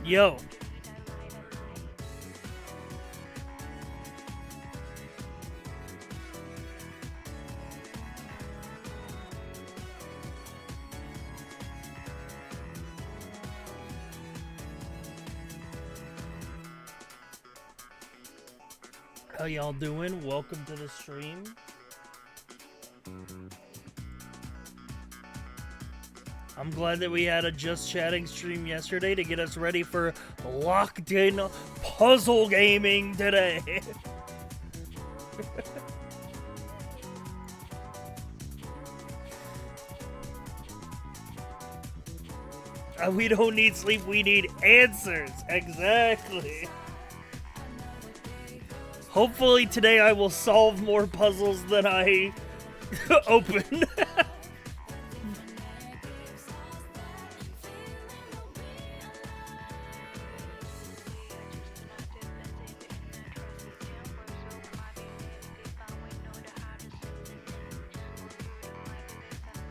Yo. How y'all doing? Welcome to the stream. I'm glad that we had a Just Chatting stream yesterday to get us ready for locked in puzzle gaming today. We don't need sleep, we need answers. Exactly. Hopefully today I will solve more puzzles than I open.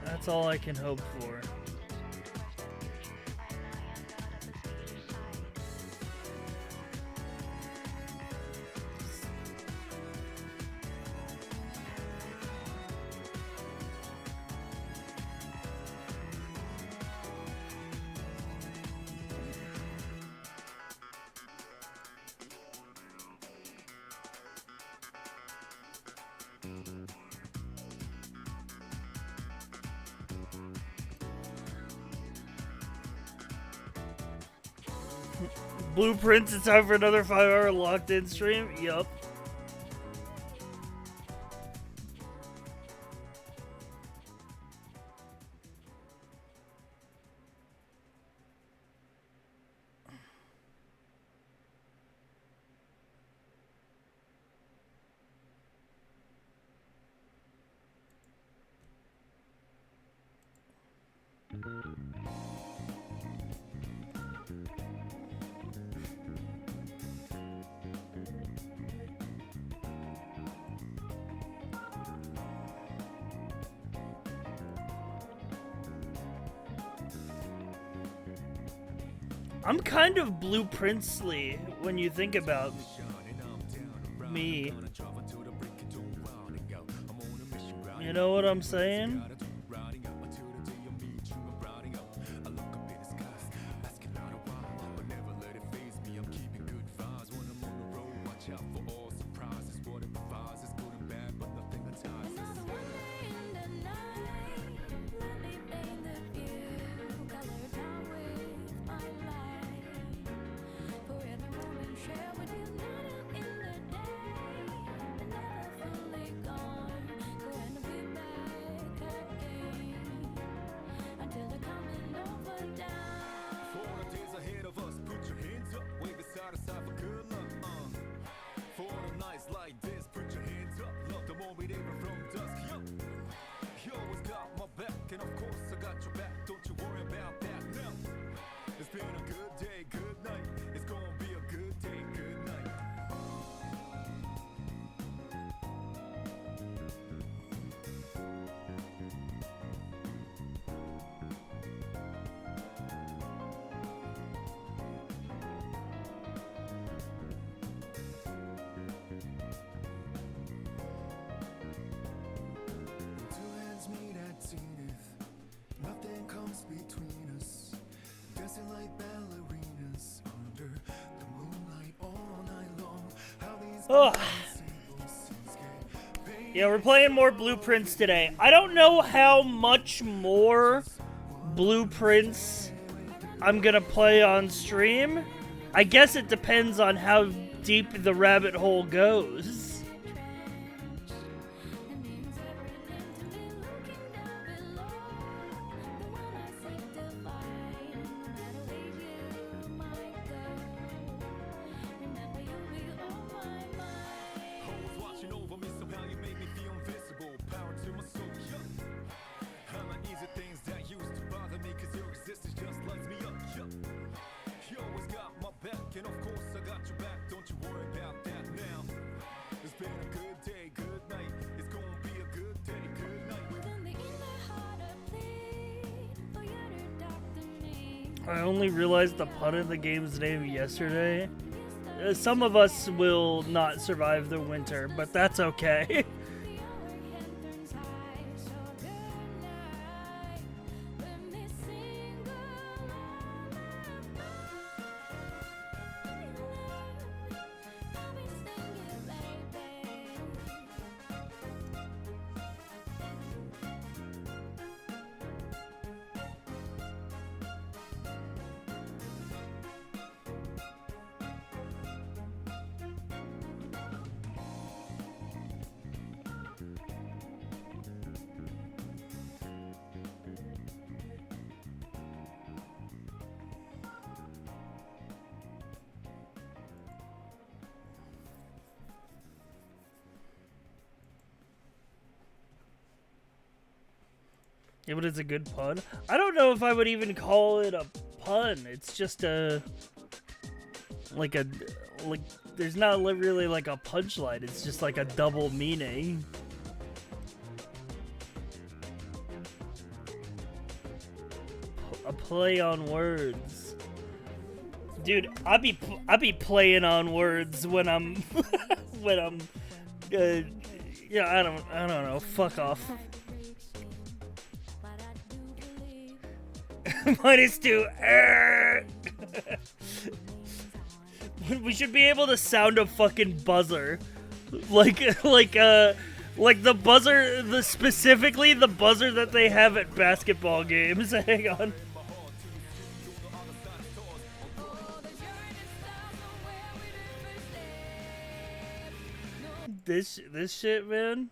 That's all I can hope for. Blueprints, it's time for another 5-hour locked-in stream? Yup. I'm kind of Blueprintsly when you think about me. You know what I'm saying? Oh. Yeah, we're playing more Blueprints today. I don't know how much more Blueprints I'm gonna play on stream. I guess it depends on how deep the rabbit hole goes. I only realized the pun in the game's name yesterday. Some of us will not survive the winter, but that's okay. Yeah, but it's a good pun. I don't know if I would even call it a pun. It's just a like there's not really like a punchline. It's just like a double meaning. A play on words. Dude, I be playing on words when I'm when I'm yeah, I don't know. Fuck off. -2. We should be able to sound a fucking buzzer, like the buzzer, specifically the buzzer that they have at basketball games. Hang on. This shit, man.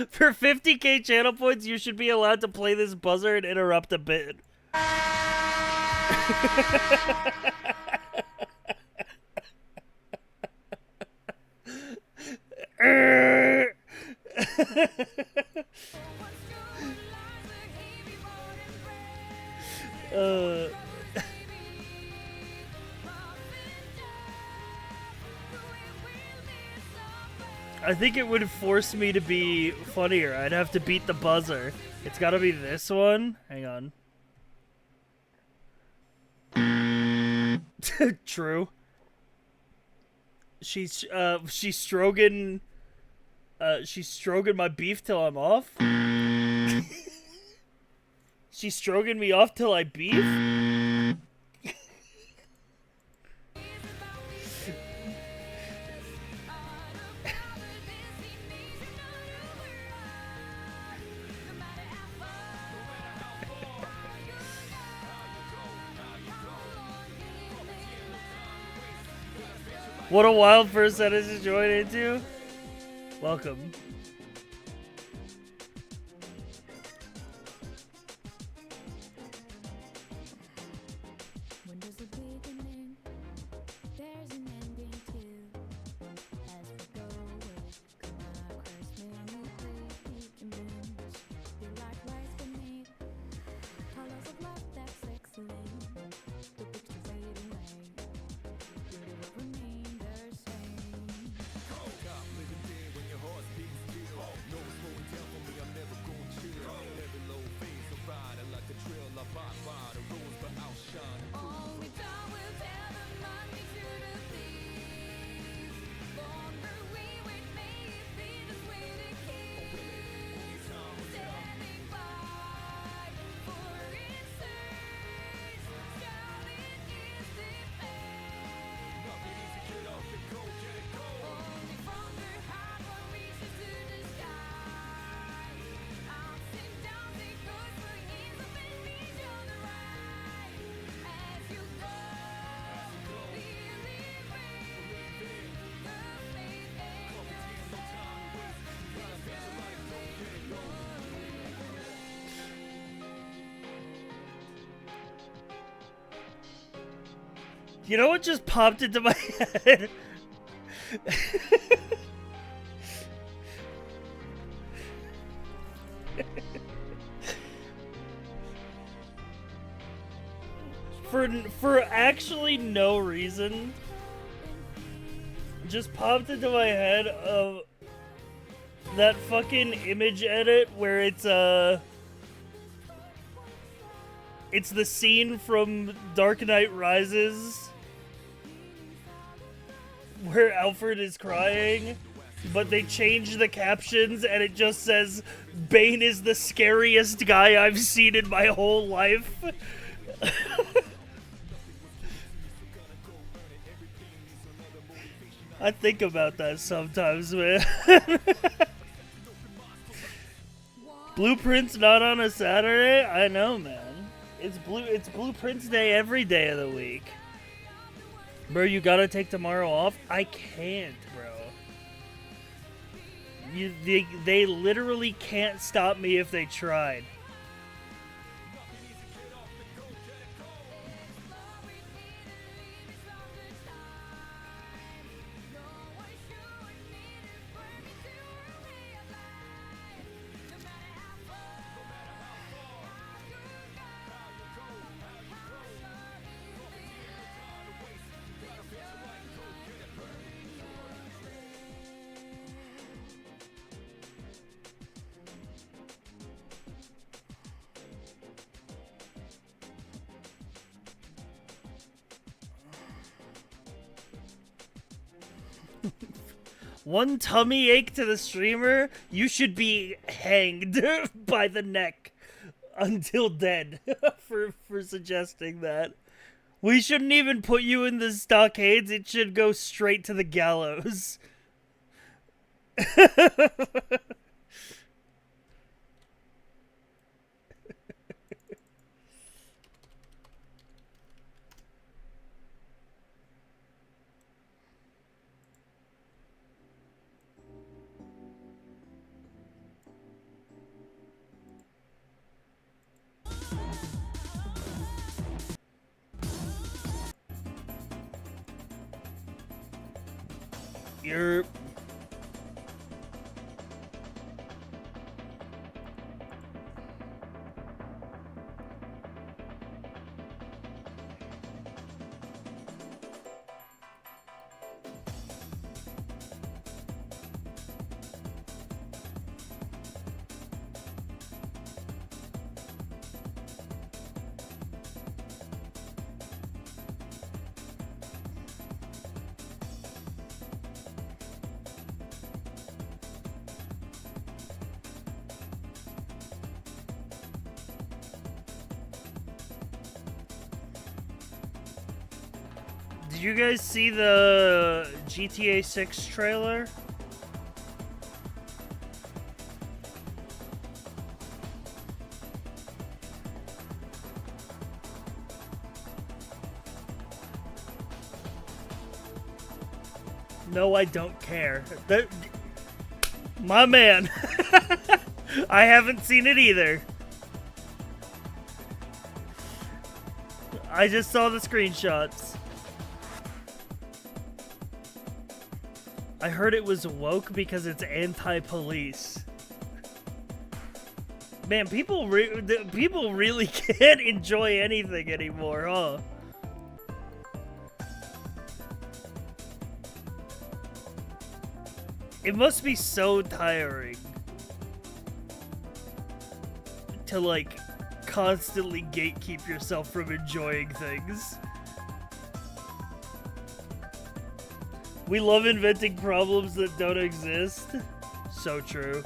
For 50k channel points, you should be allowed to play this buzzer and interrupt a bit. I think it would force me to be funnier. I'd have to beat the buzzer. It's gotta be this one. Hang on. True. She's stroking my beef till I'm off. She's stroking me off till I beef. What a wild first sentence to join into. Welcome. You know what just popped into my head? For actually no reason, just popped into my head of that fucking image edit where it's It's the scene from Dark Knight Rises where Alfred is crying, but they change the captions and it just says, Bane is the scariest guy I've seen in my whole life. I think about that sometimes, man. Blueprints not on a Saturday? I know, man. It's Blueprints Day every day of the week. Bro, you gotta take tomorrow off? I can't, bro. They literally can't stop me if they tried. One tummy ache to the streamer, you should be hanged by the neck until dead for suggesting that. We shouldn't even put you in the stockades, it should go straight to the gallows. You're... Did you guys see the GTA 6 trailer? No, I don't care. My man. I haven't seen it either. I just saw the screenshots. I heard it was woke because it's anti-police. Man, people really can't enjoy anything anymore, huh? It must be so tiring to, like, constantly gatekeep yourself from enjoying things. We love inventing problems that don't exist. So true.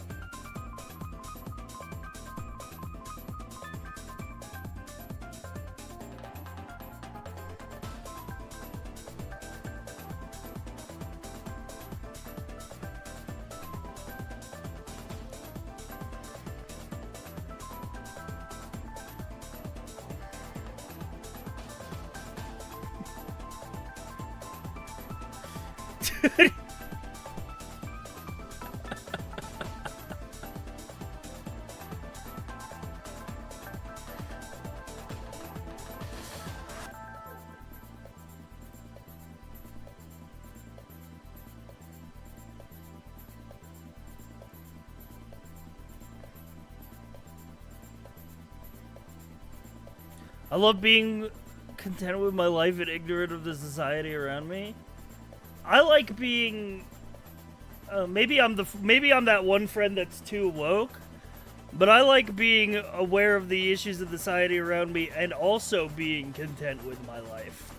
I love being content with my life and ignorant of the society around me. I like being maybe I'm that one friend that's too woke, But I like being aware of the issues of the society around me and also being content with my life.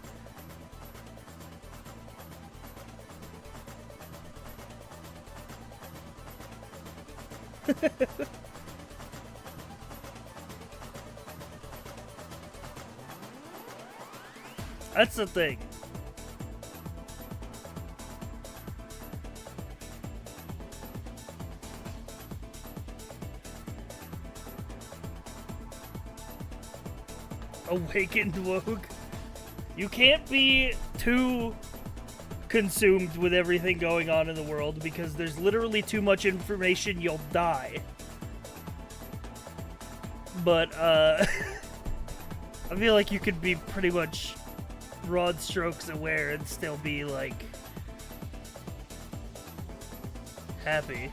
That's the thing. Awakened woke. You can't be too consumed with everything going on in the world because there's literally too much information, you'll die. But, I feel like you could be pretty much broad strokes aware and still be, like, happy.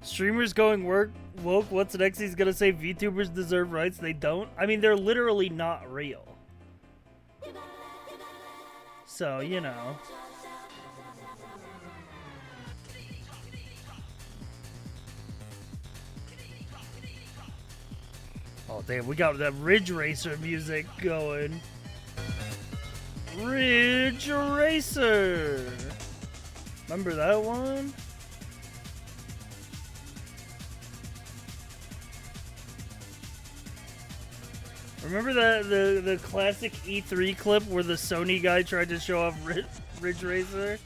Streamers going woke, what's next? He's gonna say VTubers deserve rights. They don't. I mean, they're literally not real. So, you know. Oh, damn, we got that Ridge Racer music going. Ridge Racer! Remember that one? Remember the classic E3 clip where the Sony guy tried to show off Ridge Racer?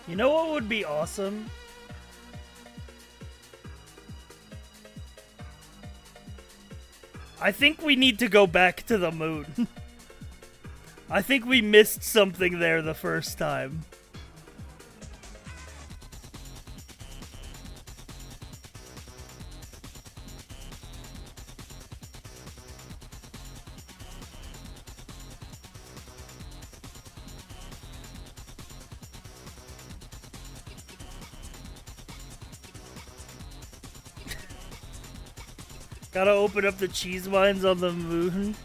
You know what would be awesome? I think we need to go back to the moon. I think we missed something there the first time. Gotta open up the cheese mines on the moon.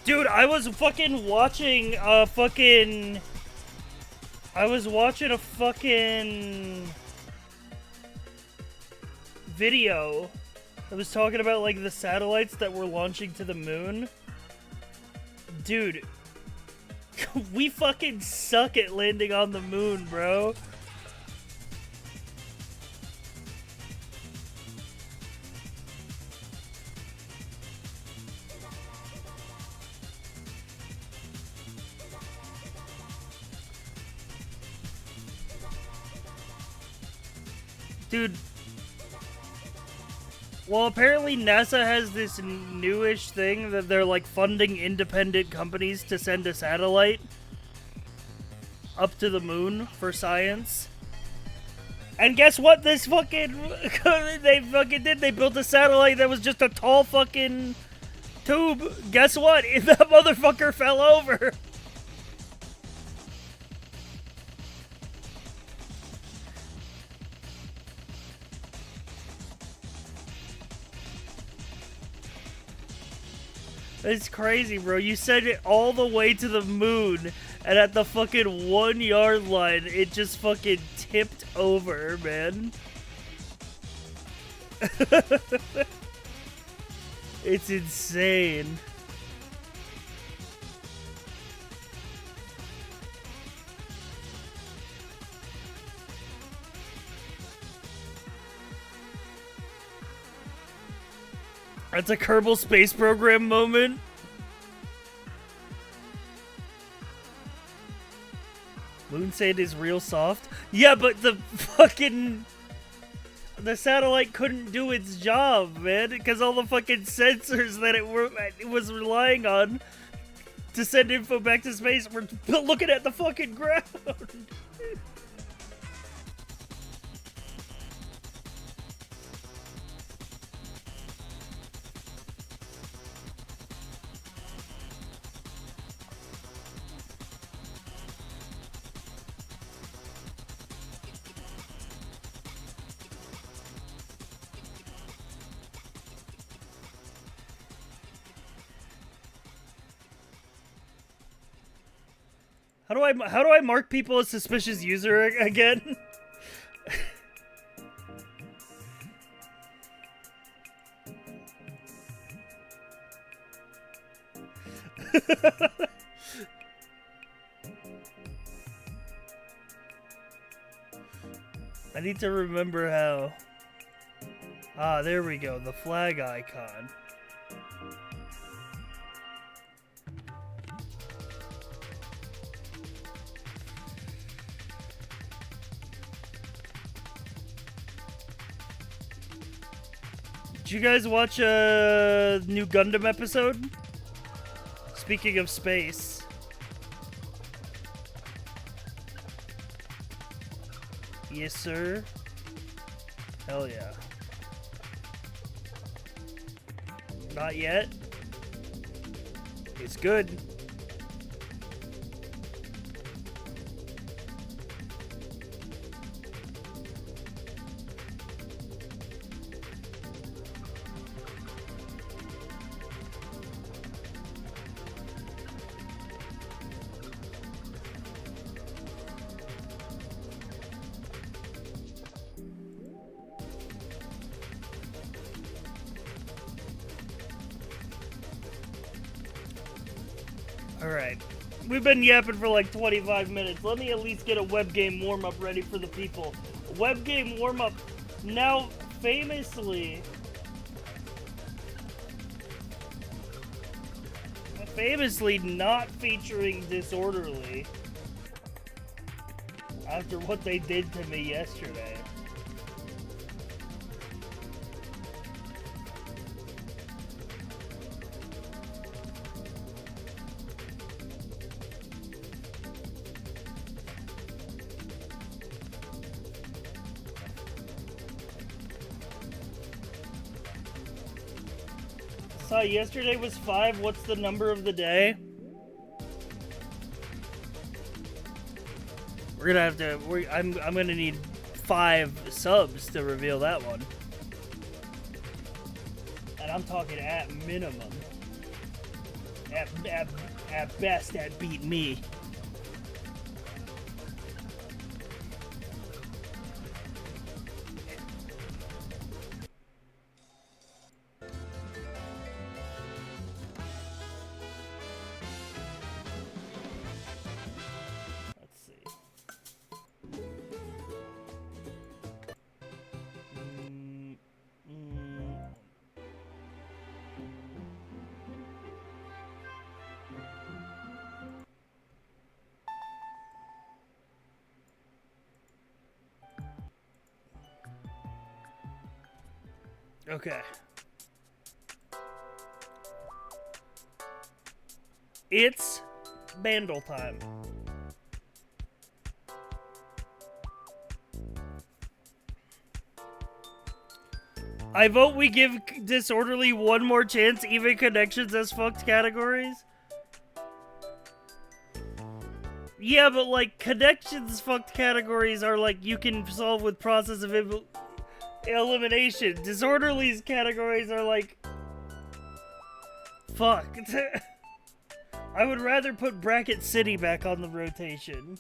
Dude, I was fucking watching a fucking... I was watching a fucking... video I was talking about, like, the satellites that were launching to the moon. Dude, we fucking suck at landing on the moon, bro. Dude. Well, apparently NASA has this newish thing that they're, like, funding independent companies to send a satellite up to the moon for science. And guess what this fucking... they fucking did? They built a satellite that was just a tall fucking tube. Guess what? That motherfucker fell over. It's crazy, bro. You sent it all the way to the moon, and at the fucking 1 yard line, it just fucking tipped over, man. It's insane. That's a Kerbal Space Program moment. Moon sand is real soft. Yeah, but the satellite couldn't do its job, man, because all the fucking sensors that it was relying on to send info back to space were looking at the fucking ground. How do I mark people as suspicious user again? I need to remember how. Ah, there we go. The flag icon. Did you guys watch a new Gundam episode? Speaking of space. Yes, sir. Hell yeah. Not yet. It's good. Alright. We've been yapping for like 25 minutes. Let me at least get a web game warm-up ready for the people. Web game warm-up. Now, famously not featuring Disorderly after what they did to me yesterday. Saw yesterday was 5. What's the number of the day? We're gonna have to. I'm gonna need 5 subs to reveal that one, and I'm talking at minimum. At best, that beat me. Okay. It's Bandle time. I vote we give Disorderly one more chance, even Connections as fucked categories. Yeah, but like Connections fucked categories are like you can solve with process of elimination. Disorderly's categories are like fuck. I would rather put Bracket City back on the rotation.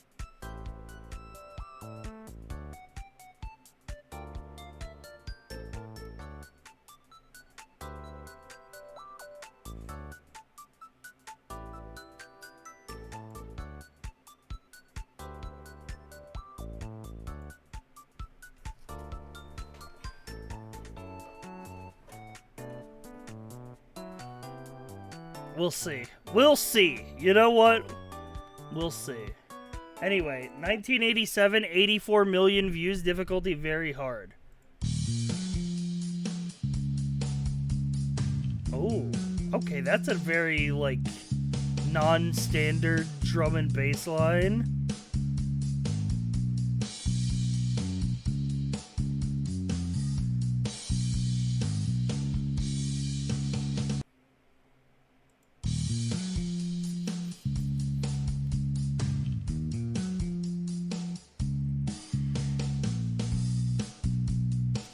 We'll see. We'll see. You know what? We'll see. Anyway, 1987, 84 million views, difficulty very hard. Oh, okay, that's a very, like, non-standard drum and bass line.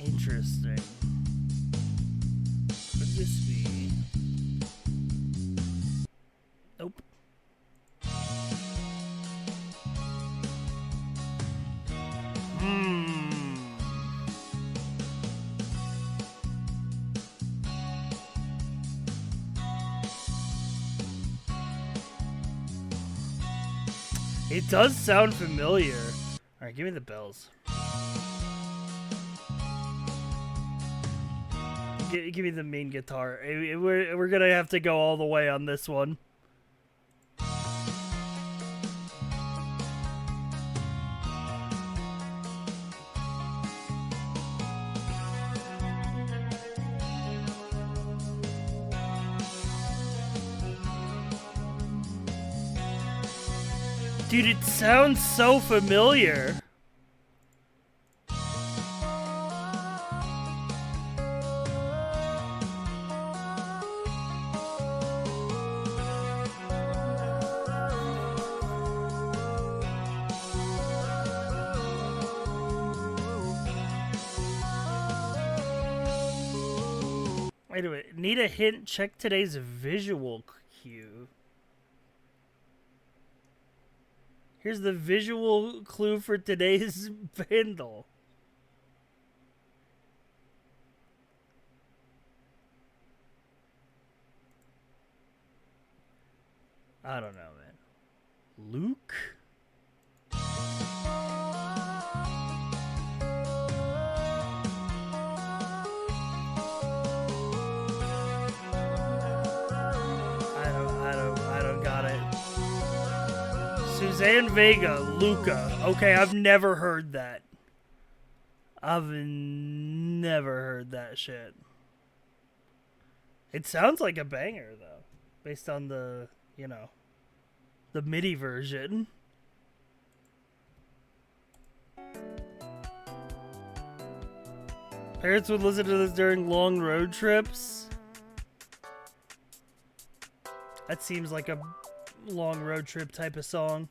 Interesting. Could this be? Nope. It does sound familiar. Alright, give me the bells. Give me the main guitar. We're gonna have to go all the way on this one. Dude, it sounds so familiar. Wait a minute. Need a hint? Check today's visual cue. Here's the visual clue for today's bundle. I don't know, man. Luke? I don't got it. Suzanne Vega, Luca. Okay, I've never heard that. I've never heard that shit. It sounds like a banger, though. Based on the, you know, the MIDI version. Parents would listen to this during long road trips. That seems like a long road trip type of song.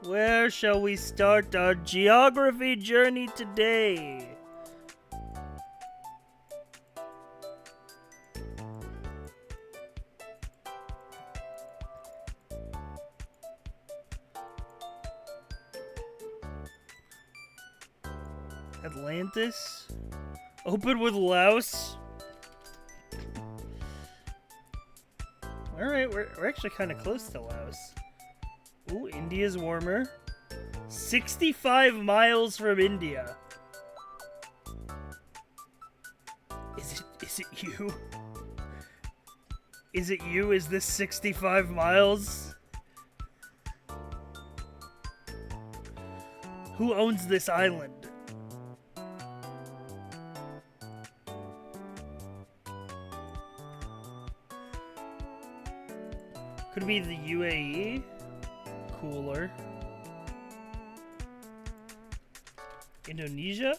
Where shall we start our geography journey today? Atlantis? Open with Laos? Alright, we're actually kind of close to Laos. Ooh, India's warmer. 65 miles from India. Is it you? Is it you? Is this 65 miles? Who owns this island? Could be the UAE. Cooler. Indonesia?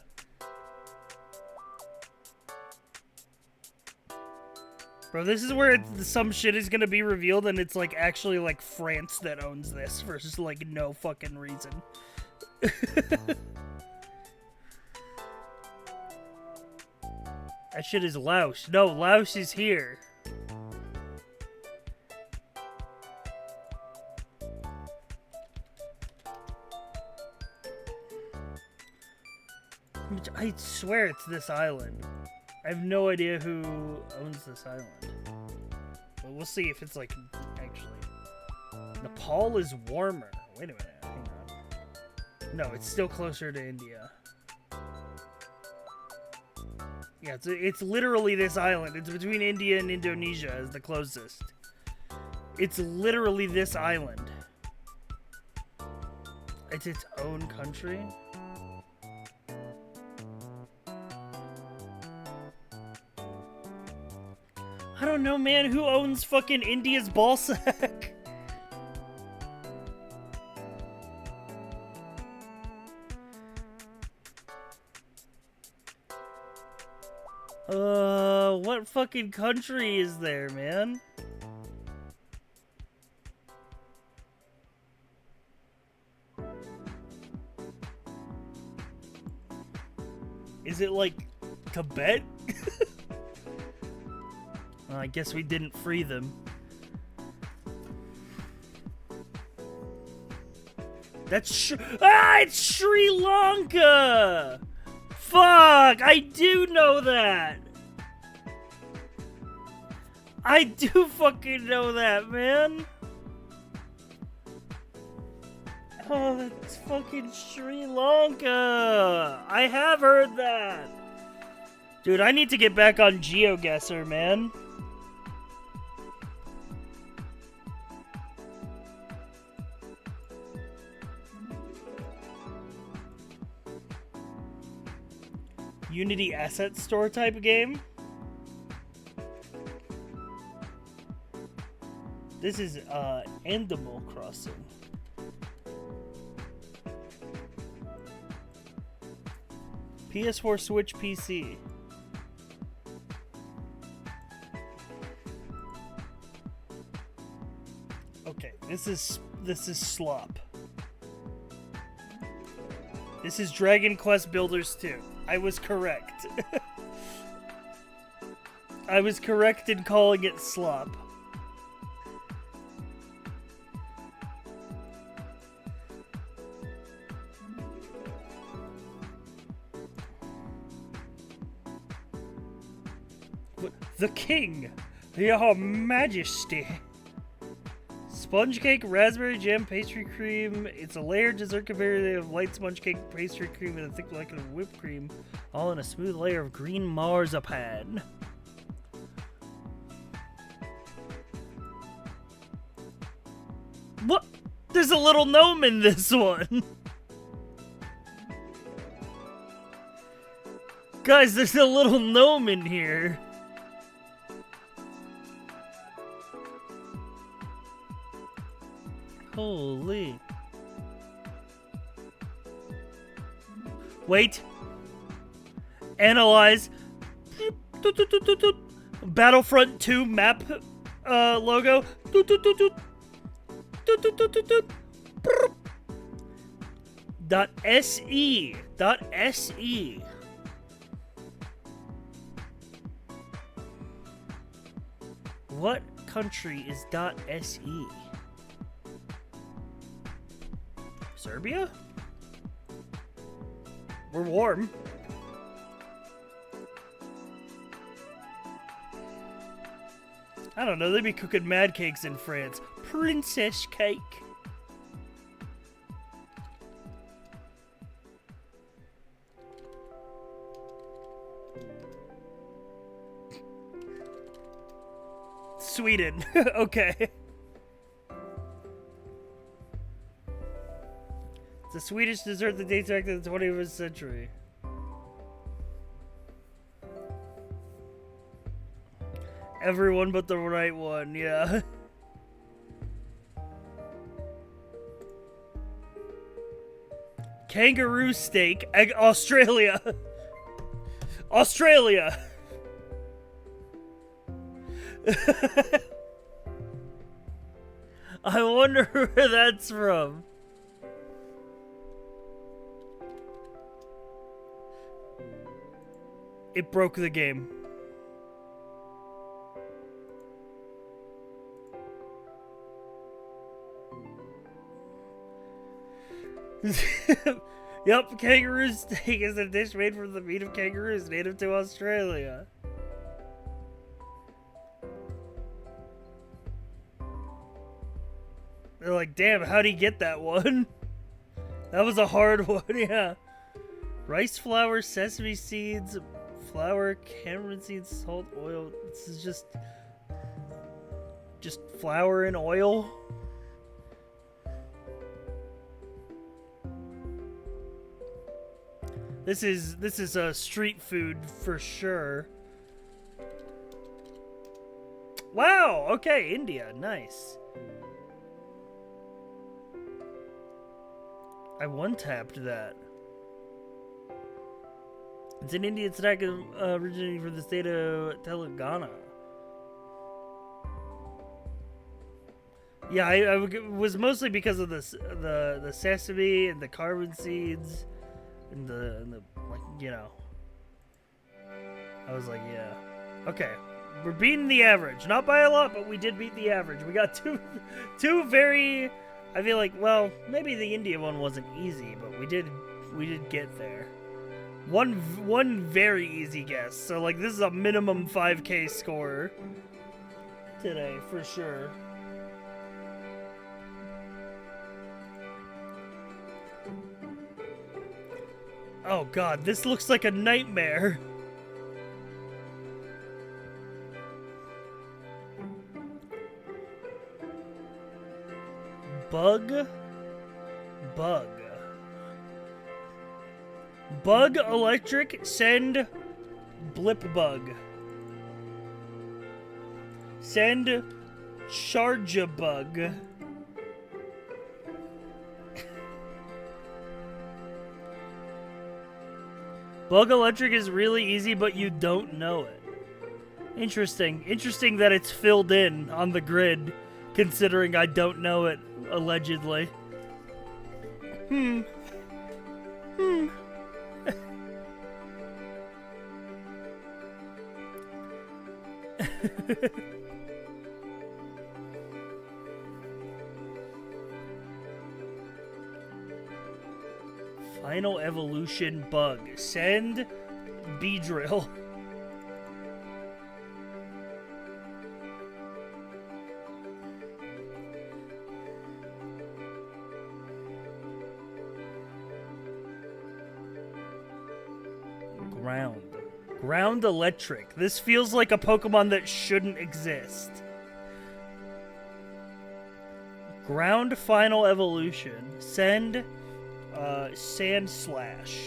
Bro, this is where some shit is gonna be revealed and it's like actually like France that owns this versus like no fucking reason. That shit is Laos. No, Laos is here. I swear it's this island. I have no idea who owns this island. But we'll see if it's like actually. Nepal is warmer. Wait a minute. Hang on. No, it's still closer to India. Yeah, it's literally this island. It's between India and Indonesia as the closest. It's literally this island. It's its own country. I don't know, man. Who owns fucking India's ballsack? What fucking country is there, man? Is it like Tibet? Well, I guess we didn't free them. That's it's Sri Lanka! Fuck! I do know that! I do fucking know that, man! Oh, that's fucking Sri Lanka! I have heard that! Dude, I need to get back on GeoGuessr, man. Unity Asset Store type game? This is, Animal Crossing. PS4, Switch, PC. Okay, this is slop. This is Dragon Quest Builders 2. I was correct. I was correct in calling it slop. The King, Your Majesty. Sponge cake, raspberry jam, pastry cream. It's a layered dessert comparison of light sponge cake, pastry cream, and a thick layer of whipped cream, all in a smooth layer of green marzipan. What? There's a little gnome in this one. Guys, there's a little gnome in here. Holy. Wait. Analyze. Battlefront 2 map logo. .se. .se. What country is .se? Serbia? We're warm. I don't know, they be cooking mad cakes in France. Princess cake. Sweden. Okay. It's The Swedish dessert that dates back to the 21st century. Everyone but the right one, yeah. Kangaroo steak, Australia. Australia. I wonder where that's from. It broke the game. Yep, kangaroo steak is a dish made from the meat of kangaroos native to Australia. They're like, damn, how'd he get that one? That was a hard one, yeah. Rice flour, sesame seeds, flour, Cameron seeds, salt, oil. This is just flour and oil. This is a street food for sure. Wow, okay, India, nice. I one-tapped that. It's an Indian snack originating from the state of Telangana. Yeah, I was mostly because of the sesame and the carbon seeds and the like, you know. I was like, yeah. Okay. We're beating the average. Not by a lot, but we did beat the average. We got two very, I feel like, well, maybe the India one wasn't easy, but we did get there. One very easy guess. So like this is a minimum 5K score today for sure. Oh god, this looks like a nightmare. Bug. Bug electric, send blip bug. Send charge a bug. Bug electric is really easy, but you don't know it. Interesting. Interesting that it's filled in on the grid, considering I don't know it, allegedly. Final evolution bug. Send Beedrill. Ground electric. This feels like a Pokemon that shouldn't exist. Ground final evolution. Send Sand Slash.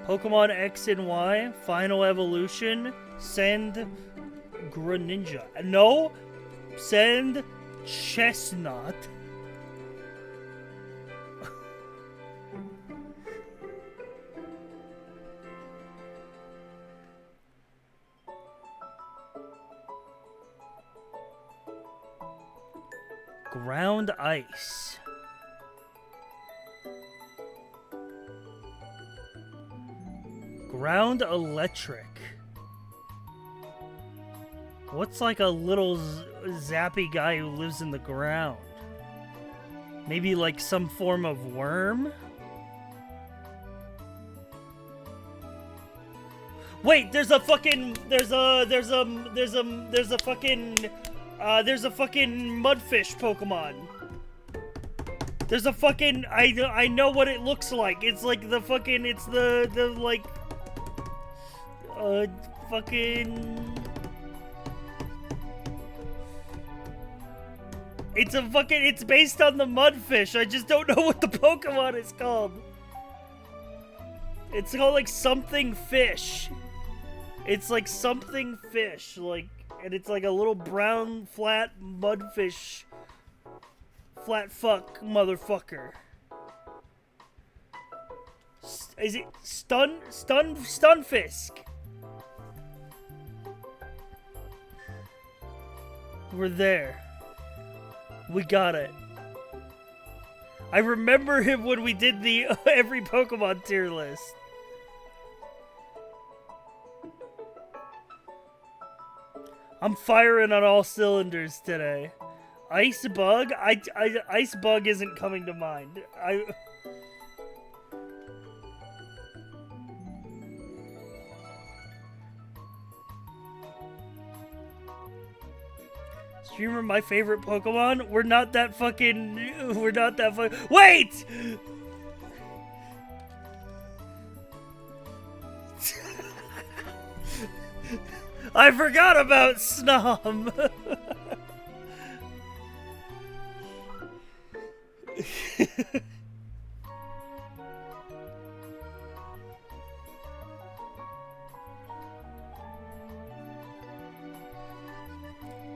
Pokemon X and Y final evolution. Send Greninja. No. Send Chestnut. Ground ice. Ground electric. What's like a little zappy guy who lives in the ground? Maybe like some form of worm? Wait, there's a fucking mudfish Pokemon. There's a fucking I know what it looks like. It's like the fucking fucking It's based on the mudfish. I just don't know what the Pokemon is called. It's called like something fish. It's like something fish, like, and it's like a little brown flat mudfish, flat fuck motherfucker. Is it Stunfisk? We're there. We got it. I remember him when we did the every Pokemon tier list. I'm firing on all cylinders today. Ice Bug? Ice Bug isn't coming to mind. Streamer, my favorite Pokemon? We're not that fucking... Wait! I forgot about Snom!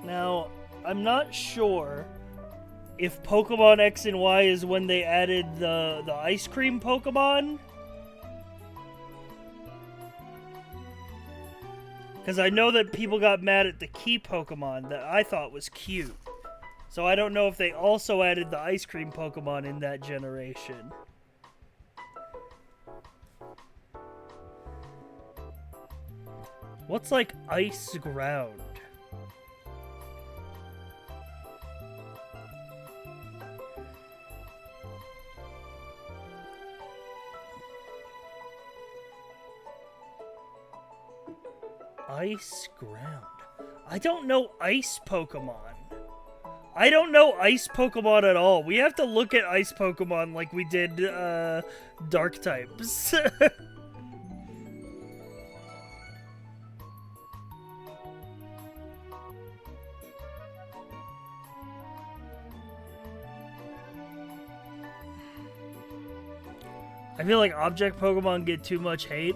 Now, I'm not sure if Pokemon X and Y is when they added the ice cream Pokemon. Because I know that people got mad at the key Pokemon that I thought was cute. So I don't know if they also added the ice cream Pokemon in that generation. What's like ice ground? Ice ground. I don't know ice Pokemon. I don't know ice Pokemon at all. We have to look at ice Pokemon like we did dark types. I feel like object Pokemon get too much hate.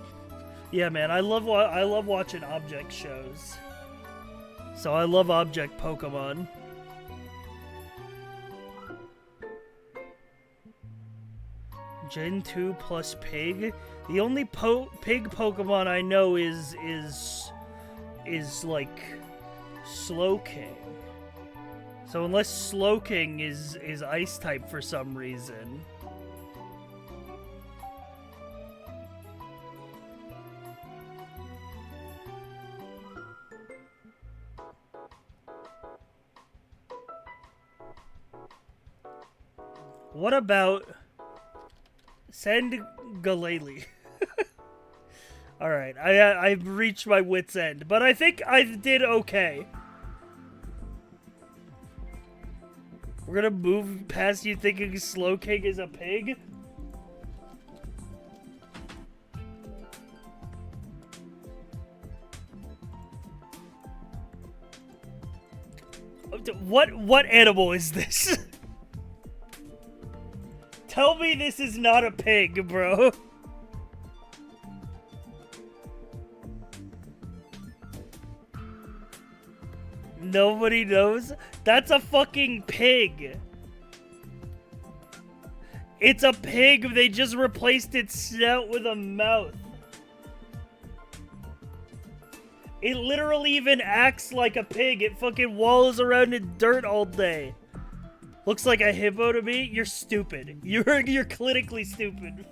Yeah, man, I love watching object shows. So I love object Pokemon. Gen 2 plus Pig. The only Pig Pokemon I know is like Slowking. So unless Slowking is Ice type for some reason. What about send Galele? Alright, I've reached my wit's end, but I think I did okay. We're gonna move past you thinking Slowking is a pig? What animal is this? Tell me this is not a pig, bro. Nobody knows? That's a fucking pig. It's a pig. They just replaced its snout with a mouth. It literally even acts like a pig. It fucking wallows around in dirt all day. Looks like a hippo to me. You're stupid. You're clinically stupid.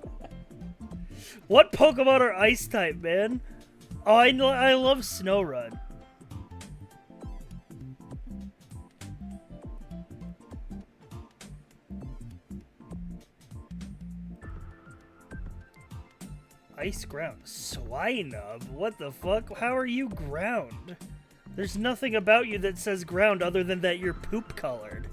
What Pokemon are ice type, man? Oh, I love Snorunt. Ice ground. Swinub? What the fuck? How are you ground? There's nothing about you that says ground other than that you're poop colored.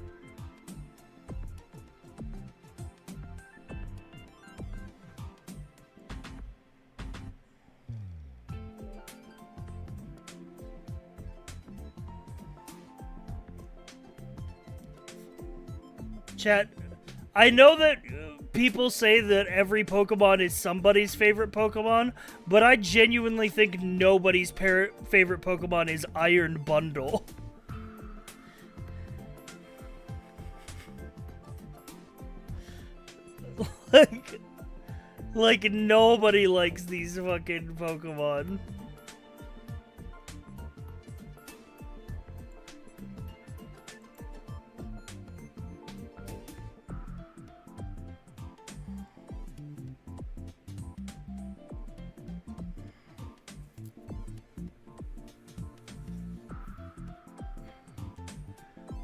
Chat, I know that people say that every Pokemon is somebody's favorite Pokemon, but I genuinely think nobody's favorite Pokemon is Iron Bundle. like nobody likes these fucking Pokemon.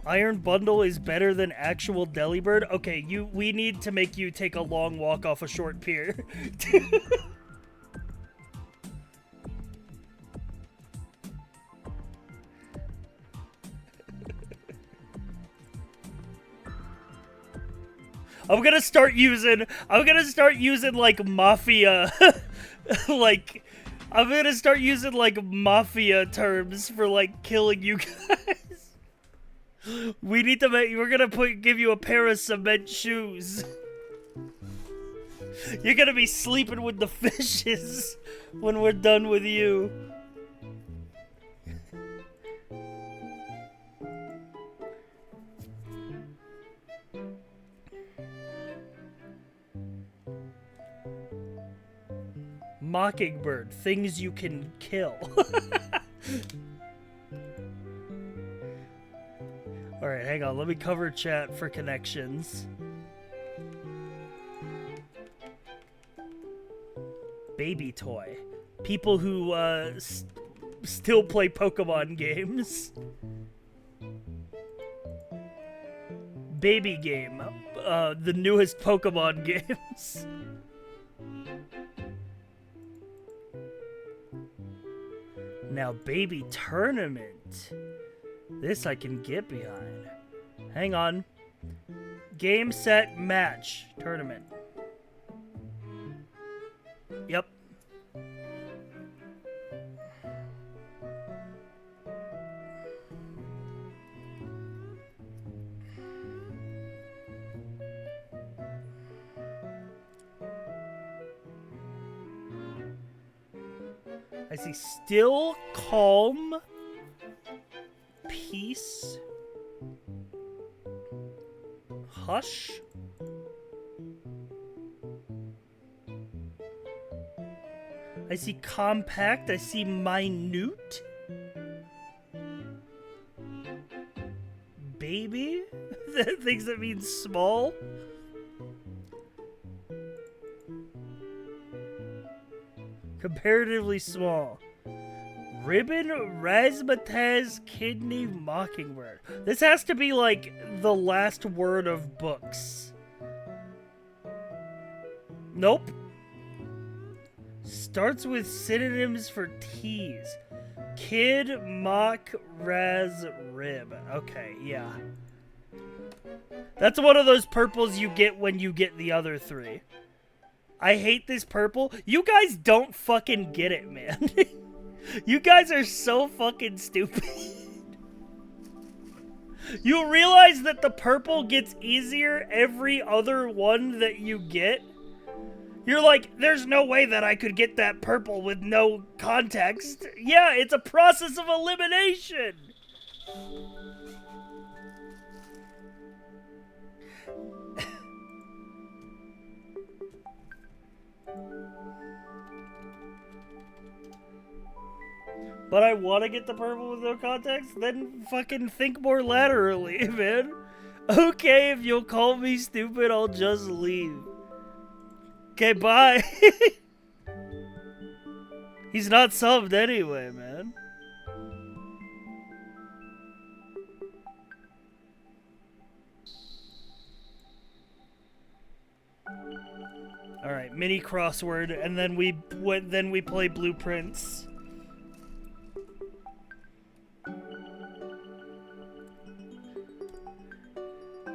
Iron Bundle is better than actual Delibird? Okay, we need to make you take a long walk off a short pier. I'm gonna start using like mafia like I'm gonna start using like mafia terms for like killing you guys. We need to we're gonna give you a pair of cement shoes. You're gonna be sleeping with the fishes when we're done with you. Mockingbird, things you can kill. Alright, hang on. Let me cover chat for connections. Baby toy. People who still play Pokemon games. Baby game. The newest Pokemon games. Now, baby tournament. This I can get behind. Hang on. Game, set, match. Tournament. Yep. I see still, calm, peace, hush, I see compact, I see minute, baby, things that mean small. Comparatively small. Ribbon, razzmatazz, kidney, mockingbird. This has to be like the last word of books. Nope. Starts with synonyms for T's. Kid, mock, raz, rib. Okay, yeah. That's one of those purples you get when you get the other three. I hate this purple. You guys don't fucking get it, man. You guys are so fucking stupid. You realize that the purple gets easier every other one that you get? You're like, there's no way that I could get that purple with no context. Yeah, it's a process of elimination. But I want to get the purple with no context? Then fucking think more laterally, man. Okay, if you'll call me stupid, I'll just leave. Okay, bye. He's not subbed anyway, man. Alright, mini crossword, and then we play blueprints.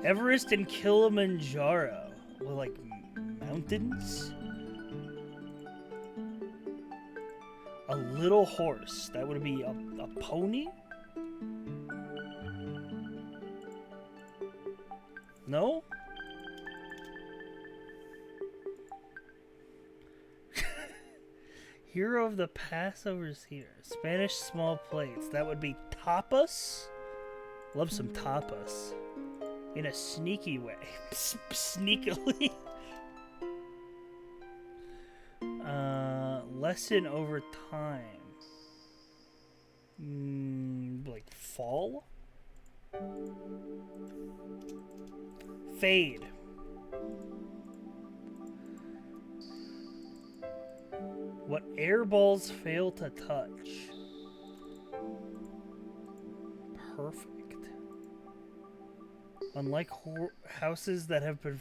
Everest and Kilimanjaro. Well, like, mountains? A little horse. That would be a pony? No? Hero of the Passover's here. Spanish small plates. That would be tapas. Love some tapas. In a sneaky way. Sneakily. Lesson over time. Like fall? Fade. What air balls fail to touch. Perfect. Unlike houses that have been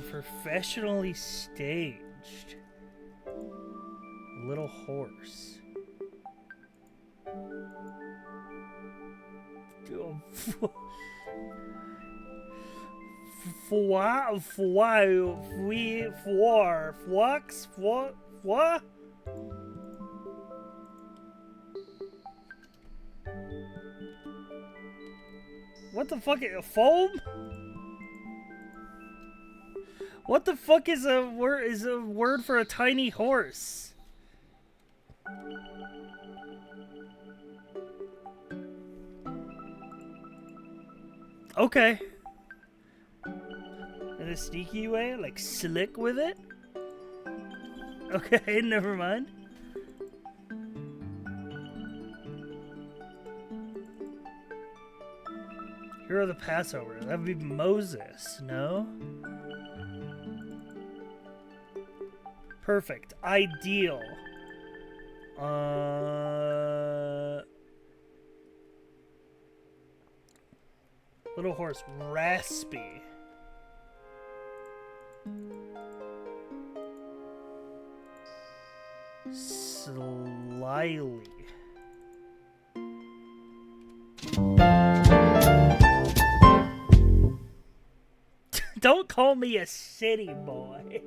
professionally staged. Little horse. What? What the fuck is a foam? What the fuck is a word for a tiny horse? Okay. In a sneaky way, like slick with it? Okay, never mind. Hero of the Passover. That would be Moses, no? Perfect. Ideal. Little horse. Raspy. Slyly. Don't call me a city boy.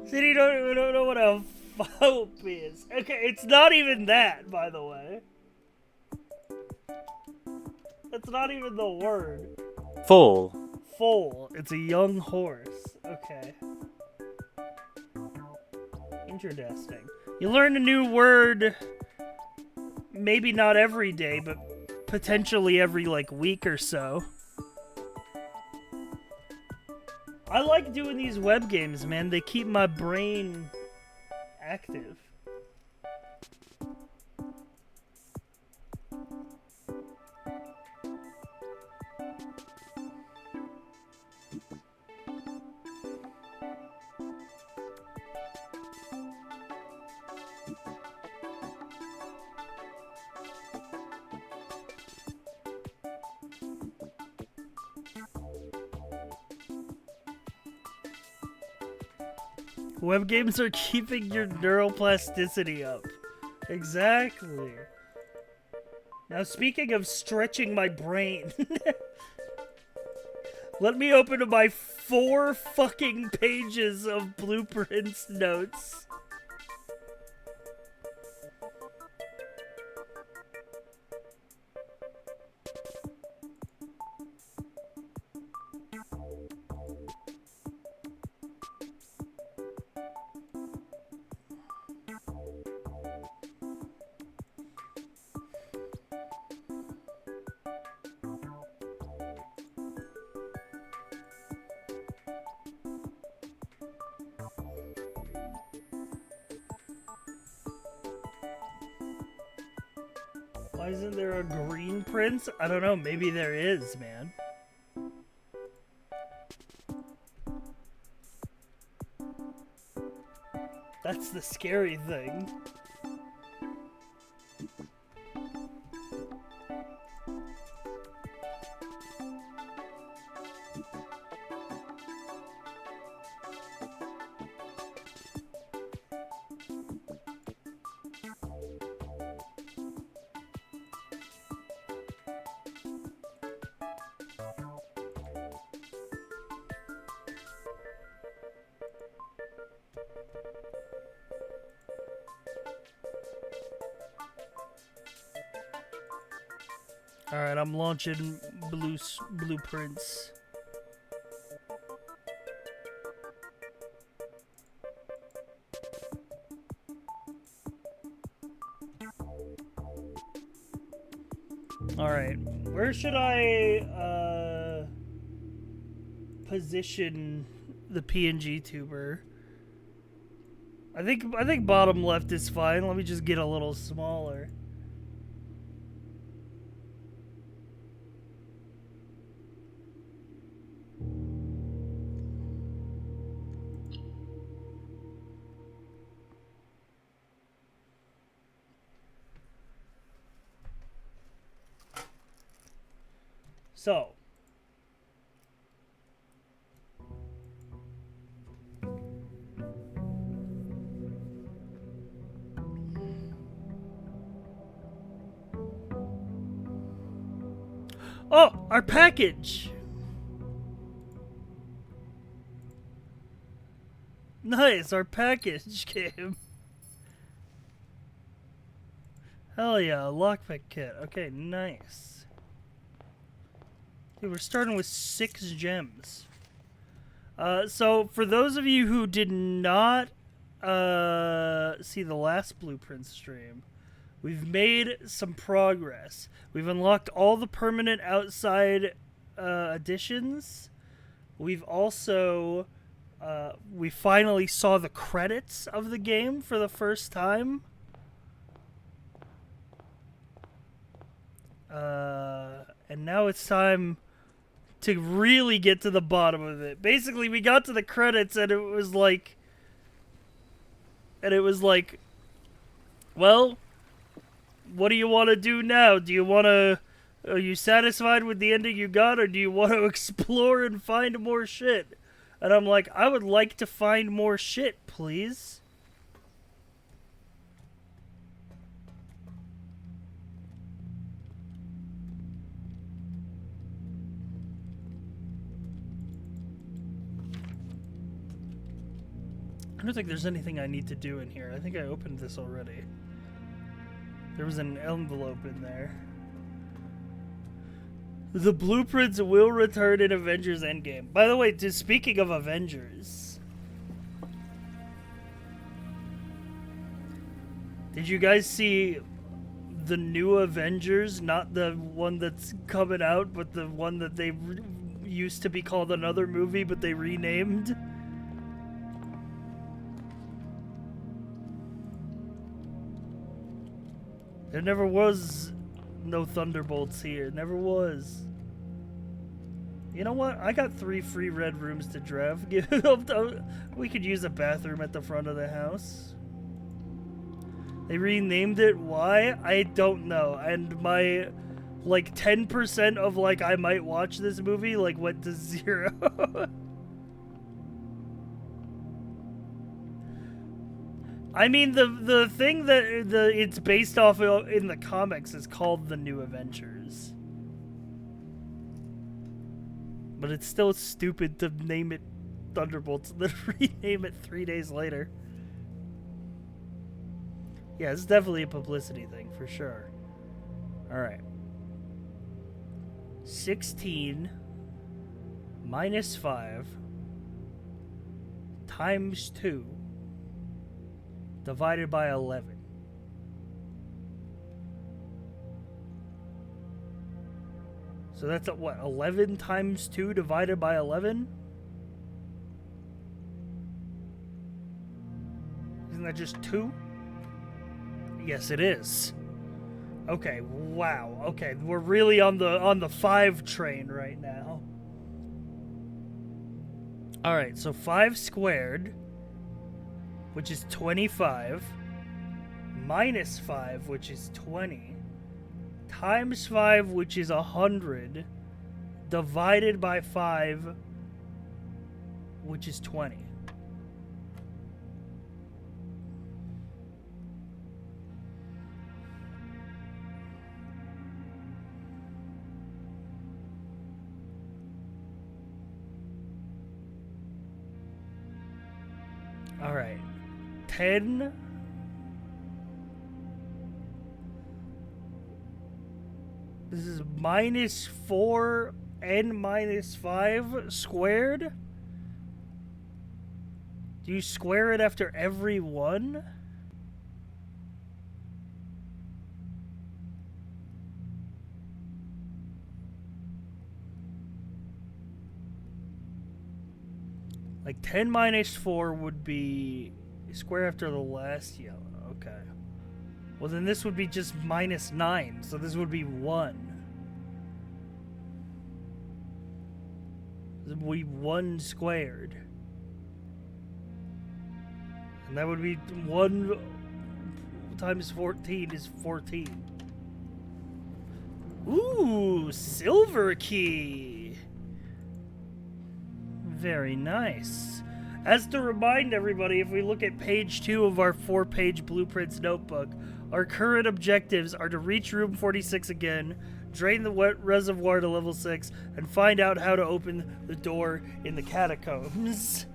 City don't know what a fope is. Okay, it's not even that, by the way. That's not even the word. Foal. Foal. It's a young horse. Okay. Interesting. You learn a new word, maybe not every day, but potentially every, like, week or so. I like doing these web games, man. They keep my brain active. Web games are keeping your neuroplasticity up. Exactly. Now, speaking of stretching my brain, let me open my 4 fucking pages of blueprints notes. Why isn't there a green prince? I don't know. Maybe there is, man. That's the scary thing. Alright, I'm launching blueprints. Alright, where should I position the PNG tuber? I think bottom left is fine. Let me just get a little smaller. So, oh, our package. Nice, our package came. Hell yeah, lockpick kit. Okay, nice. Dude, we're starting with 6 gems. So for those of you who did not see the last Blueprint stream, we've made some progress. We've unlocked all the permanent outside additions. We've also we finally saw the credits of the game for the first time. And now it's time to really get to the bottom of it. Basically, we got to the credits and it was like, well, what do you want to do now? Do you want to, are you satisfied with the ending you got, or do you want to explore and find more shit? And I'm like, I would like to find more shit, please. I don't think there's anything I need to do in here. I think I opened this already. There was an envelope in there. The blueprints will return in Avengers Endgame. By the way, speaking of Avengers, did you guys see the new Avengers? Not the one that's coming out, but the one that they used to be called another movie, but they renamed? There never was no Thunderbolts here. Never was. You know what? I got 3 free red rooms to draft. We could use a bathroom at the front of the house. They renamed it. Why? I don't know. And my, like, 10% of, like, I might watch this movie, like, went to 0. I mean, the thing that it's based off of in the comics is called the New Avengers. But it's still stupid to name it Thunderbolts and then rename it 3 days later. Yeah, it's definitely a publicity thing, for sure. Alright. 16 minus 5 times 2 divided by 11. So that's at what, 11 times 2 divided by 11? Isn't that just 2? Yes, it is. Okay, wow. Okay, we're really on the 5 train right now. All right, so 5 squared, which is 25, minus 5, which is 20, times 5, which is 100, divided by 5, which is 20. All right. 10 this is minus 4 and minus 5 squared. Do you square it after every one? Like 10 minus 4 would be square after the last yellow. Okay. Well, then this would be just minus 9. So this would be 1. This would be 1 squared. And that would be 1 times 14 is 14. Ooh, silver key. Very nice. As to remind everybody, if we look at page 2 of our 4-page blueprints notebook, our current objectives are to reach room 46 again, drain the wet reservoir to level 6, and find out how to open the door in the catacombs.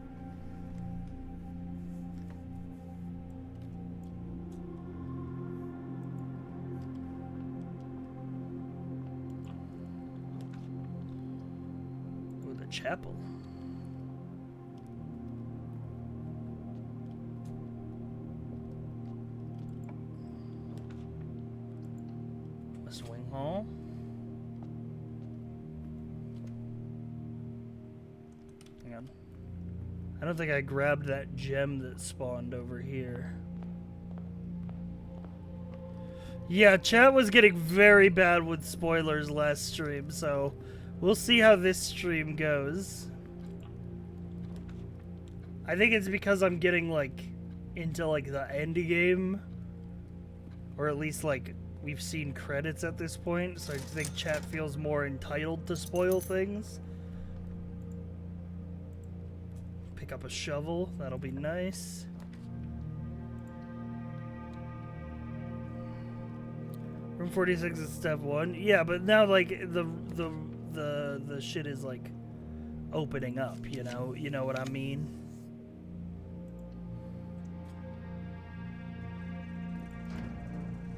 Ooh, the chapel. Swing hall. Hang on. I don't think I grabbed that gem that spawned over here. Yeah, chat was getting very bad with spoilers last stream, so we'll see how this stream goes. I think it's because I'm getting, like, into, like, the end game. Or at least, like, we've seen credits at this point, so I think chat feels more entitled to spoil things. Pick up a shovel, that'll be nice. Room 46 is step 1. Yeah, but now like the shit is like opening up, you know what I mean?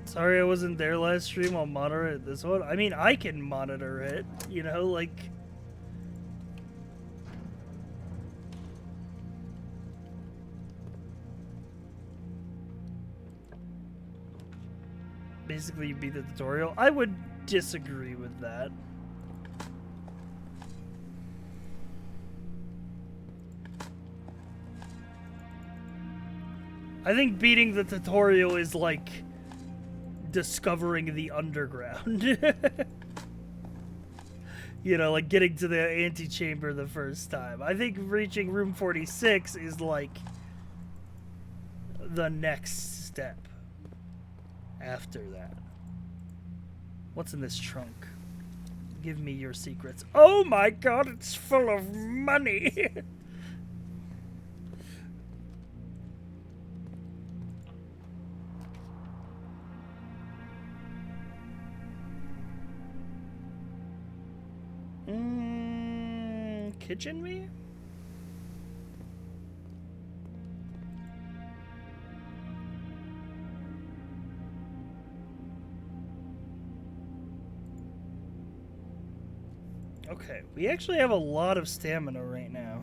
Sorry I wasn't there last stream. I'll monitor this one. I mean, I can monitor it, you know, like... Basically, be the tutorial. I would disagree with that. I think beating the tutorial is like... discovering the underground. You know, like getting to the antechamber the first time. I think reaching room 46 is like the next step after that. What's in this trunk? Give me your secrets. Oh my god, it's full of money. Kitchen me? Okay, we actually have a lot of stamina right now.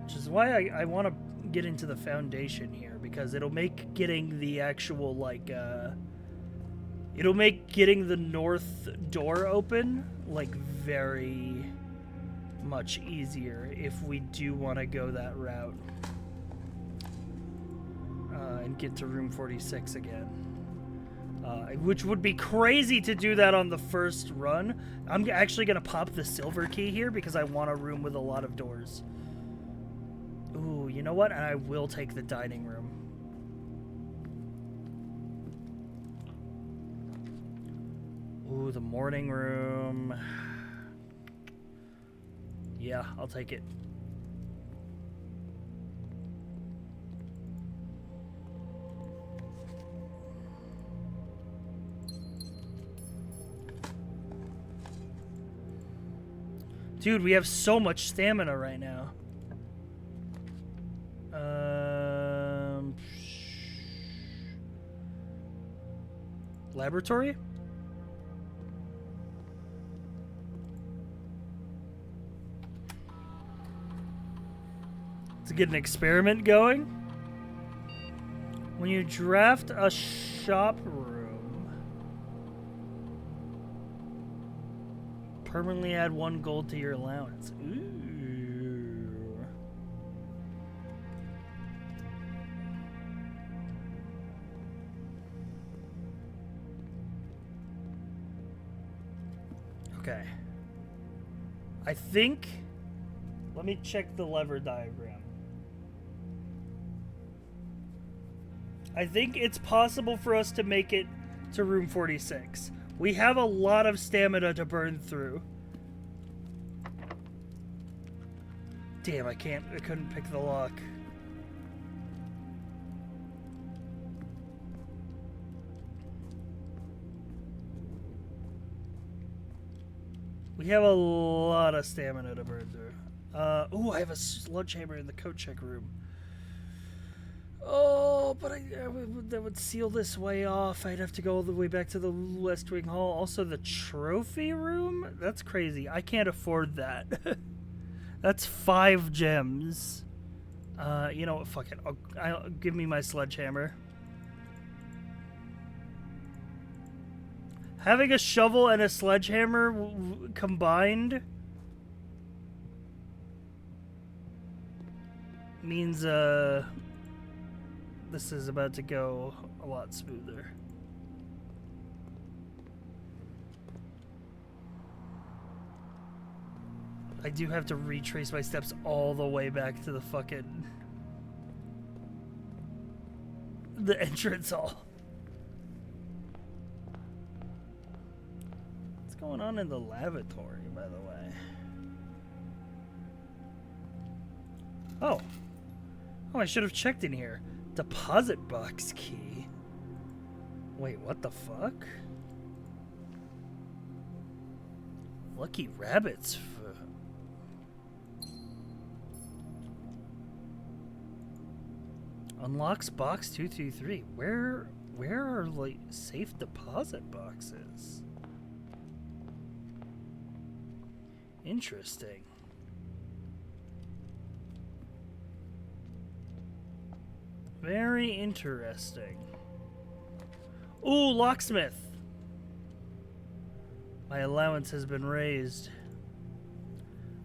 Which is why I want to get into the foundation here, because it'll make getting the actual, like, it'll make getting the north door open, like, very much easier if we do want to go that route. And get to room 46 again. Which would be crazy to do that on the first run. I'm actually going to pop the silver key here because I want a room with a lot of doors. Ooh, you know what? And I will take the dining room. Ooh, the morning room. Yeah, I'll take it. Dude, we have so much stamina right now. Laboratory? To get an experiment going. When you draft a shop room, Permanently add 1 gold to your allowance. Ooh. Okay. I think... Let me check the lever diagram. I think it's possible for us to make it to room 46. We have a lot of stamina to burn through. Damn, I couldn't pick the lock. We have a lot of stamina to burn through. Ooh, I have a sledgehammer in the coat check room. Oh, but that would seal this way off. I'd have to go all the way back to the West Wing Hall. Also, the trophy room? That's crazy. I can't afford that. That's 5 gems. You know what? Fuck it. I'll give me my sledgehammer. Having a shovel and a sledgehammer combined means this is about to go a lot smoother. I do have to retrace my steps all the way back to the fucking... the entrance hall. What's going on in the lavatory, by the way? Oh. Oh, I should have checked in here. Deposit box key. Wait, what the fuck? Lucky rabbits. Unlocks box 233. Where are like safe deposit boxes? Interesting. Very interesting. Ooh, locksmith. My allowance has been raised.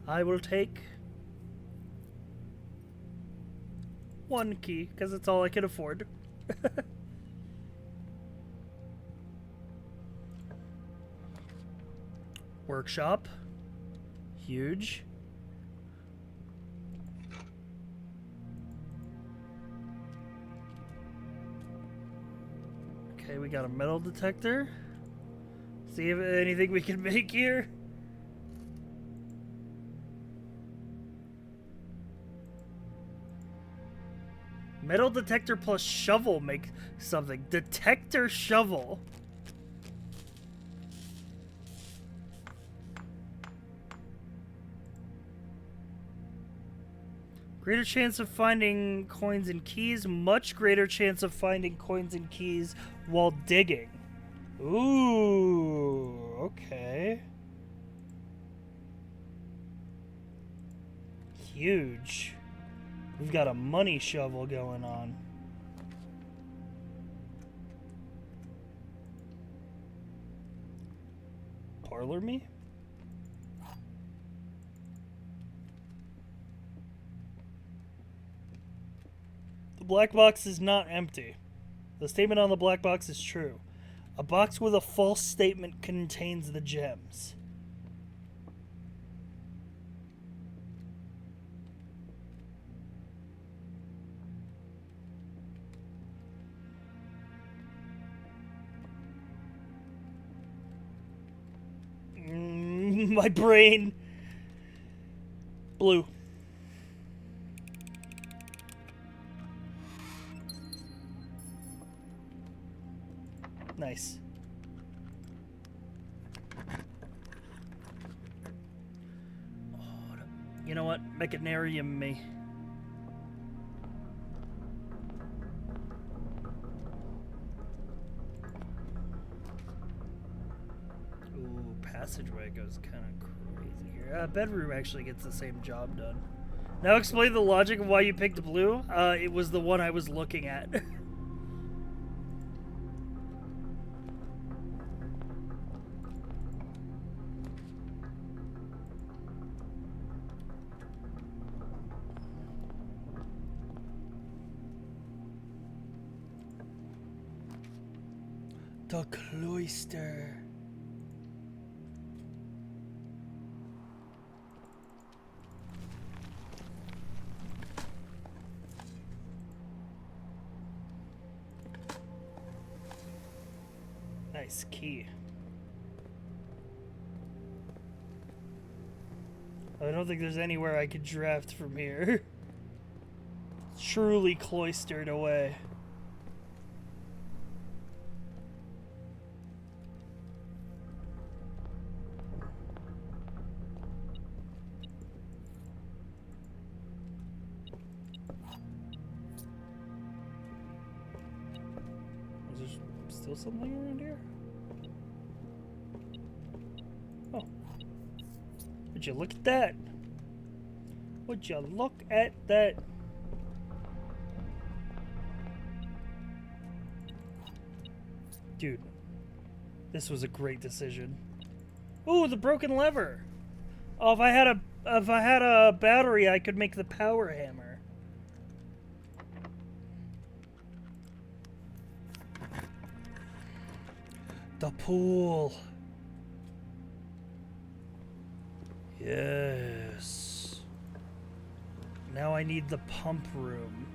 I will take 1 key, because it's all I can afford. Workshop. Huge. Okay, we got a metal detector. See if anything we can make here. Metal detector plus shovel make something. Detector shovel. Greater chance of finding coins and keys. Much greater chance of finding coins and keys while digging. Ooh, okay. Huge. We've got a money shovel going on. Parlor me? The black box is not empty. The statement on the black box is true. A box with a false statement contains the gems. My brain. Blue. Nice. Oh, you know what? Mechanarium me. Ooh, passageway goes kind of crazy here. Bedroom actually gets the same job done. Now explain the logic of why you picked blue. It was the one I was looking at. The cloister. Nice key. I don't think there's anywhere I could draft from here. Truly cloistered away. Is there still something around here? Oh. Would you look at that? Would you look at that? Dude, this was a great decision. Ooh, the broken lever. Oh, if I had a battery, I could make the power hammer. The pool. Yes. Now I need the pump room.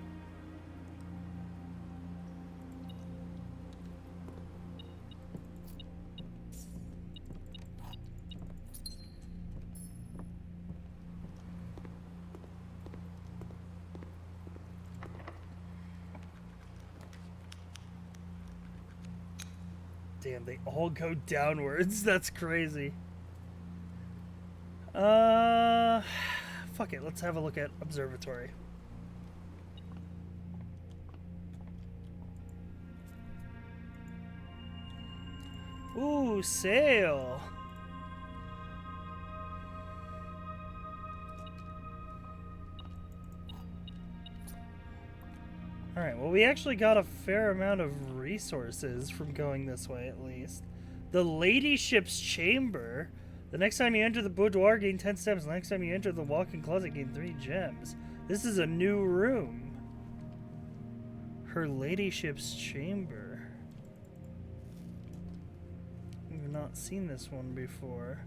Damn, they all go downwards. That's crazy. Fuck it. Let's have a look at observatory. Ooh, sail. Alright, well, we actually got a fair amount of resources from going this way, at least. The ladyship's chamber. The next time you enter the boudoir, gain 10 steps. The next time you enter the walk-in closet, gain 3 gems. This is a new room. Her ladyship's chamber. We've not seen this one before.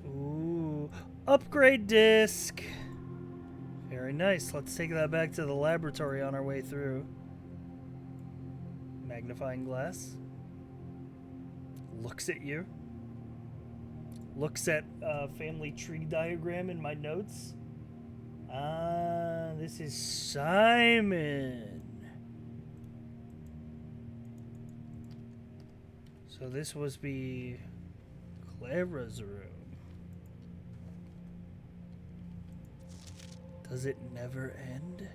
Ooh. Upgrade disc. Very nice. Let's take that back to the laboratory on our way through. Magnifying glass. Looks at you. Looks at family tree diagram in my notes. Ah, this is Simon. So this must be Clara's room. Does it never end?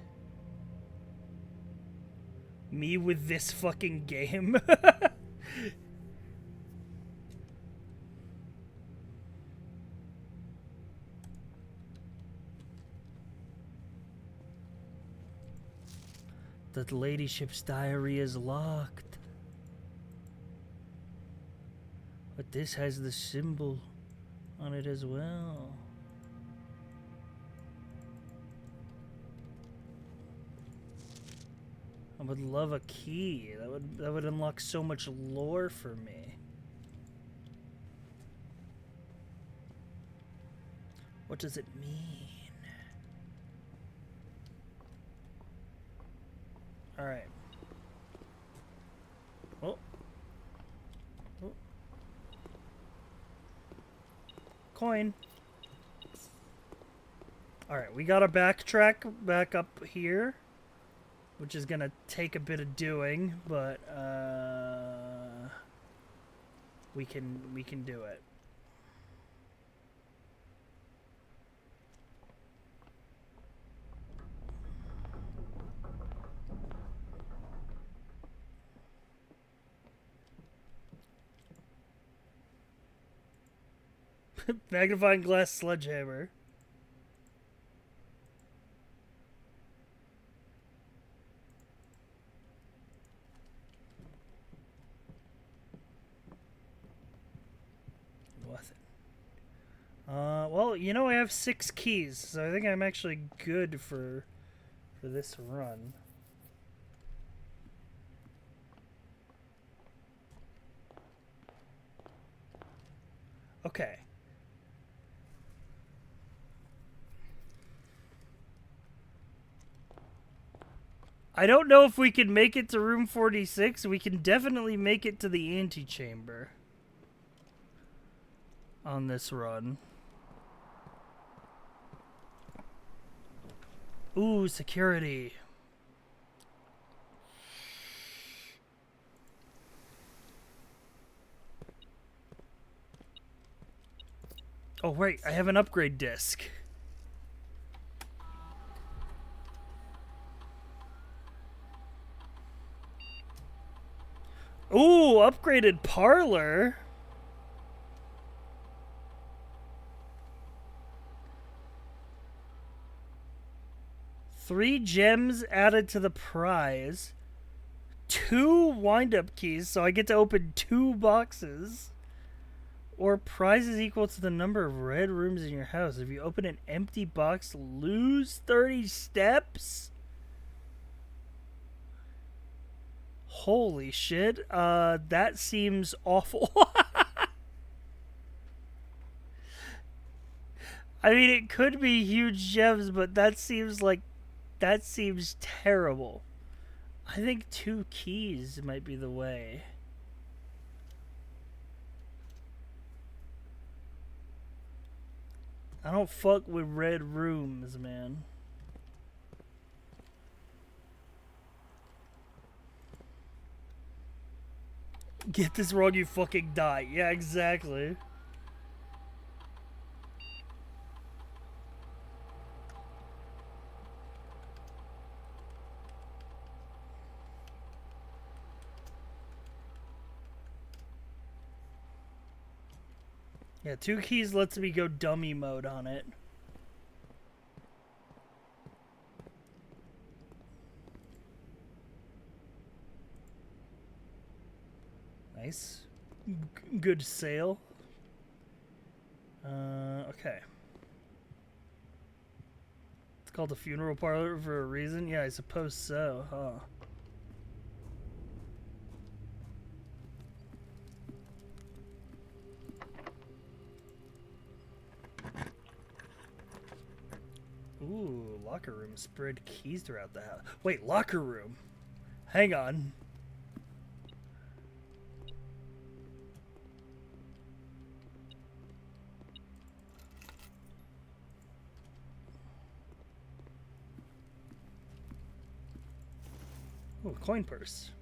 Me with this fucking game? The ladyship's diary is locked. But this has the symbol on it as well. I would love a key. That would unlock so much lore for me. What does it mean? All right. Oh. Oh. Coin. All right, we got to backtrack back up here, which is gonna take a bit of doing, but we can do it. Magnifying glass sledgehammer. Well, you know, I have 6 keys, so I think I'm actually good for for this run. Okay. I don't know if we can make it to room 46. We can definitely make it to the antechamber on this run. Ooh, security. Oh, right. I have an upgrade disc. Ooh, upgraded parlor. Three gems added to the prize. 2 wind-up keys, so I get to open 2 boxes. Or prizes equal to the number of red rooms in your house. If you open an empty box, lose 30 steps? Holy shit. That seems awful. I mean, it could be huge gems, but that seems terrible. I think 2 keys might be the way. I don't fuck with red rooms, man. Get this wrong, you fucking die. Yeah, exactly. Yeah, 2 keys lets me go dummy mode on it. Nice. Good sale. Okay. It's called a funeral parlor for a reason? Yeah, I suppose so, huh? Ooh, locker room. Spread keys throughout the house. Wait, locker room. Hang on. Ooh, coin purse.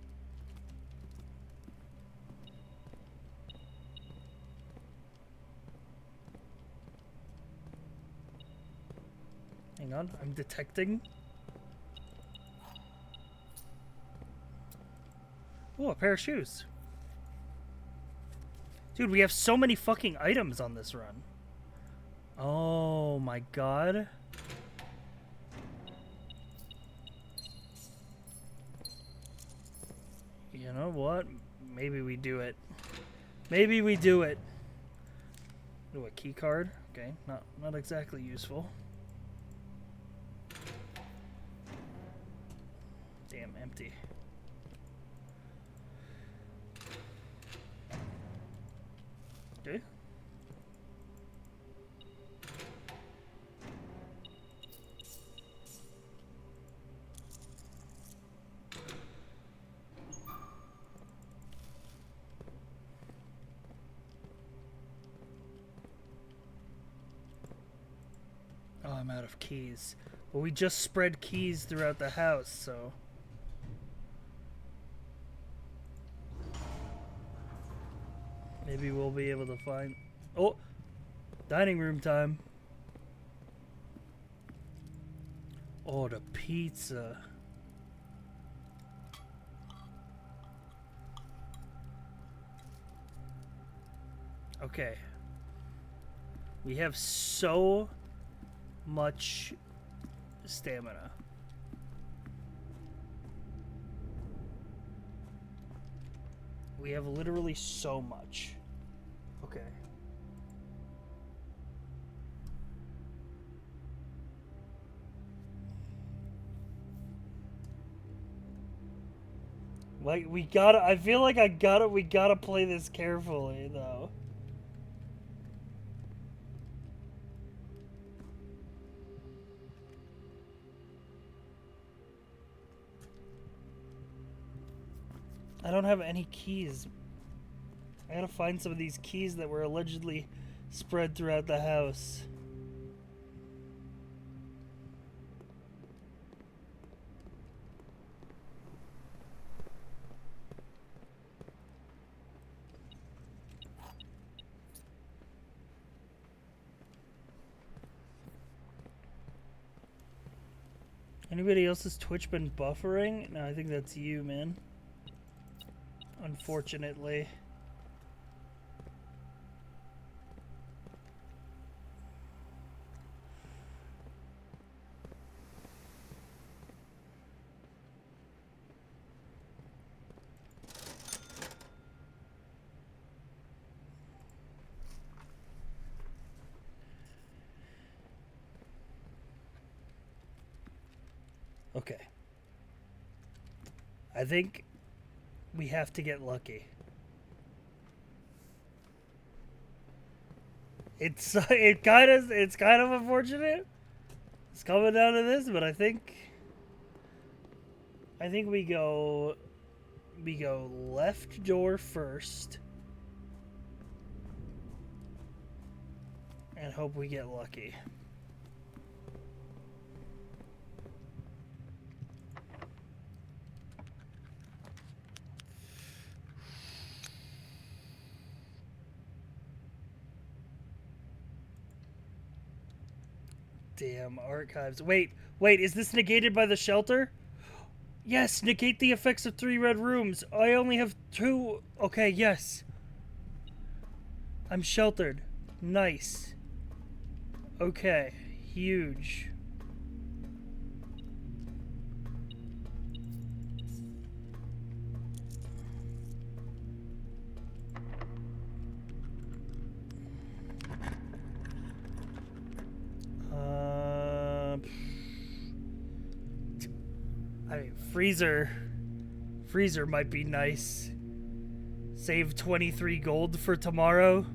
Hang on, I'm detecting. Ooh, a pair of shoes. Dude, we have so many fucking items on this run. Oh my god. You know what? Maybe we do it. Maybe we do it. Ooh, a key card. Okay, not exactly useful. Damn, empty. Okay. Oh, I'm out of keys. Well, we just spread keys throughout the house, so... maybe we'll be able to find... Oh! Dining room time. Oh, the pizza. Okay. We have so much stamina. We have literally so much. Okay. Like, we gotta, I feel like we gotta play this carefully, though. I don't have any keys. I gotta find some of these keys that were allegedly spread throughout the house. Anybody else's Twitch been buffering? No, I think that's you, man. Unfortunately. Okay. I think we have to get lucky. It's kind of unfortunate. It's coming down to this, but I think we go left door first and hope we get lucky. Damn, archives. Wait, is this negated by the shelter? Yes, negate the effects of 3 red rooms. I only have 2. Okay, yes. I'm sheltered. Nice. Okay, huge. I mean, freezer might be nice. Save 23 gold for tomorrow.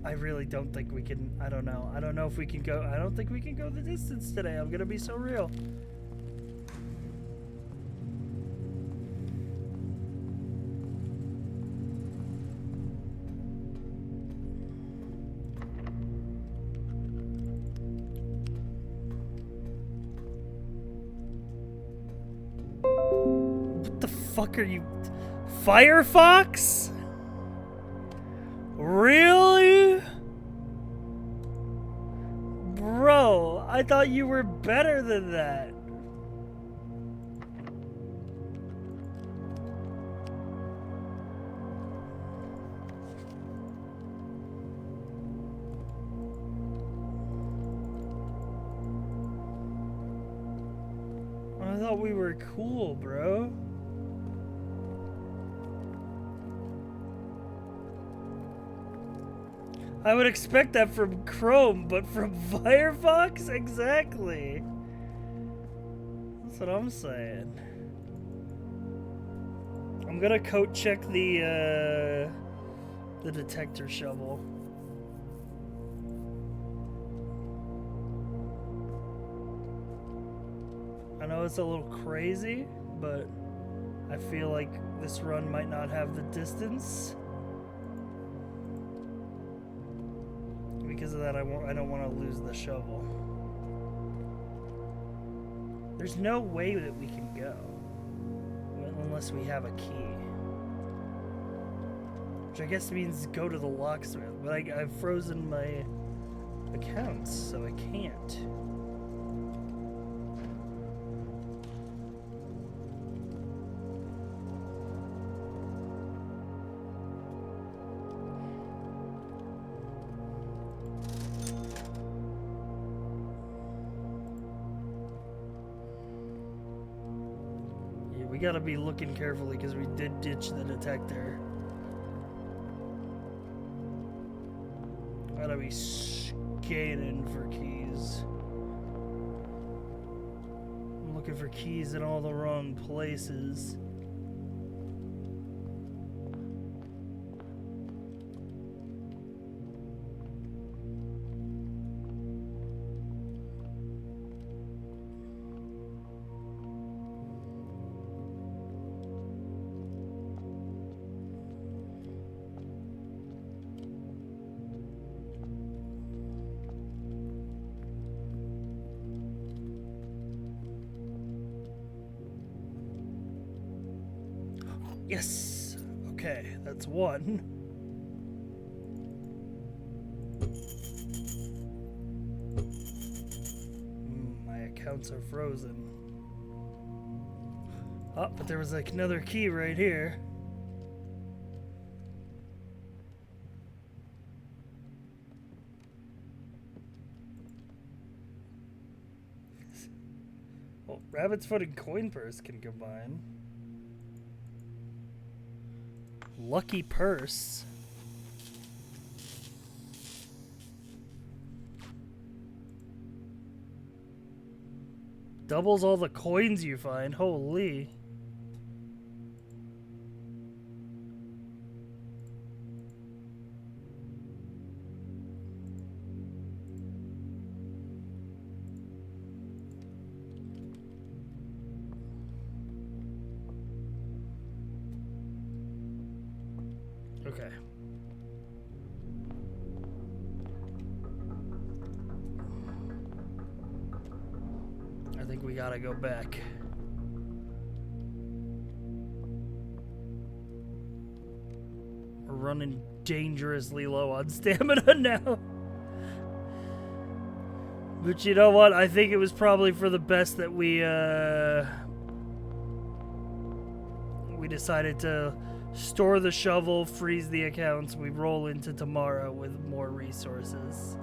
I really don't think we can. I don't know. I don't know if we can go. I don't think we can go the distance today. I'm gonna be so real. What the fuck are you? Firefox? Really? Bro, I thought you were better than that. I thought we were cool, bro. I would expect that from Chrome, but from Firefox? Exactly. That's what I'm saying. I'm gonna coat check the detector shovel. I know it's a little crazy, but I feel like this run might not have the distance. Because of that, I don't want to lose the shovel. There's no way that we can go unless we have a key. Which I guess means go to the locksmith, but I've frozen my accounts, so I can't. We gotta be looking carefully because we did ditch the detector. Gotta be scanning for keys. Looking for keys in all the wrong places. Yes! Okay, that's one. My accounts are frozen. Oh, but there was like another key right here. Oh, rabbit's foot and coin purse can combine. Lucky purse. Doubles all the coins you find. Holy. Okay. I think we gotta go back. We're running dangerously low on stamina now. But you know what? I think it was probably for the best that we decided to store the shovel, freeze the accounts. We roll into tomorrow with more resources.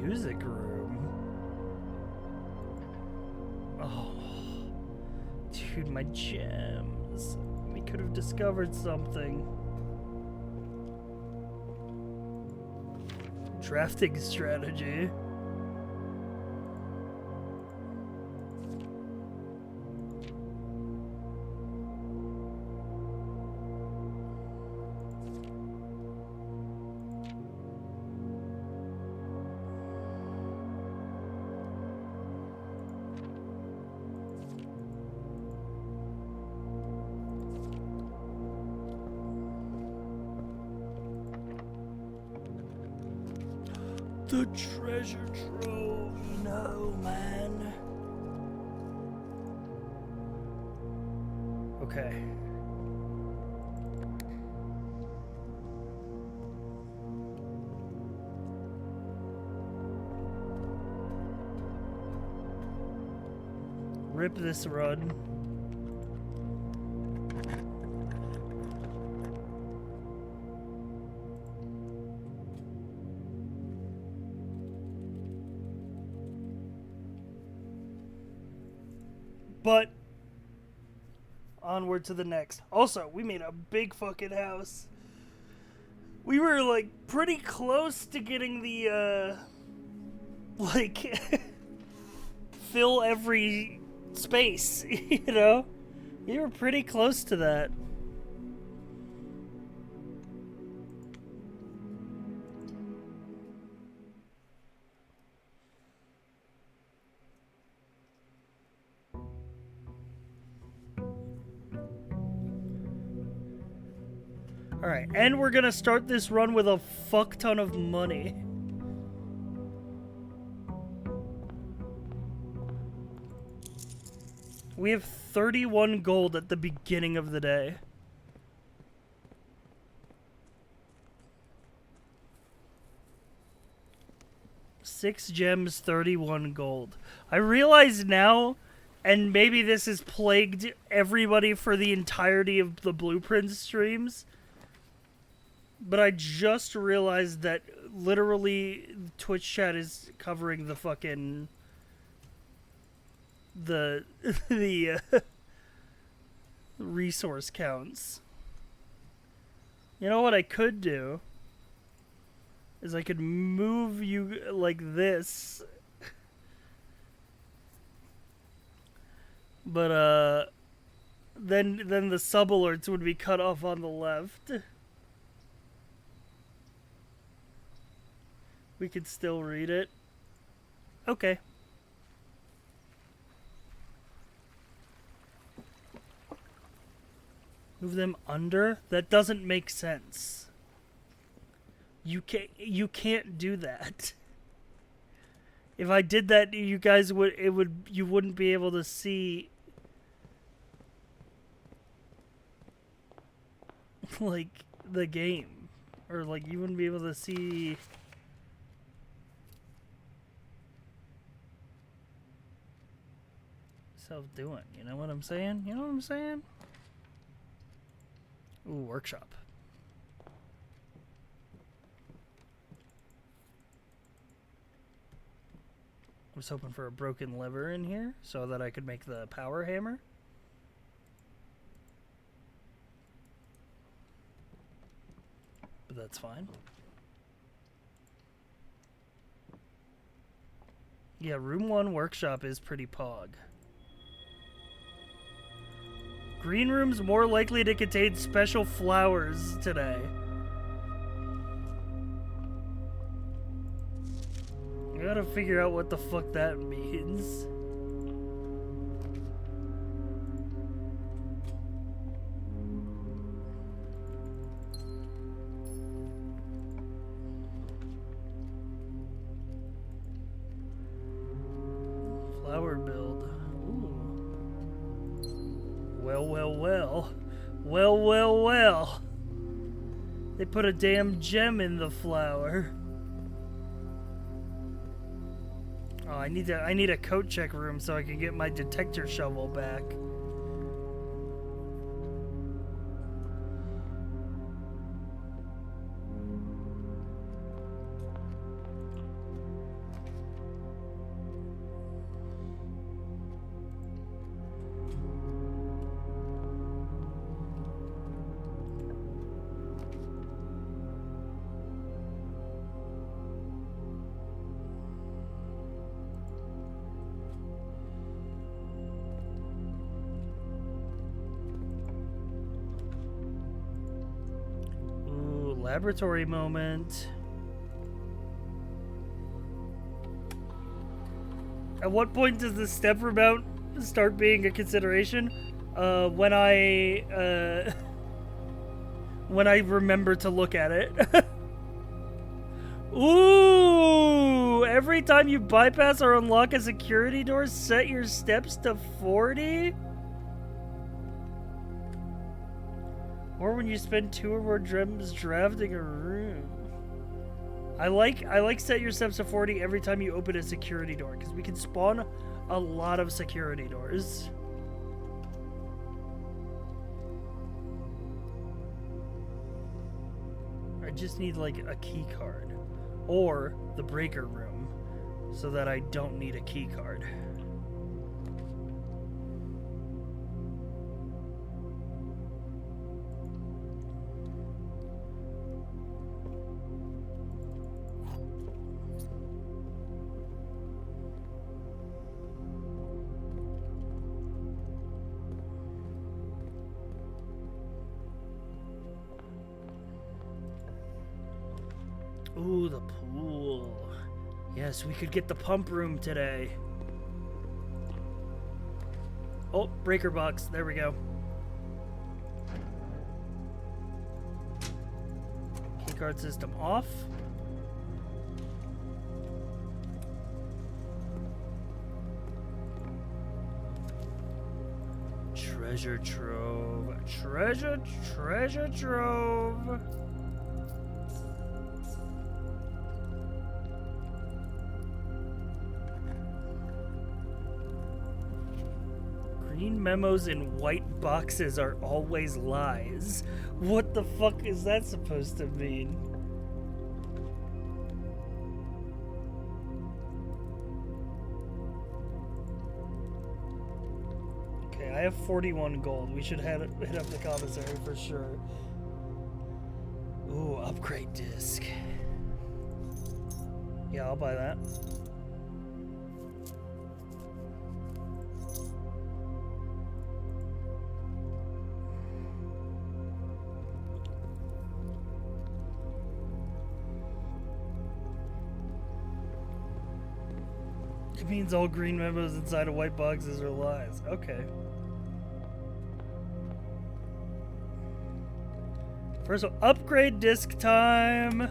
Music room. Oh, dude, my gems. We could have discovered something. Drafting strategy. The treasure trove, no, man. Okay. Rip this run. But onward to the next. Also, we made a big fucking house. We were like pretty close to getting the like fill every space, you know? We were pretty close to that. Alright, and we're gonna start this run with a fuck ton of money. We have 31 gold at the beginning of the day. Six gems, 31 gold. I realize now And maybe this has plagued everybody for the entirety of the Blueprint streams. But I just realized that literally Twitch chat is covering the fucking... the resource counts. You know what I could do? Is I could move you like this. But then the sub alerts would be cut off on the left. We could still read it. Okay. Move them under? That doesn't make sense. You can't do that. If I did that, you guys you wouldn't be able to see like the game, or like you wouldn't be able to see yourself doing. You know what I'm saying? You know what I'm saying? Ooh, workshop. I was hoping for a broken lever in here so that I could make the power hammer. But that's fine. Yeah, room 1 workshop is pretty pog. Green room's more likely to contain special flowers today. I gotta figure out what the fuck that means. Flower build. Ooh. Well, well, well. Well, well, well. They put a damn gem in the flower. Oh, I need a coat check room so I can get my detector shovel back. Laboratory moment. At what point does the step remount start being a consideration? When I remember to look at it. Ooh! Every time you bypass or unlock a security door, set your steps to 40? Or when you spend 2 or more gems drafting a room. I like set your steps to 40 every time you open a security door, because we can spawn a lot of security doors. I just need like a key card. Or the breaker room, so that I don't need a key card. Ooh, the pool. Yes, we could get the pump room today. Oh, breaker box. There we go. Keycard system off. Treasure trove. Treasure trove. Green memos in white boxes are always lies. What the fuck is that supposed to mean? Okay, I have 41 gold. We should hit up the commissary for sure. Ooh, upgrade disc. Yeah, I'll buy that. It means all green memos inside of white boxes are lies. Okay. First of all, upgrade disc time.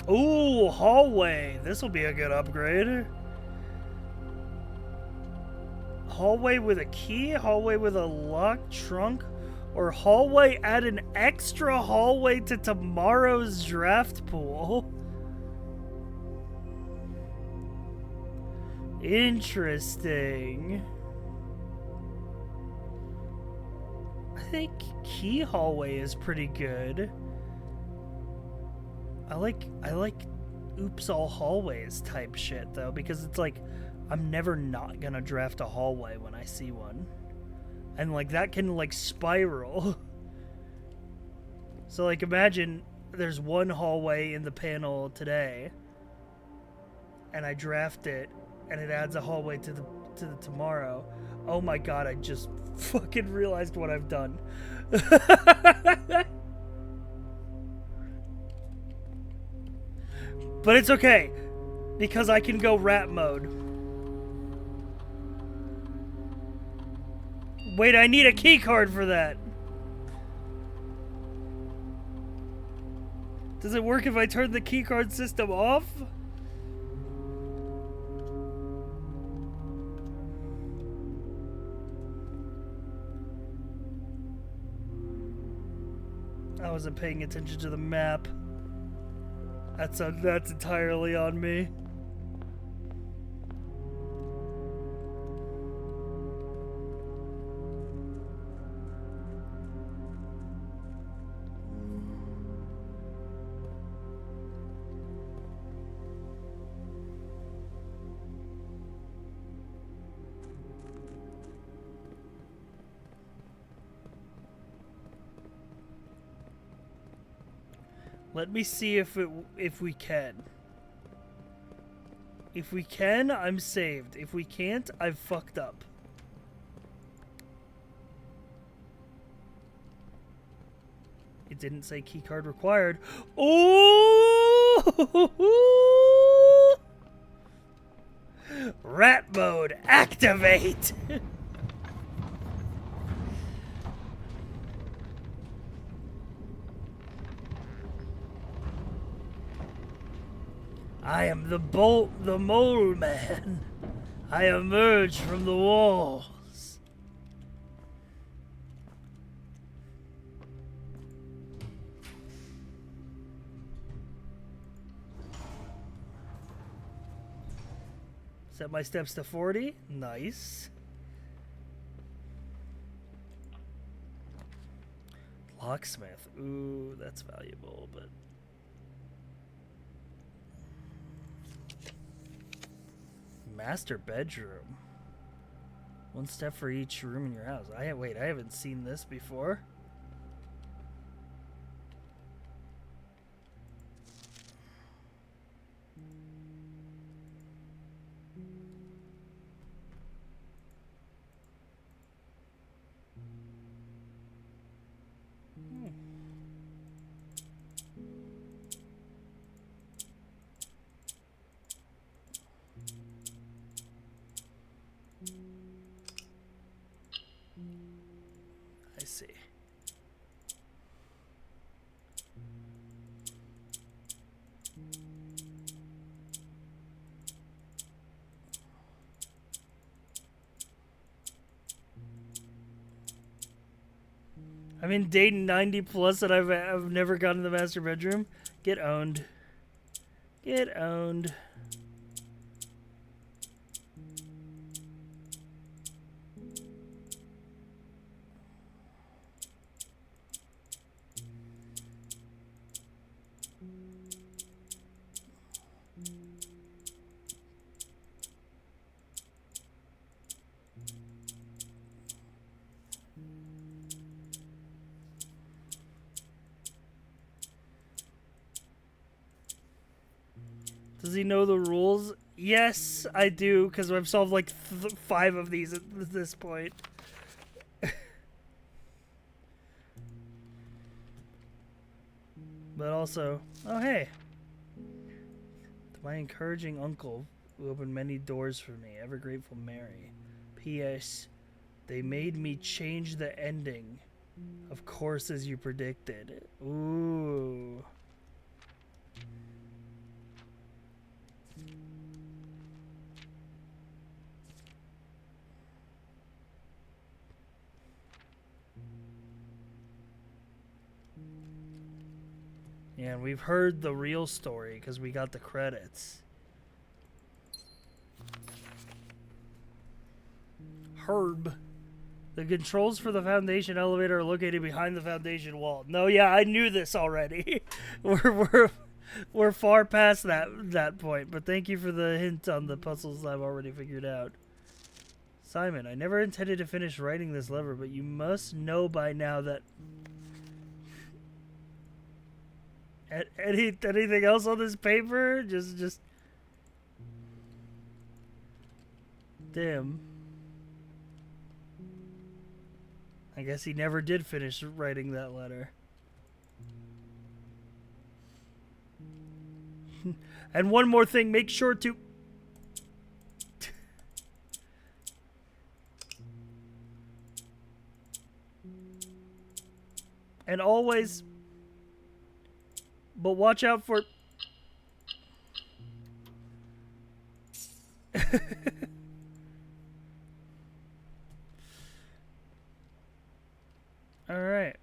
Ooh, hallway. This will be a good upgrade. Hallway with a key, hallway with a locked trunk, or hallway add an extra hallway to tomorrow's draft pool. Interesting. I think key hallway is pretty good. I like oops all hallways type shit though, because it's like I'm never not gonna draft a hallway when I see one. And like that can like spiral. So like imagine there's one hallway in the panel today and I draft it and it adds a hallway to the tomorrow. Oh my god, I just fucking realized what I've done. But it's okay, because I can go rat mode. Wait, I need a key card for that. Does it work if I turn the key card system off? I wasn't paying attention to the map. That's entirely on me. Let me see if we can. If we can, I'm saved. If we can't, I've fucked up. It didn't say keycard required. Oh! Rat mode activate. I am the mole man. I emerge from the walls. Set my steps to 40. Nice. Locksmith. Ooh, that's valuable, but master bedroom. One step for each room in your house. Wait, I haven't seen this before. I see. I'm in Dayton 90 plus and I've never gotten the master bedroom. Get owned. Get owned. Does he know the rules? Yes, I do, because I've solved like 5 of these at this point. But also, oh hey, to my encouraging uncle who opened many doors for me, ever grateful Mary. P.S. They made me change the ending, of course, as you predicted. Ooh. Yeah, and we've heard the real story because we got the credits. Herb. The controls for the Foundation elevator are located behind the Foundation wall. No, yeah, I knew this already. we're far past that point, but thank you for the hint on the puzzles I've already figured out. Simon, I never intended to finish writing this letter, but you must know by now that... Anything else on this paper? Just... Damn. I guess he never did finish writing that letter. And one more thing, make sure to... And always... But watch out for... Alright.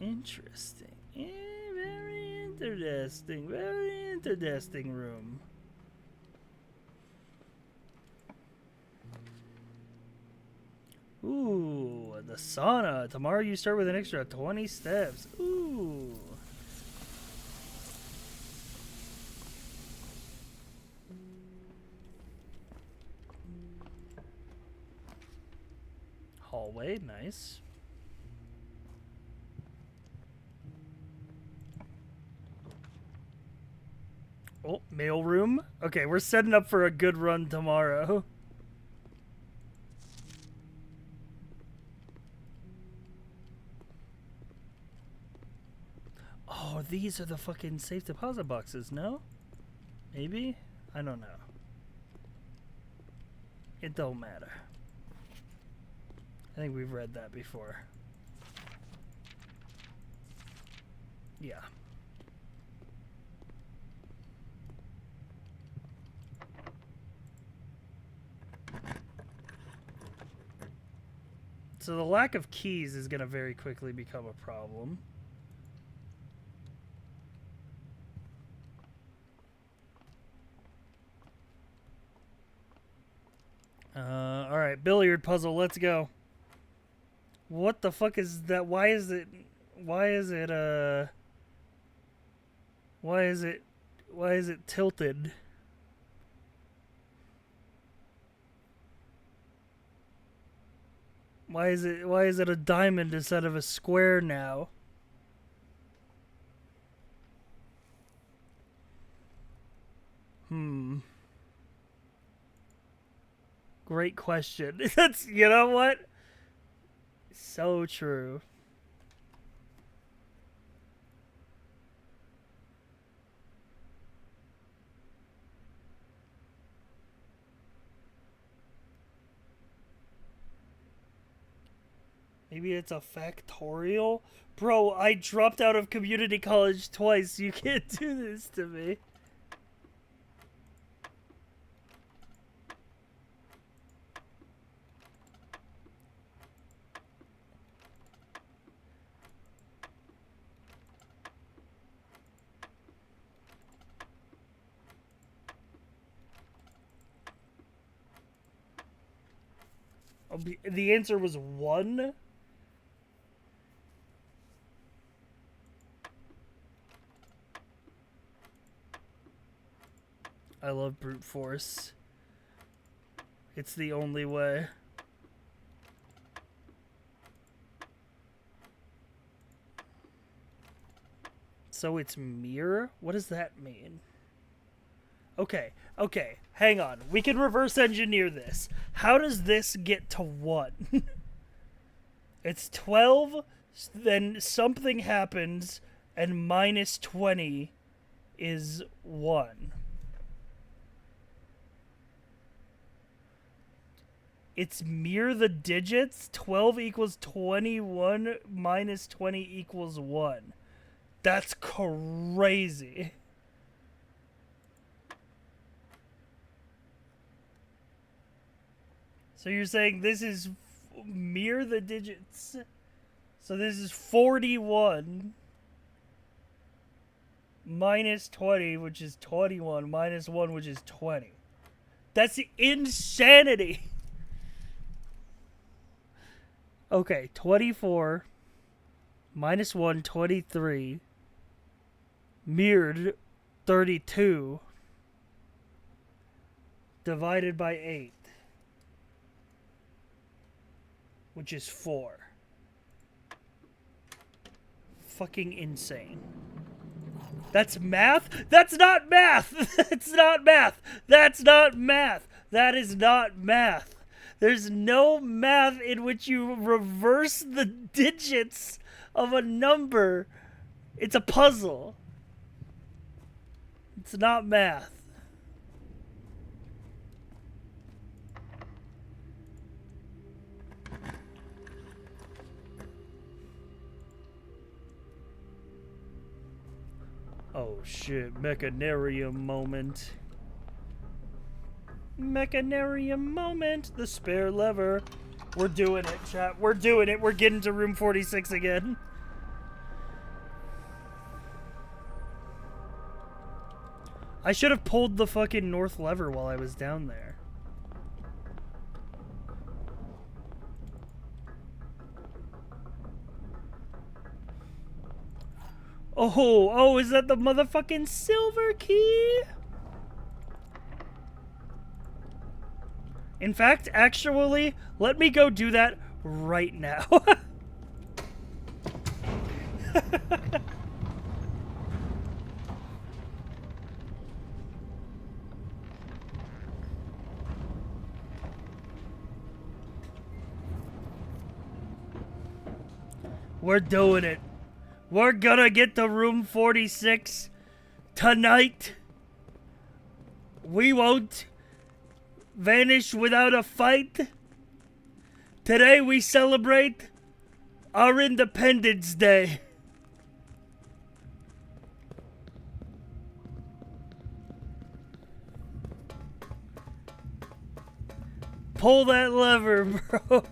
Interesting. Yeah, very interesting. Very interesting room. Ooh, the sauna. Tomorrow you start with an extra 20 steps. Ooh. Hallway, nice. Oh, mail room. Okay, we're setting up for a good run tomorrow. Oh, these are the fucking safe deposit boxes, no? Maybe? I don't know. It don't matter. I think we've read that before. Yeah. So the lack of keys is going to very quickly become a problem. Alright, billiard puzzle, let's go. What the fuck is that? Why is it tilted? Why is it a diamond instead of a square now? Great question. That's, you know what? So true. Maybe it's a factorial? Bro, I dropped out of community college twice. You can't do this to me. The answer was 1? I love brute force. It's the only way. So it's mirror? What does that mean? Okay, okay, hang on. We can reverse engineer this. How does this get to 1? It's 12, then something happens, and minus 20 is 1. It's mirror the digits. 12 equals 21 minus 20 equals 1. That's crazy. So you're saying this is mirror the digits. So this is 41 minus 20, which is 21, minus 1, which is 20. That's insanity. Okay, 24 minus 1, 23, mirrored 32, divided by 8, which is 4. Fucking insane. That's math? That's not math! That's not math! That's not math! That is not math! There's no math in which you reverse the digits of a number. It's a puzzle. It's not math. Oh shit, Mechanarium moment. Mechanarium moment, the spare lever. We're doing it, chat. We're doing it. We're getting to room 46 again. I should have pulled the fucking north lever while I was down there. Oh, is that the motherfucking silver key? In fact, actually, let me go do that right now. We're doing it. We're gonna get to room 46 tonight. We won't vanish without a fight. Today we celebrate our Independence Day. Pull that lever, bro.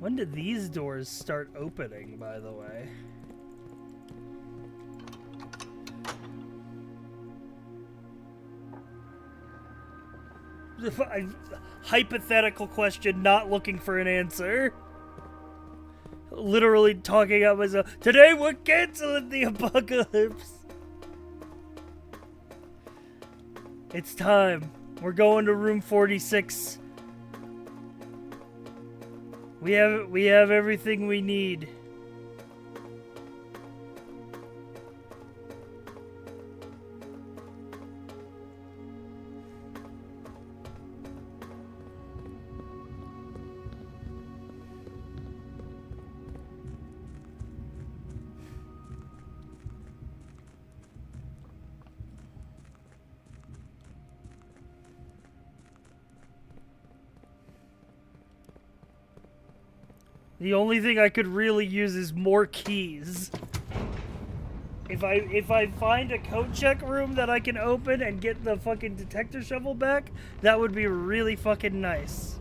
When did these doors start opening, by the way? Hypothetical question, not looking for an answer. Literally talking out myself. Today we're canceling the apocalypse. It's time. We're going to room 46. We have everything we need. The only thing I could really use is more keys. If I find a code check room that I can open and get the fucking detector shovel back, that would be really fucking nice.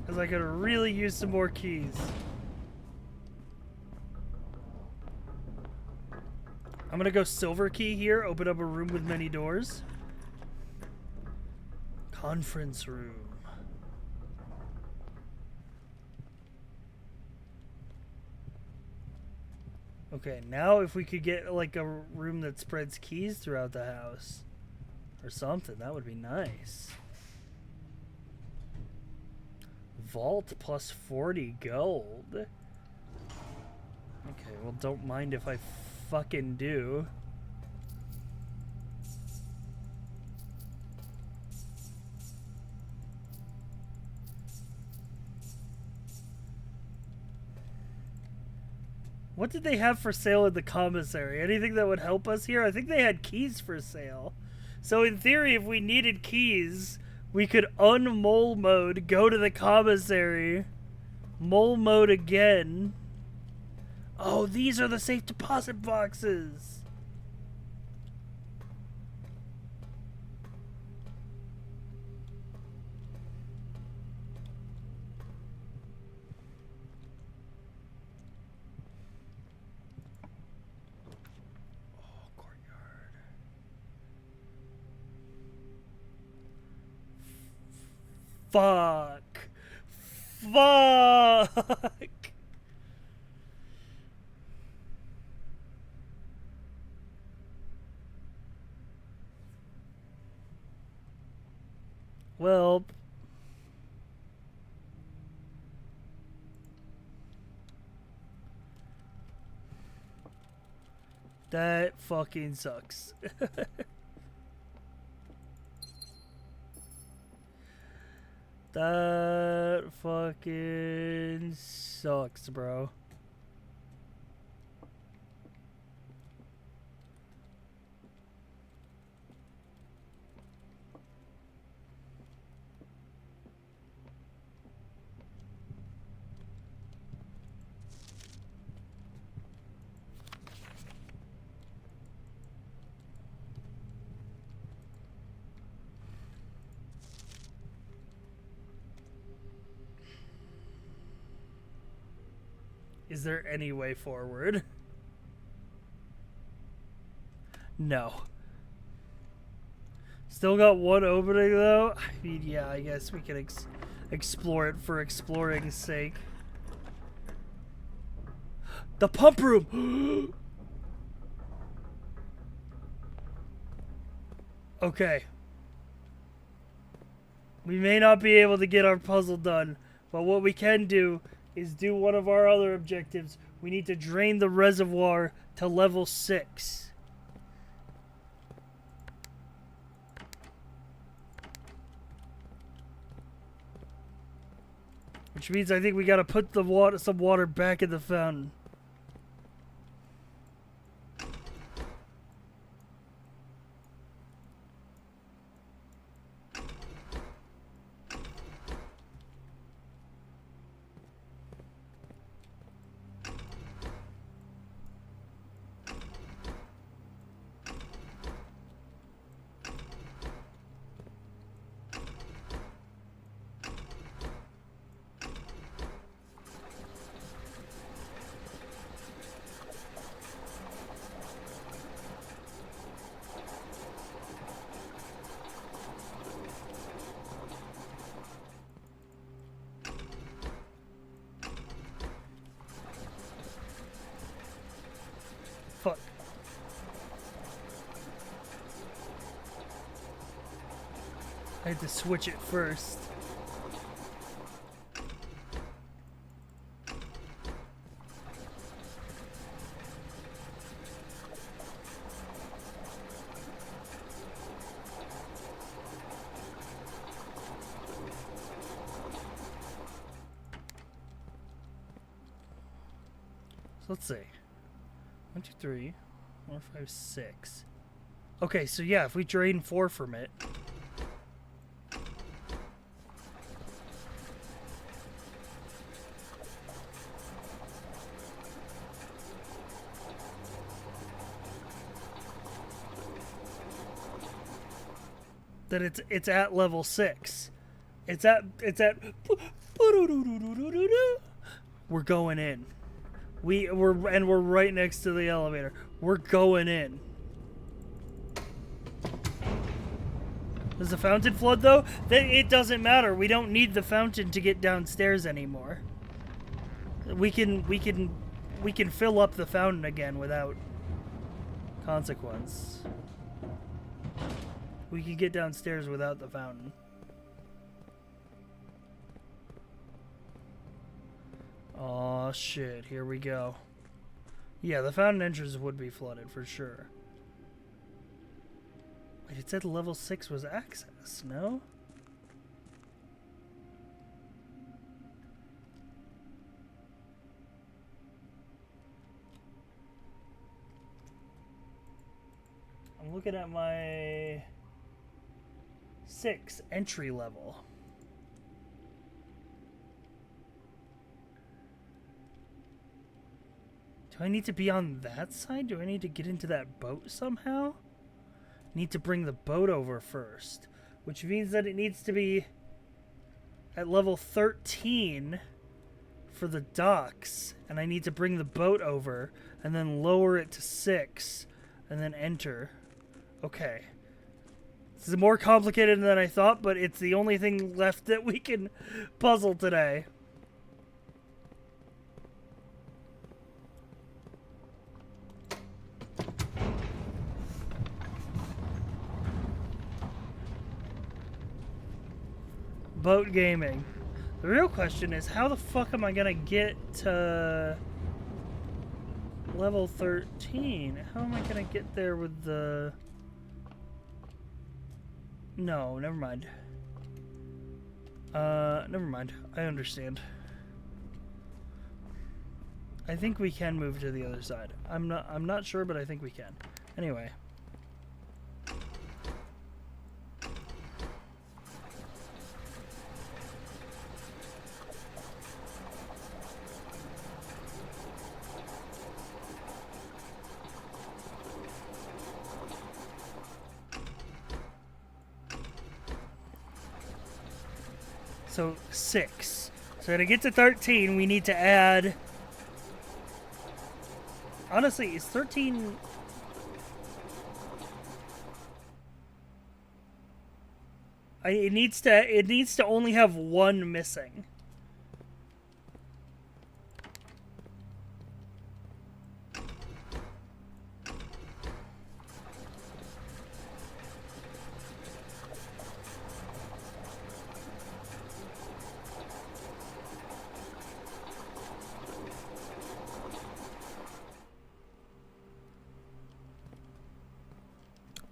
Because I could really use some more keys. I'm gonna go silver key here, open up a room with many doors. Conference room. Okay, now if we could get like a room that spreads keys throughout the house or something, that would be nice. Vault plus 40 gold. Okay, well, don't mind if I fucking do. What did they have for sale in the commissary? Anything that would help us here? I think they had keys for sale. So in theory, if we needed keys, we could un-mole mode, go to the commissary, mole mode again. Oh, these are the safe deposit boxes. Fuck. Fuck. Well, that fucking sucks. That fucking sucks, bro. Is there any way forward? No. Still got one opening though. I mean, yeah, I guess we can explore it for exploring's sake. The pump room! Okay. We may not be able to get our puzzle done, but what we can do is do one of our other objectives. We need to drain the reservoir to level 6. Which means I think we gotta put the some water back in the fountain. Fuck. I had to switch it first. So let's see. 1, 2, 3, 4, 5, 6. Okay, so yeah, if we drain 4 from it. Then it's at level 6. It's at we're going in. We're right next to the elevator. We're going in. Does the fountain flood though? It doesn't matter. We don't need the fountain to get downstairs anymore. We can we can fill up the fountain again without consequence. We can get downstairs without the fountain. Oh shit, here we go. Yeah, the fountain entrance would be flooded for sure. Wait, it said level 6 was access, no? I'm looking at my 6 entry level. Do I need to be on that side? Do I need to get into that boat somehow? Need to bring the boat over first, which means that it needs to be at level 13 for the docks, and I need to bring the boat over and then lower it to 6 and then enter. Okay. This is more complicated than I thought, but it's the only thing left that we can puzzle today. Boat gaming. The real question is, how the fuck am I gonna get to level 13? How am I gonna get there with the... No, never mind. Never mind. I understand. I think we can move to the other side. I'm not sure, but I think we can. Anyway. So 6. So to get to 13, we need to add... Honestly, is 13... It needs to only have 1 missing.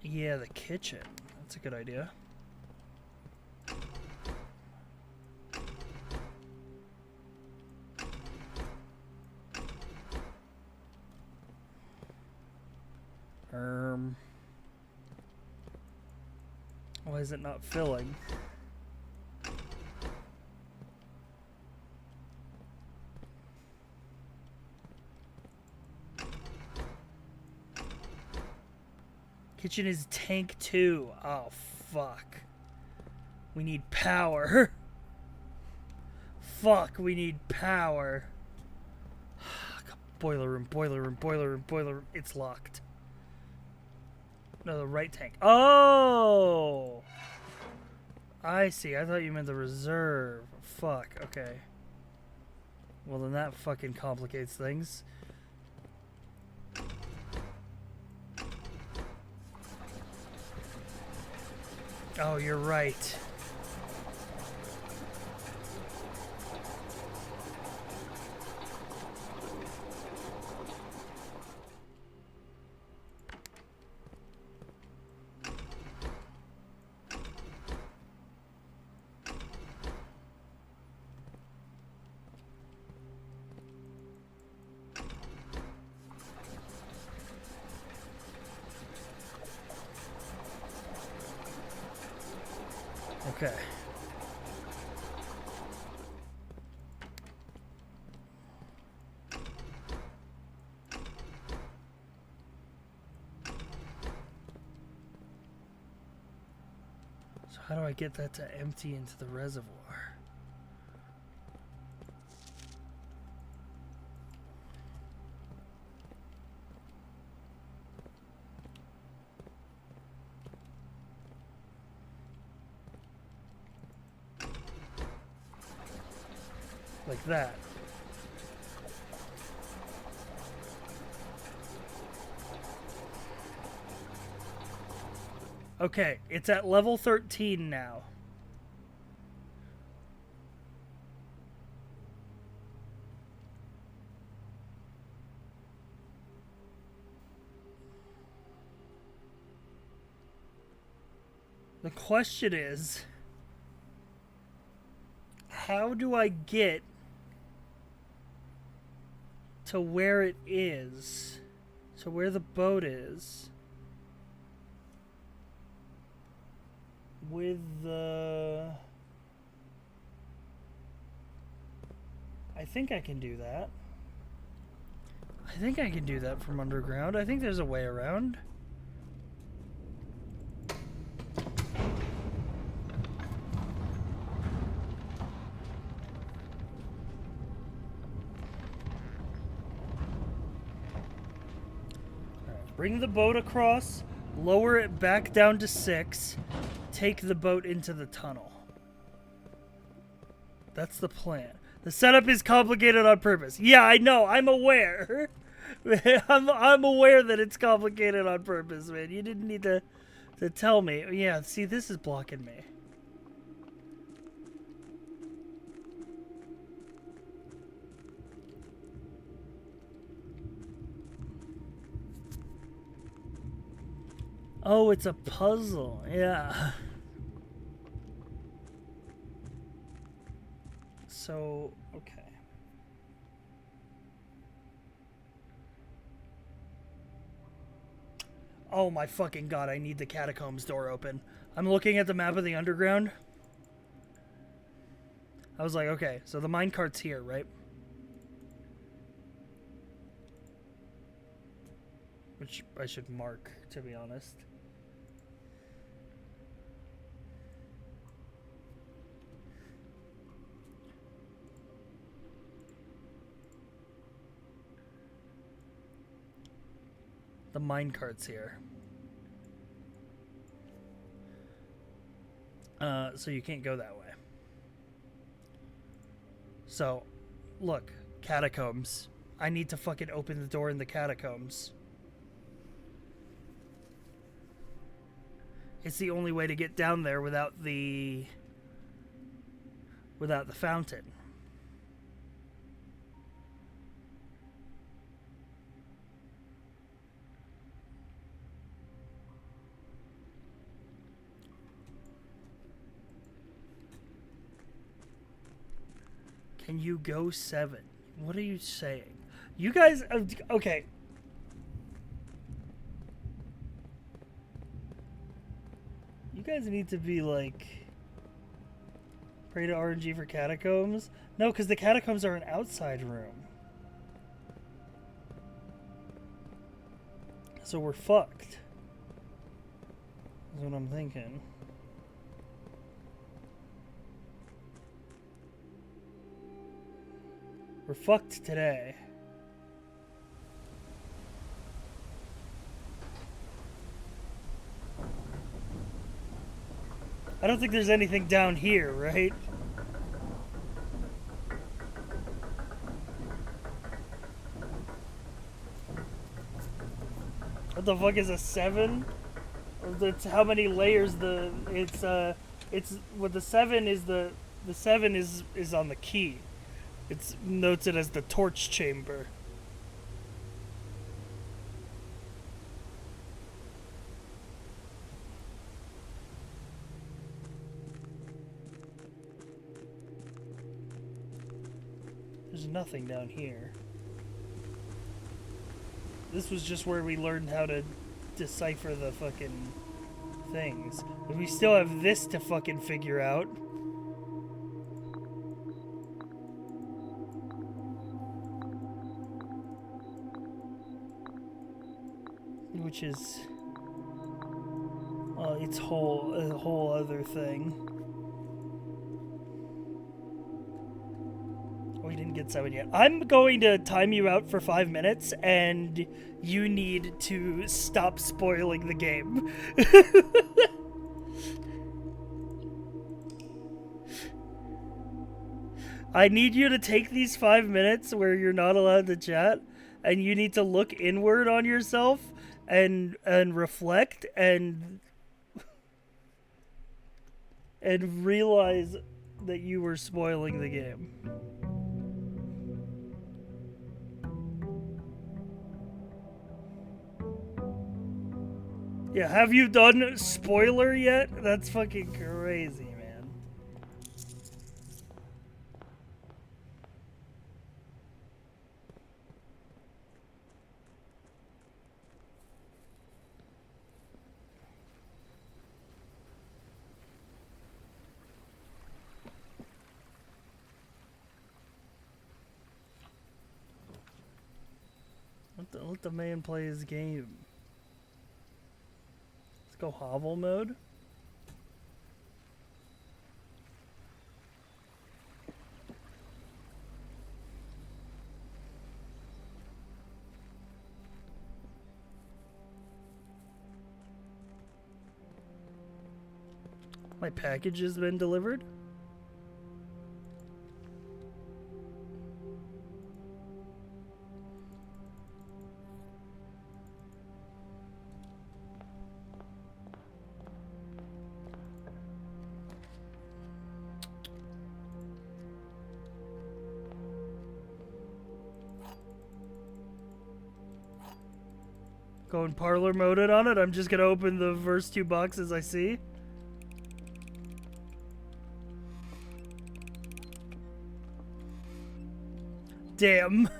Yeah, the kitchen. That's a good idea. Why is it not filling? Kitchen is tank 2. Oh, fuck. We need power. Fuck, we need power. Boiler room, boiler room, boiler room, boiler room. It's locked. No, the right tank. Oh! I see. I thought you meant the reserve. Fuck, okay. Well, then that fucking complicates things. Oh, you're right. Okay. So how do I get that to empty into the reservoir? Like that. Okay, it's at level 13 now. The question is, how do I get to where it is? To where the boat is? With the... I think I can do that. I think I can do that from underground. I think there's a way around. Bring the boat across, lower it back down to 6, take the boat into the tunnel. That's the plan. The setup is complicated on purpose. Yeah, I know. I'm aware. I'm aware that it's complicated on purpose, man. You didn't need to tell me. Yeah, see, this is blocking me. Oh, it's a puzzle. Yeah. So, okay. Oh my fucking god, I need the catacombs door open. I'm looking at the map of the underground. I was like, okay, so the minecart's here, right? Which I should mark, to be honest. The minecart's here. So you can't go that way. So, look, catacombs. I need to fucking open the door in the catacombs. It's the only way to get down there without the fountain. Can you go 7? What are you saying? You guys... Okay. You guys need to be like... Pray to RNG for catacombs? No, because the catacombs are an outside room. So we're fucked. That's what I'm thinking. We're fucked today. I don't think there's anything down here, right? What the fuck is a 7? That's how many layers it's what the 7 is the 7 is on the key. It's notes it as the torch chamber. There's nothing down here. This was just where we learned how to decipher the fucking things. But we still have this to fucking figure out. Which is it's a whole other thing. We didn't get 7 yet. I'm going to time you out for 5 minutes, and you need to stop spoiling the game. I need you to take these 5 minutes where you're not allowed to chat, and you need to look inward on yourself and reflect and and realize that you were spoiling the game. Yeah, have you done spoiler yet? That's fucking crazy, man. Let the man play his game. Let's go hovel mode. My package has been delivered. Going parlor moded on it. I'm just gonna open the first 2 boxes I see. Damn.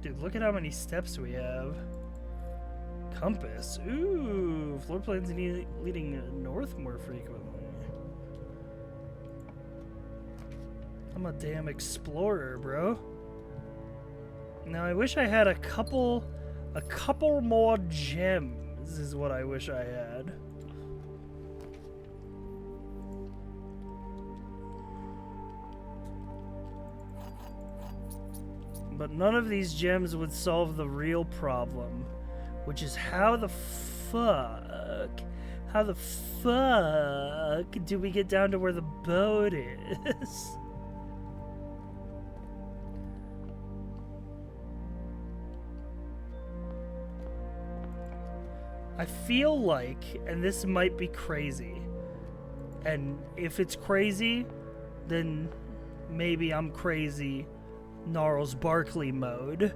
Dude, look at how many steps we have. Compass. Ooh, floor plans leading north more frequently. I'm a damn explorer, bro. Now I wish I had a couple more gems is what I wish I had. But none of these gems would solve the real problem, which is how the fuck do we get down to where the boat is? I feel like, and this might be crazy, and if it's crazy, then maybe I'm crazy Gnarls Barkley mode.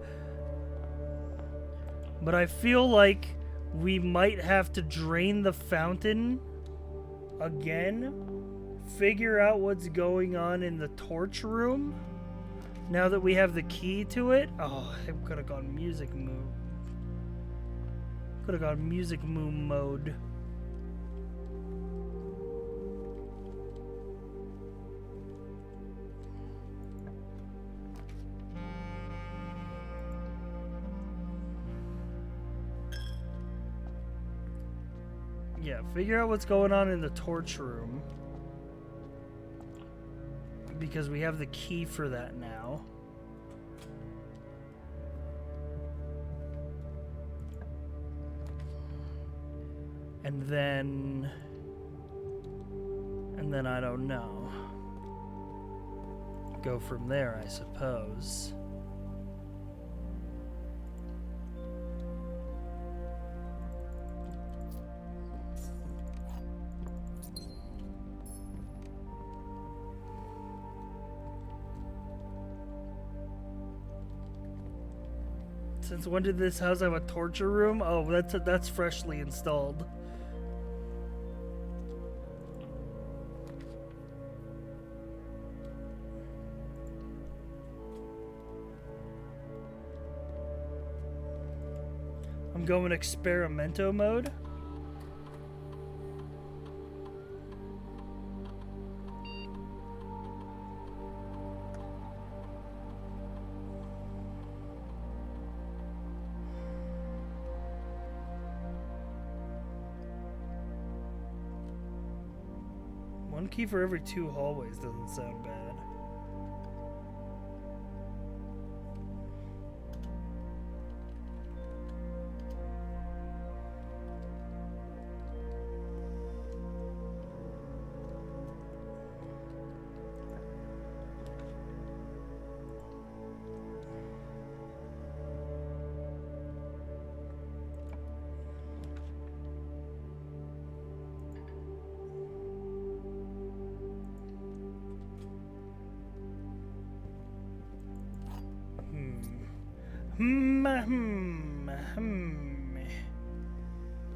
But I feel like we might have to drain the fountain again, figure out what's going on in the torch room now that we have the key to it. Oh, I could have gone music move. Could have gone music moon mode. Yeah, figure out what's going on in the torch room. Because we have the key for that now. And then I don't know. Go from there, I suppose. Since when did this house have a torture room? Oh, that's freshly installed. I'm going experimento mode. One key for every 2 hallways doesn't sound bad.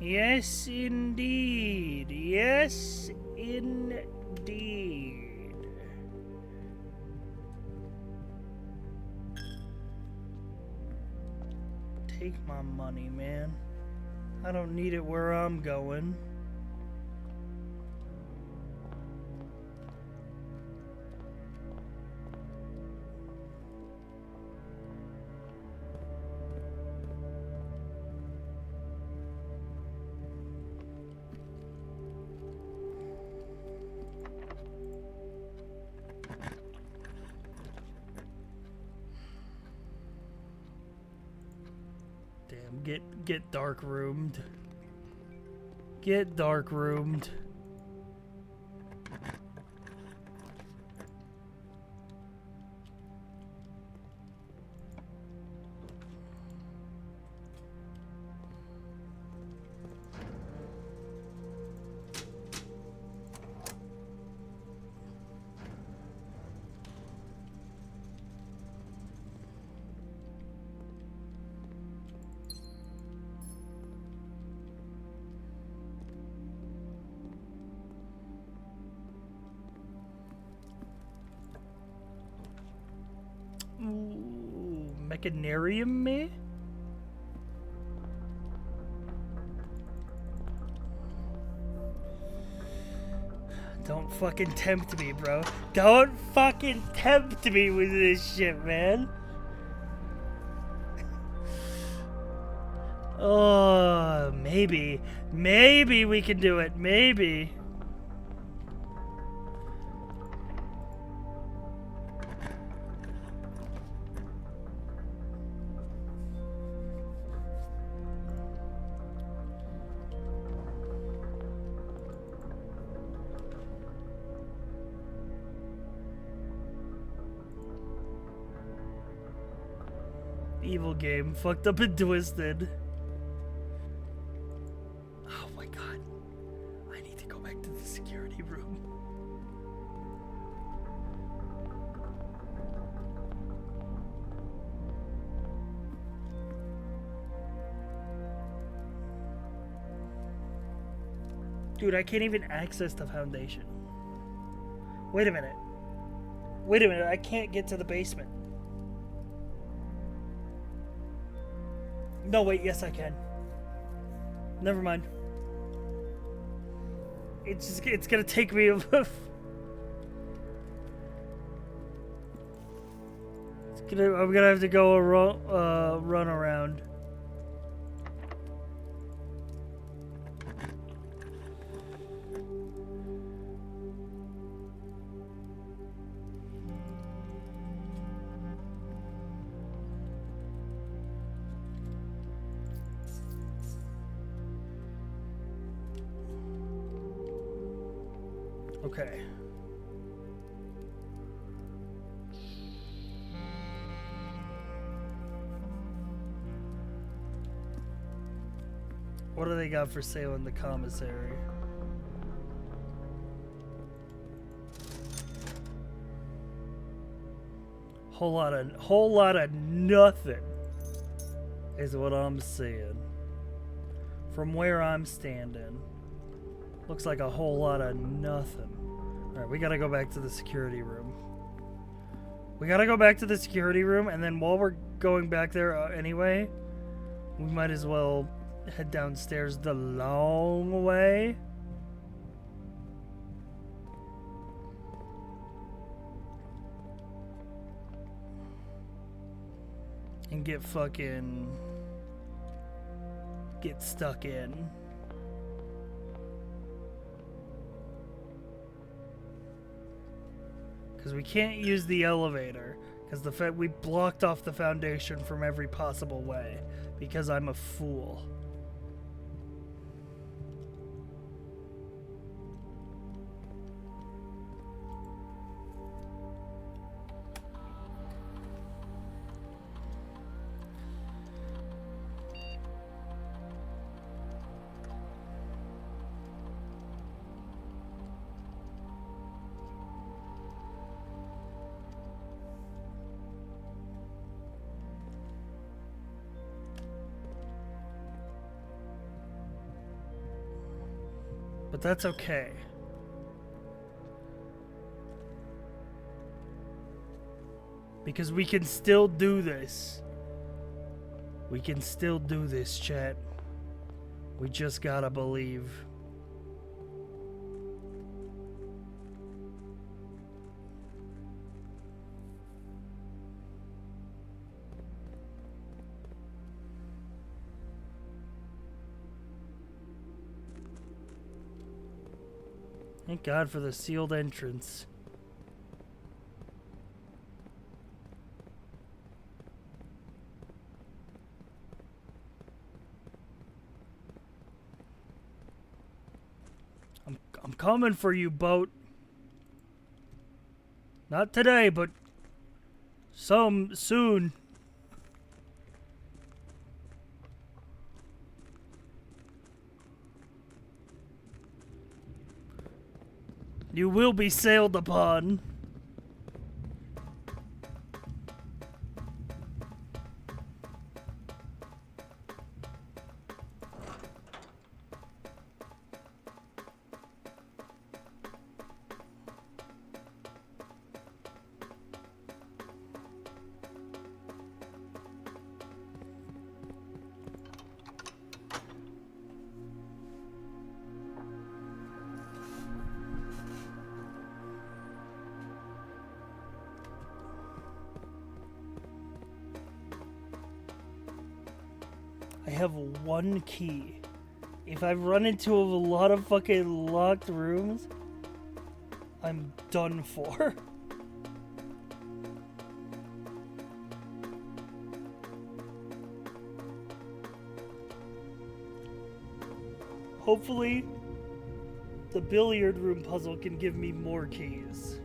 Yes, indeed. Yes, indeed. Take my money, man. I don't need it where I'm going. Damn, get dark roomed. Get dark roomed. Ooh, Mechanarium me? Don't fucking tempt me, bro. Don't fucking tempt me with this shit, man. Oh, maybe. Maybe we can do it. Maybe. Evil game. Fucked up and twisted. Oh my god. I need to go back to the security room. Dude, I can't even access the foundation. Wait a minute. Wait a minute, I can't get to the basement. No, wait, yes I can. Never mind. It's gonna take me I'm gonna have to go run around. Okay. What do they got for sale in the commissary? Whole lot of nothing is what I'm seeing. From where I'm standing. Looks like a whole lot of nothing. Alright, we gotta go back to the security room. We gotta go back to the security room, and then while we're going back there anyway, we might as well head downstairs the long way. And get stuck in. Because we can't use the elevator. Because we blocked off the foundation from every possible way. Because I'm a fool. But that's okay. Because we can still do this. We can still do this, chat. We just gotta believe. Thank God for the sealed entrance. I'm coming for you, boat. Not today, but soon. You will be sailed upon. I have one key. If I run into a lot of fucking locked rooms, I'm done for. Hopefully, the billiard room puzzle can give me more keys.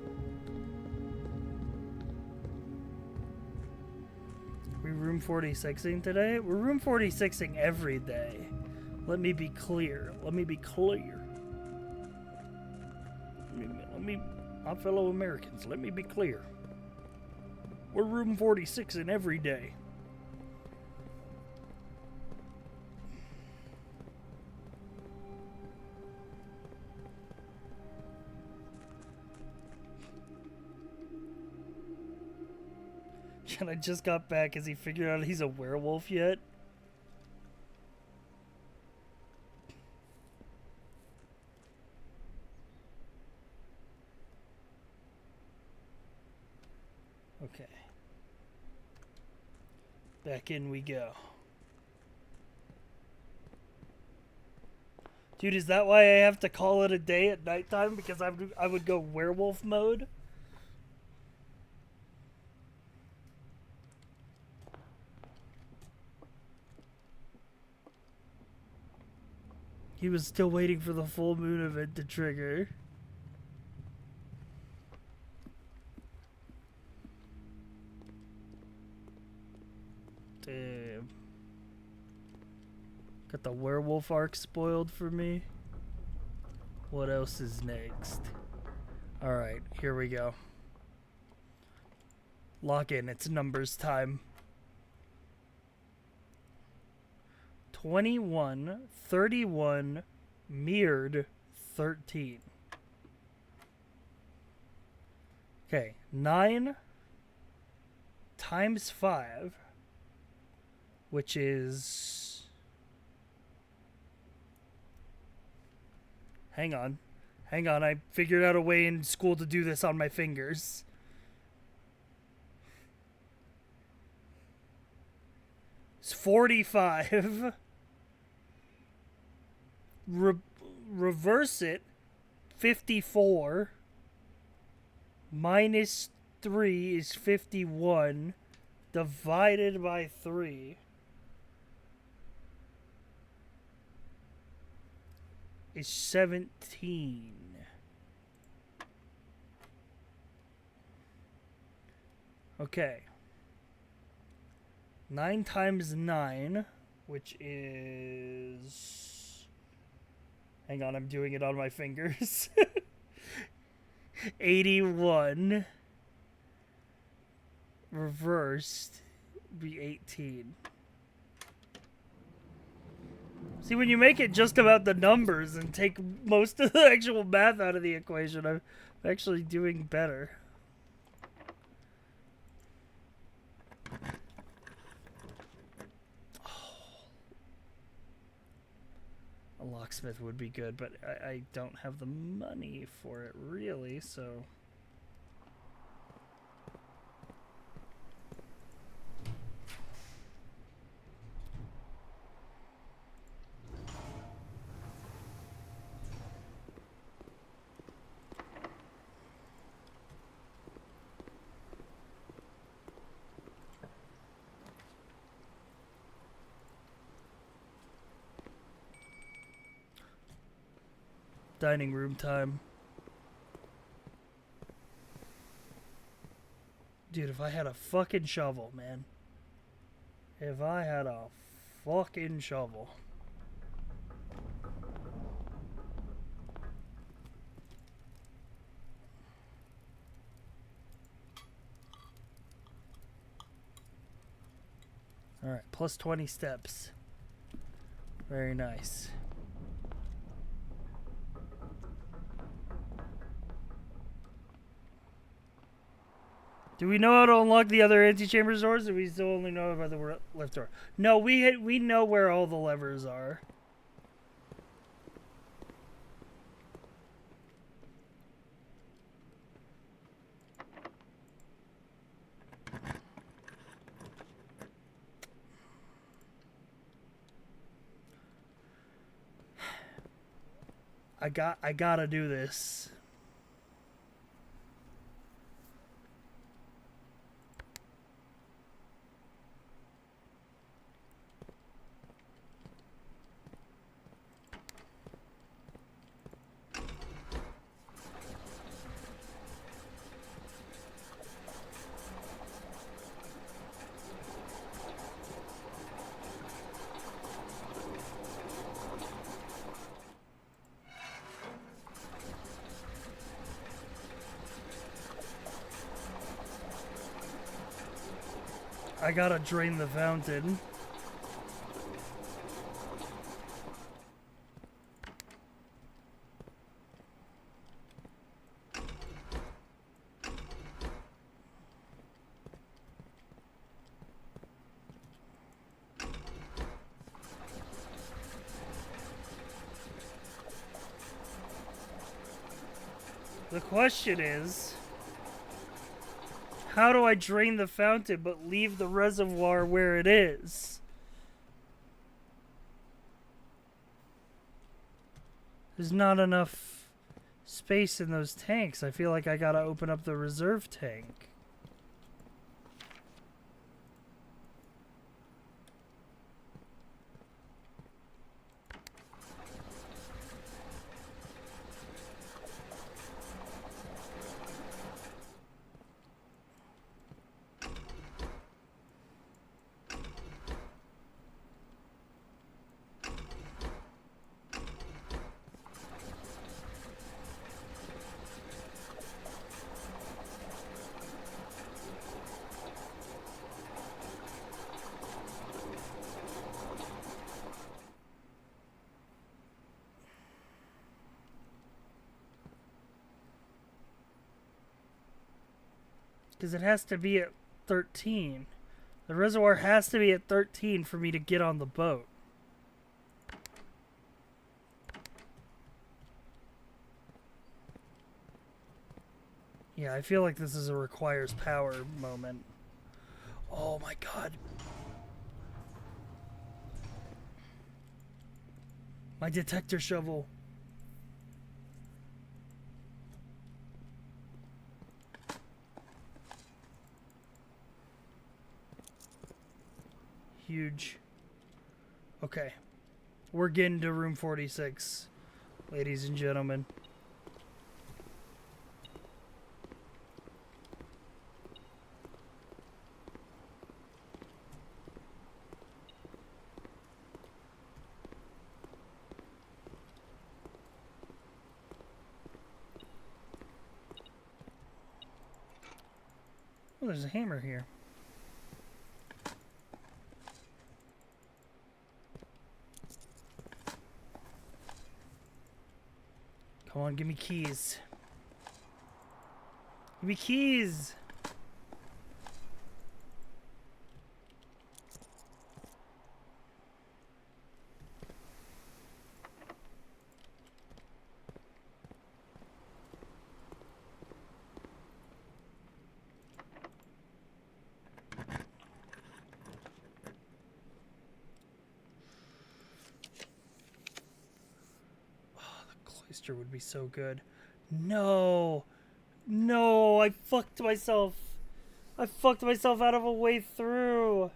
We room 46ing today? We're room 46ing every day. Let me be clear. My fellow Americans, let me be clear. We're room 46ing every day. And I just got back. Has he figured out he's a werewolf yet? Okay. Back in we go. Dude, is that why I have to call it a day at nighttime? Because I would go werewolf mode? He was still waiting for the full moon event to trigger. Damn. Got the werewolf arc spoiled for me. What else is next? Alright, here we go. Lock in, it's numbers time. 21, 31, mirrored 13. Okay, 9 times 5, which is... Hang on, I figured out a way in school to do this on my fingers. It's 45. Reverse it, 54, minus 3 is 51 divided by 3 is 17. Okay. 9 times 9, which is... Hang on, I'm doing it on my fingers. 81 reversed be 18. See, when you make it just about the numbers and take most of the actual math out of the equation, I'm actually doing better. A locksmith would be good, but I don't have the money for it, really, so... Dining room time. Dude, if I had a fucking shovel, man. If I had a fucking shovel. Alright, plus 20 steps. Very nice. Do we know how to unlock the other antechamber doors, or do we still only know about the left door? No, we know where all the levers are. I gotta do this. I gotta drain the fountain. The question is, how do I drain the fountain but leave the reservoir where it is? There's not enough space in those tanks. I feel like I gotta open up the reserve tank. Because it has to be at 13. The reservoir has to be at 13 for me to get on the boat. Yeah, I feel like this is a requires power moment. Oh my god. My detector shovel. huge. Okay. We're getting to room 46, ladies and gentlemen. Oh, there's a hammer here. Come on, give me keys. Give me keys! Cloister would be so good. No! No, I fucked myself. I fucked myself out of a way through.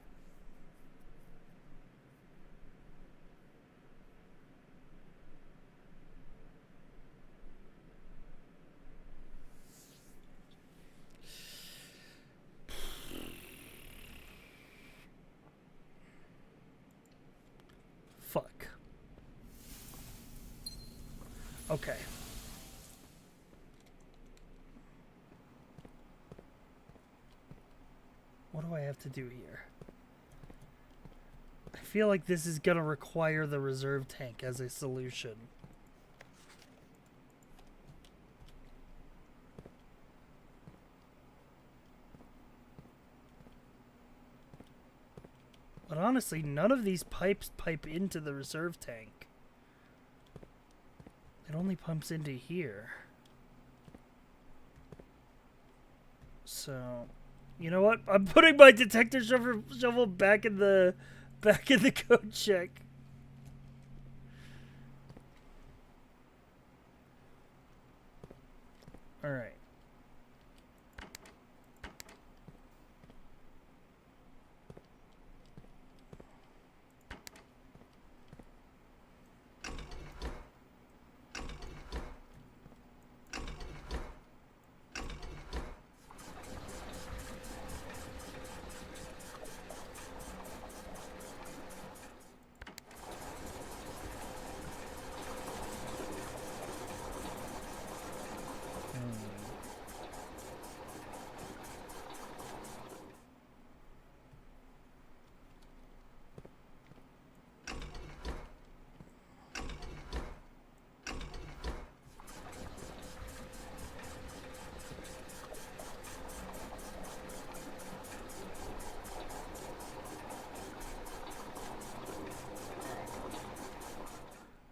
Fuck. Okay. What do I have to do here? I feel like this is gonna require the reserve tank as a solution. But honestly, none of these pipes pipe into the reserve tank. It only pumps into here. So, you know what? I'm putting my detector shovel back in the code check. All right.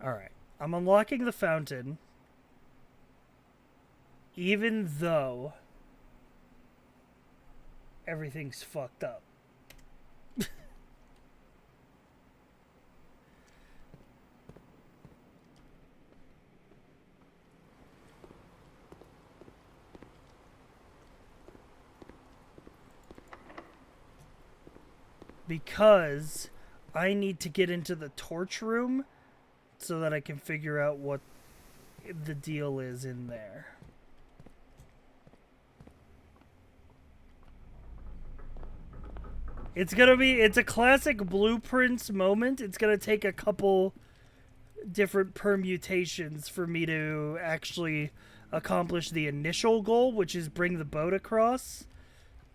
Alright. I'm unlocking the fountain. Even though everything's fucked up. Because I need to get into the torch room so that I can figure out what the deal is in there. It's a classic Blueprints moment. It's gonna take a couple different permutations for me to actually accomplish the initial goal, which is bring the boat across.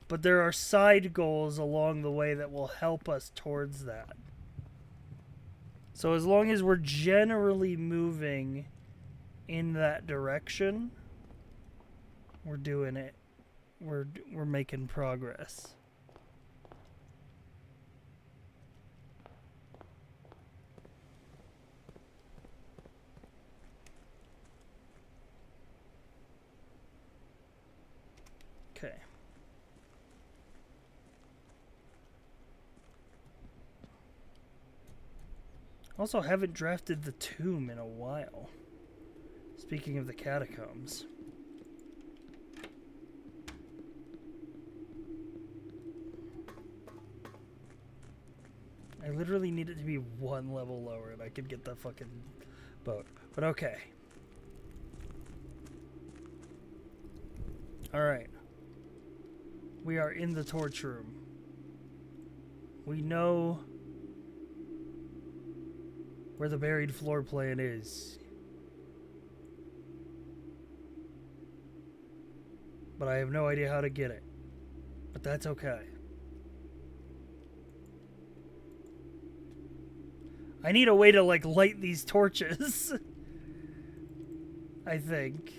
But there are side goals along the way that will help us towards that. So as long as we're generally moving in that direction, we're doing it. We're making progress. Okay. Also haven't drafted the tomb in a while. Speaking of the catacombs. I literally need it to be one level lower and I could get the fucking boat. But okay. Alright. We are in the torch room. We know where the buried floor plan is. But I have no idea how to get it. But that's okay. I need a way to, like, light these torches. I think.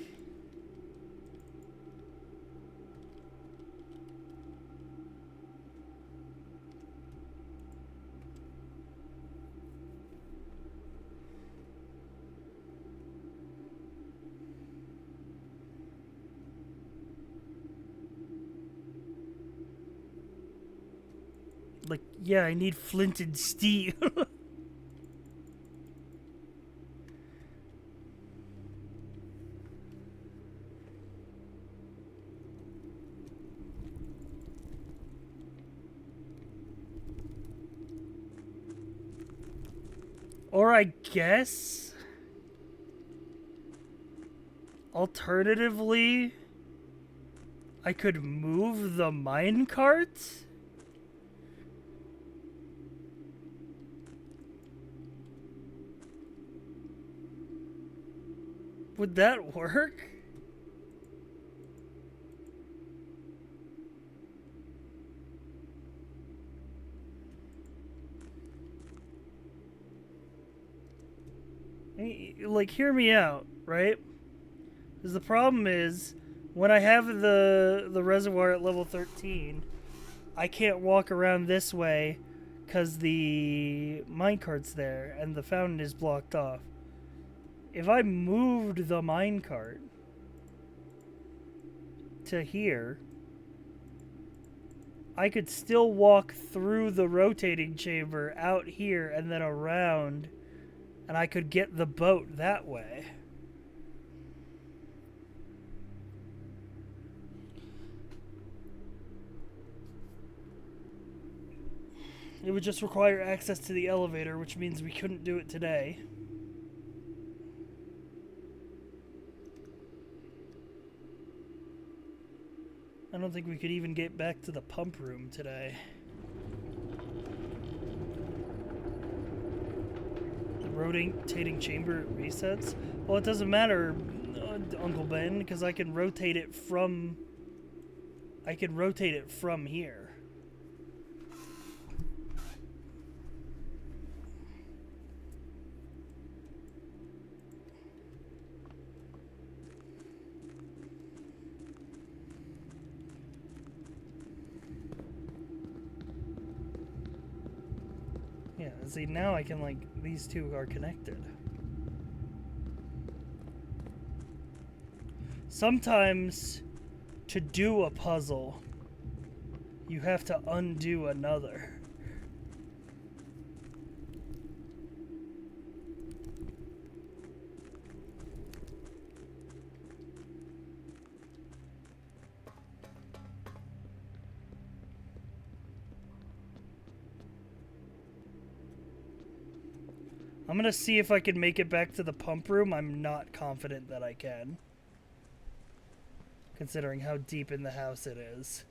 Like, yeah, I need flint and steel. Or I guess, alternatively, I could move the minecart? Would that work? Like, hear me out, right? Because the problem is, when I have the reservoir at level 13, I can't walk around this way because the minecart's there and the fountain is blocked off. If I moved the minecart to here, I could still walk through the rotating chamber out here and then around, and I could get the boat that way. It would just require access to the elevator, which means we couldn't do it today. I don't think we could even get back to the pump room today. The rotating chamber resets? Well, it doesn't matter, Uncle Ben, because I can rotate it from... here. Yeah, see, now I can, like, these two are connected. Sometimes, to do a puzzle, you have to undo another. I'm gonna see if I can make it back to the pump room. I'm not confident that I can, considering how deep in the house it is.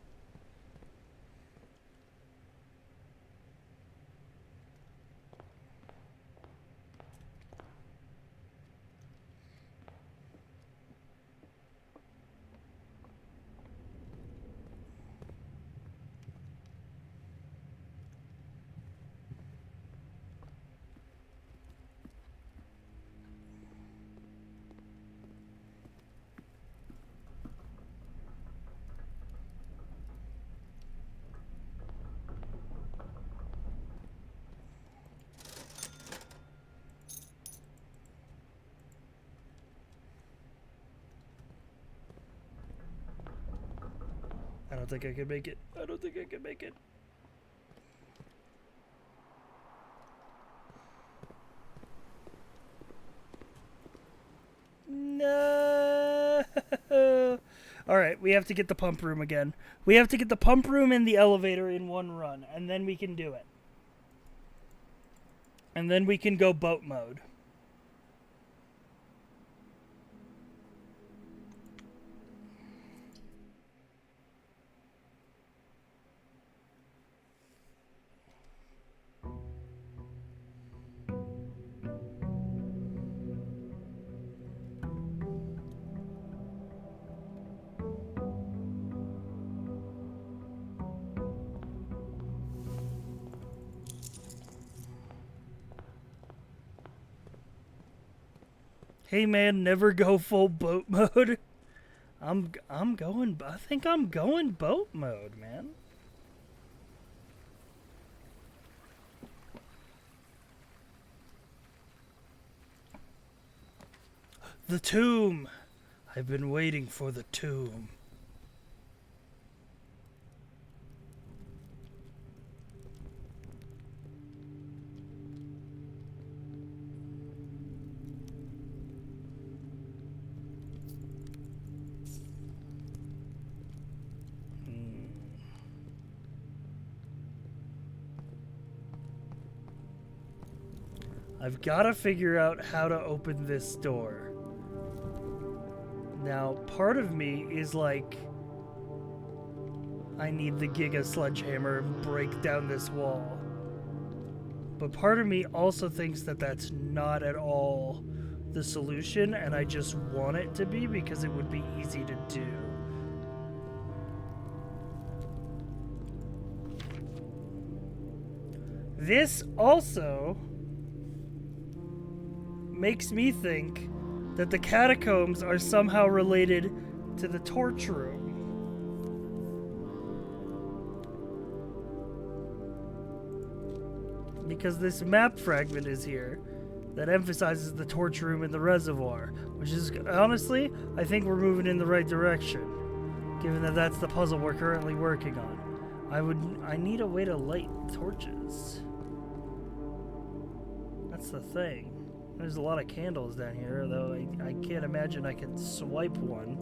I don't think I can make it. I don't think I can make it. No. Alright, we have to get the pump room again. We have to get the pump room and the elevator in one run, and then we can do it. And then we can go boat mode. Hey man, never go full boat mode. I think I'm going boat mode, man. The tomb. I've been waiting for the tomb. I've got to figure out how to open this door. Now, part of me is like, I need the Giga Sledgehammer and break down this wall. But part of me also thinks that that's not at all the solution, and I just want it to be because it would be easy to do. This also makes me think that the catacombs are somehow related to the torch room. Because this map fragment is here that emphasizes the torch room and the reservoir, which is, honestly, I think we're moving in the right direction, given that that's the puzzle we're currently working on. I need a way to light torches. That's the thing. There's a lot of candles down here, though I can't imagine I can swipe one.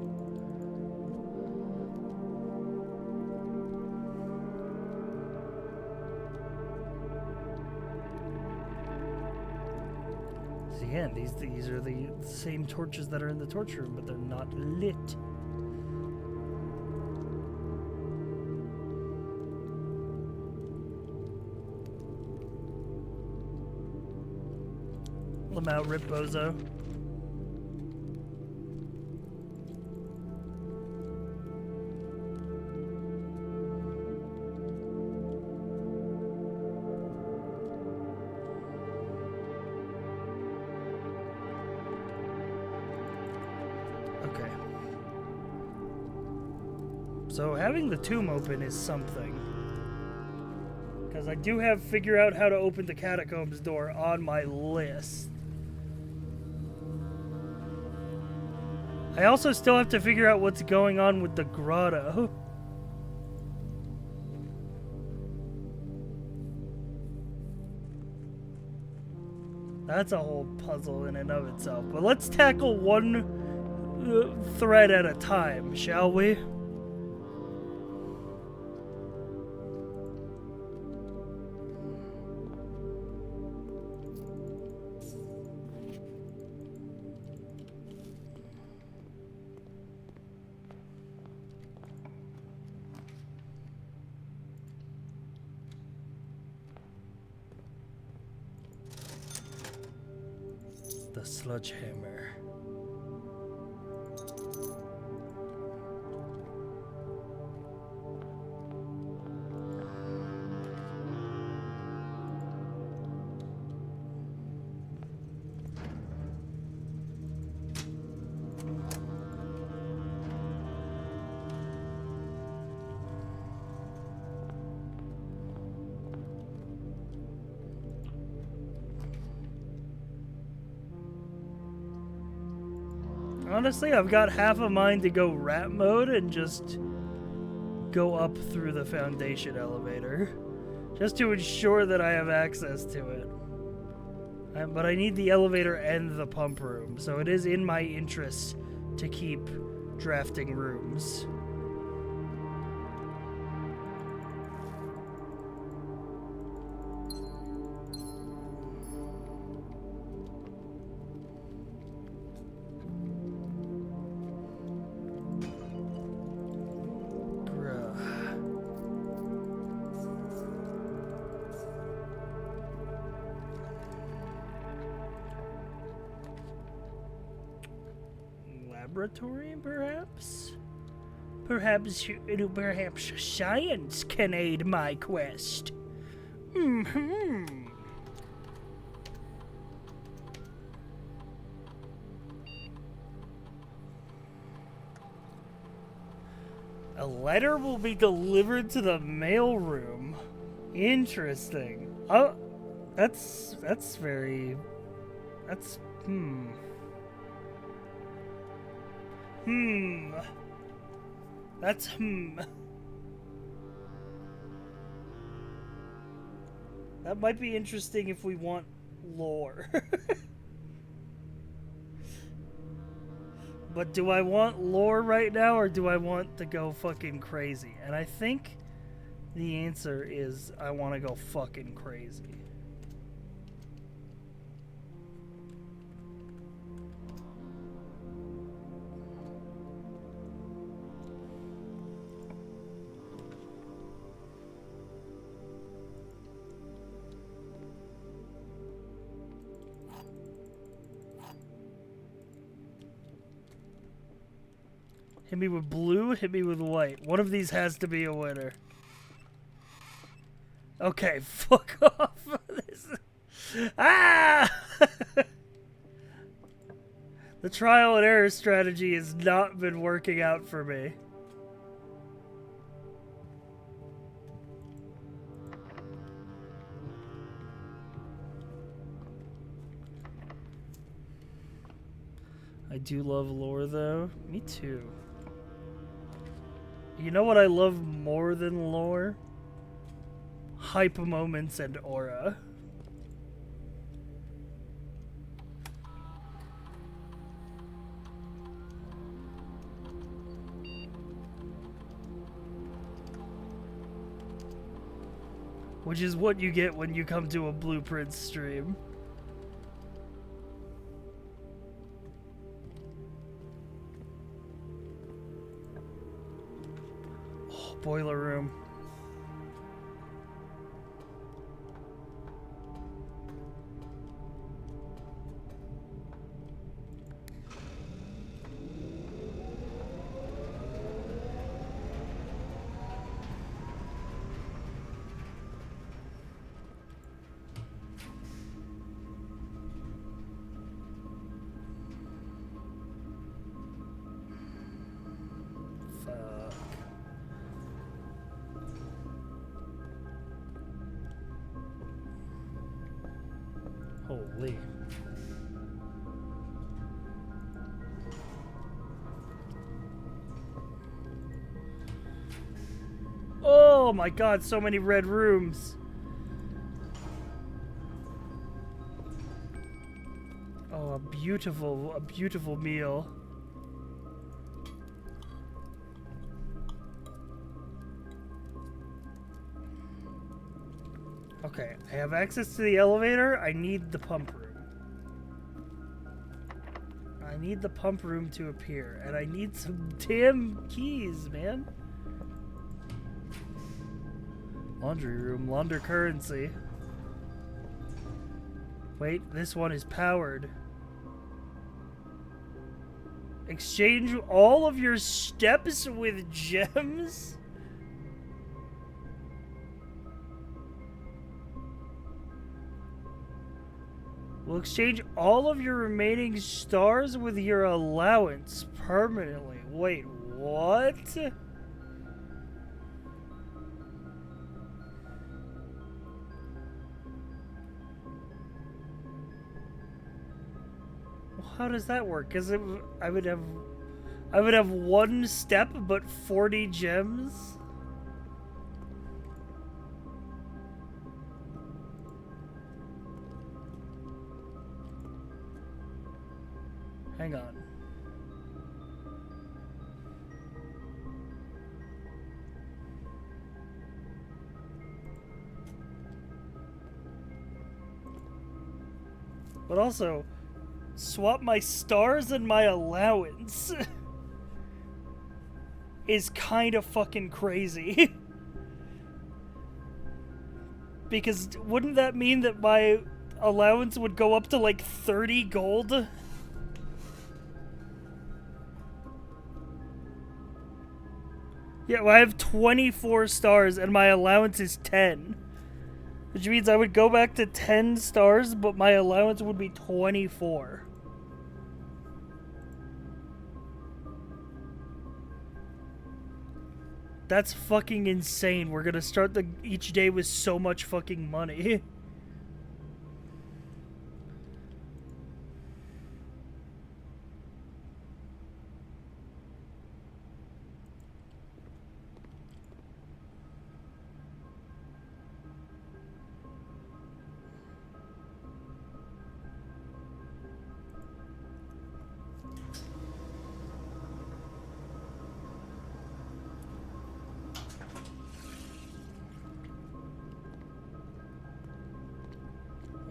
See, again, these are the same torches that are in the torch room, but they're not lit. Pull them out, Rip Bozo. Okay. So having the tomb open is something. Because I do have figure out how to open the catacombs door on my list. I also still have to figure out what's going on with the grotto. That's a whole puzzle in and of itself. But let's tackle one thread at a time, shall we? The sledgehammer. Honestly, I've got half a mind to go rat mode and just go up through the foundation elevator. Just to ensure that I have access to it. But I need the elevator and the pump room, so it is in my interest to keep drafting rooms. laboratory, perhaps? Perhaps science can aid my quest. A letter will be delivered to the mailroom. Interesting. Oh, that's very... That's... That's That might be interesting if we want lore. But do I want lore right now, or do I want to go fucking crazy? And I think the answer is I want to go fucking crazy. Hit me with blue, hit me with white. One of these has to be a winner. Okay, fuck off. Ah! The trial and error strategy has not been working out for me. I do love lore, though. Me too. You know what I love more than lore? Hype moments and aura. Which is what you get when you come to a Blueprint stream. Boiler room. Holy. Oh my god, so many red rooms. Oh, a beautiful meal. Okay, I have access to the elevator. I need the pump room. I need the pump room to appear, and I need some damn keys, man. Laundry room, launder currency. Wait, this one is powered. Exchange all of your steps with gems? Will exchange all of your remaining stars with your allowance permanently. Wait, what? Well, how does that work? Because I would have one step but 40 gems. Hang on. But also, swap my stars and my allowance is kind of fucking crazy. Because wouldn't that mean that my allowance would go up to like 30 gold? Yeah, well, I have 24 stars and my allowance is 10. Which means I would go back to 10 stars, but my allowance would be 24. That's fucking insane. We're gonna start each day with so much fucking money.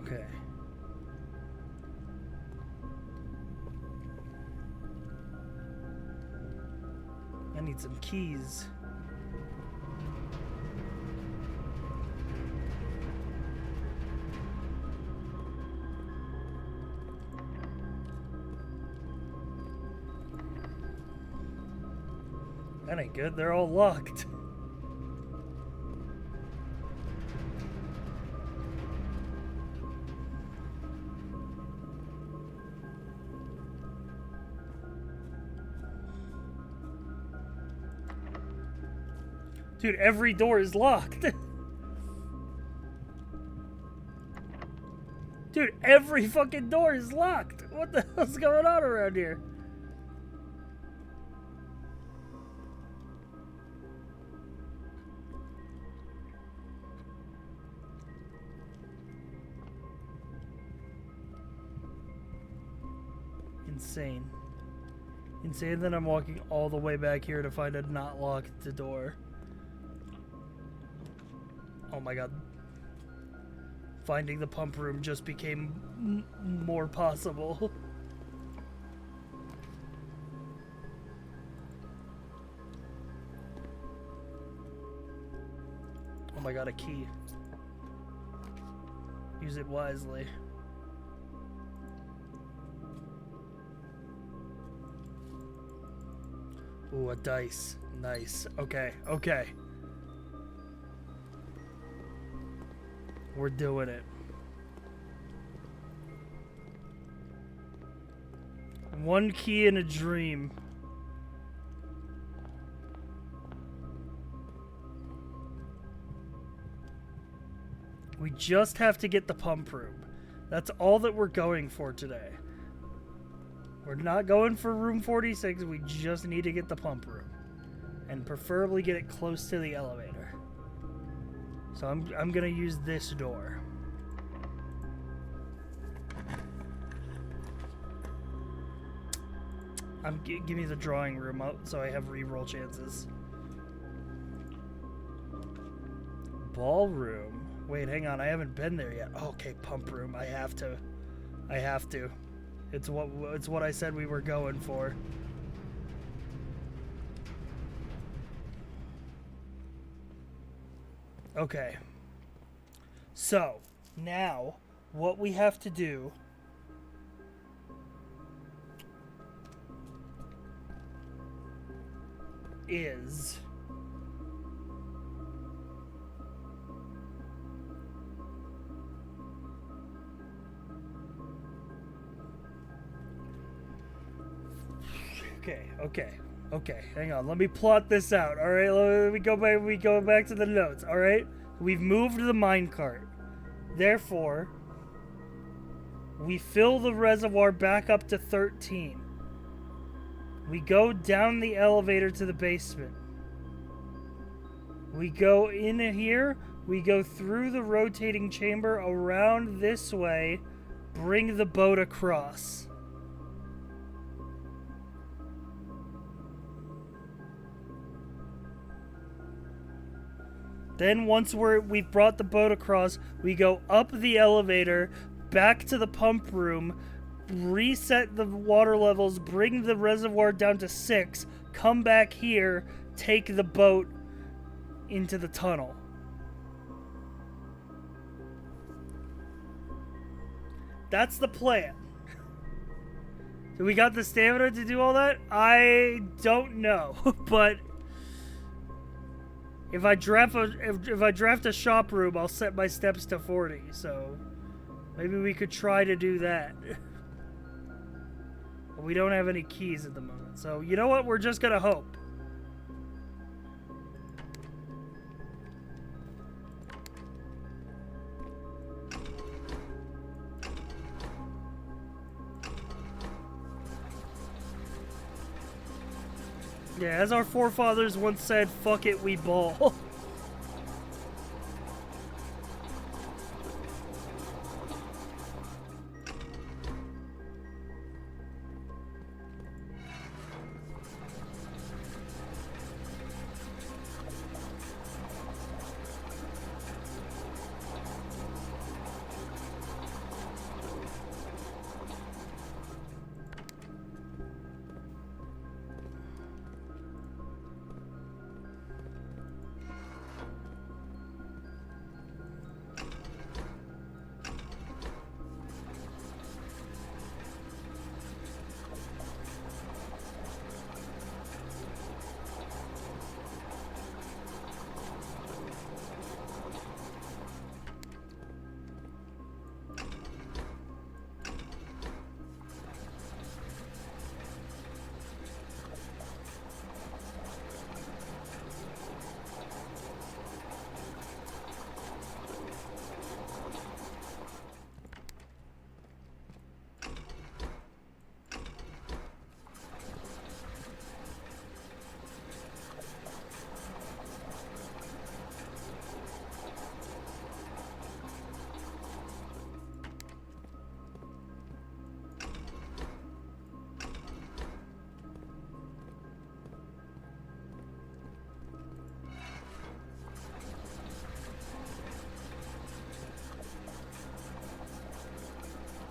Okay. I need some keys. That ain't good. They're all locked. Dude, every door is locked. Dude, every fucking door is locked. What the hell's going on around here? Insane. Insane that I'm walking all the way back here to find a not locked door. Oh my god. Finding the pump room just became more possible. Oh my god, a key. Use it wisely. Ooh, a dice. Nice. Okay, okay. We're doing it. One key in a dream. We just have to get the pump room. That's all that we're going for today. We're not going for room 46. We just need to get the pump room. And preferably get it close to the elevator. So I'm gonna use this door. Give me the drawing room out so I have reroll chances. Ballroom. Wait, hang on. I haven't been there yet. Okay, pump room. I have to. I have to. It's what I said we were going for. Okay. So, now, what we have to do is Okay, hang on. Let me plot this out. All right, let me go back. We go back to the notes. All right, we've moved the minecart. Therefore, we fill the reservoir back up to 13. We go down the elevator to the basement. We go in here. We go through the rotating chamber around this way. Bring the boat across. Then once we've brought the boat across, we go up the elevator, back to the pump room, reset the water levels, bring the reservoir down to 6, come back here, take the boat into the tunnel. That's the plan. Do we got the stamina to do all that? I don't know, but If I draft a shop room, I'll set my steps to 40. So maybe we could try to do that. But we don't have any keys at the moment. So you know what? We're just gonna hope. Yeah, as our forefathers once said, fuck it, we ball.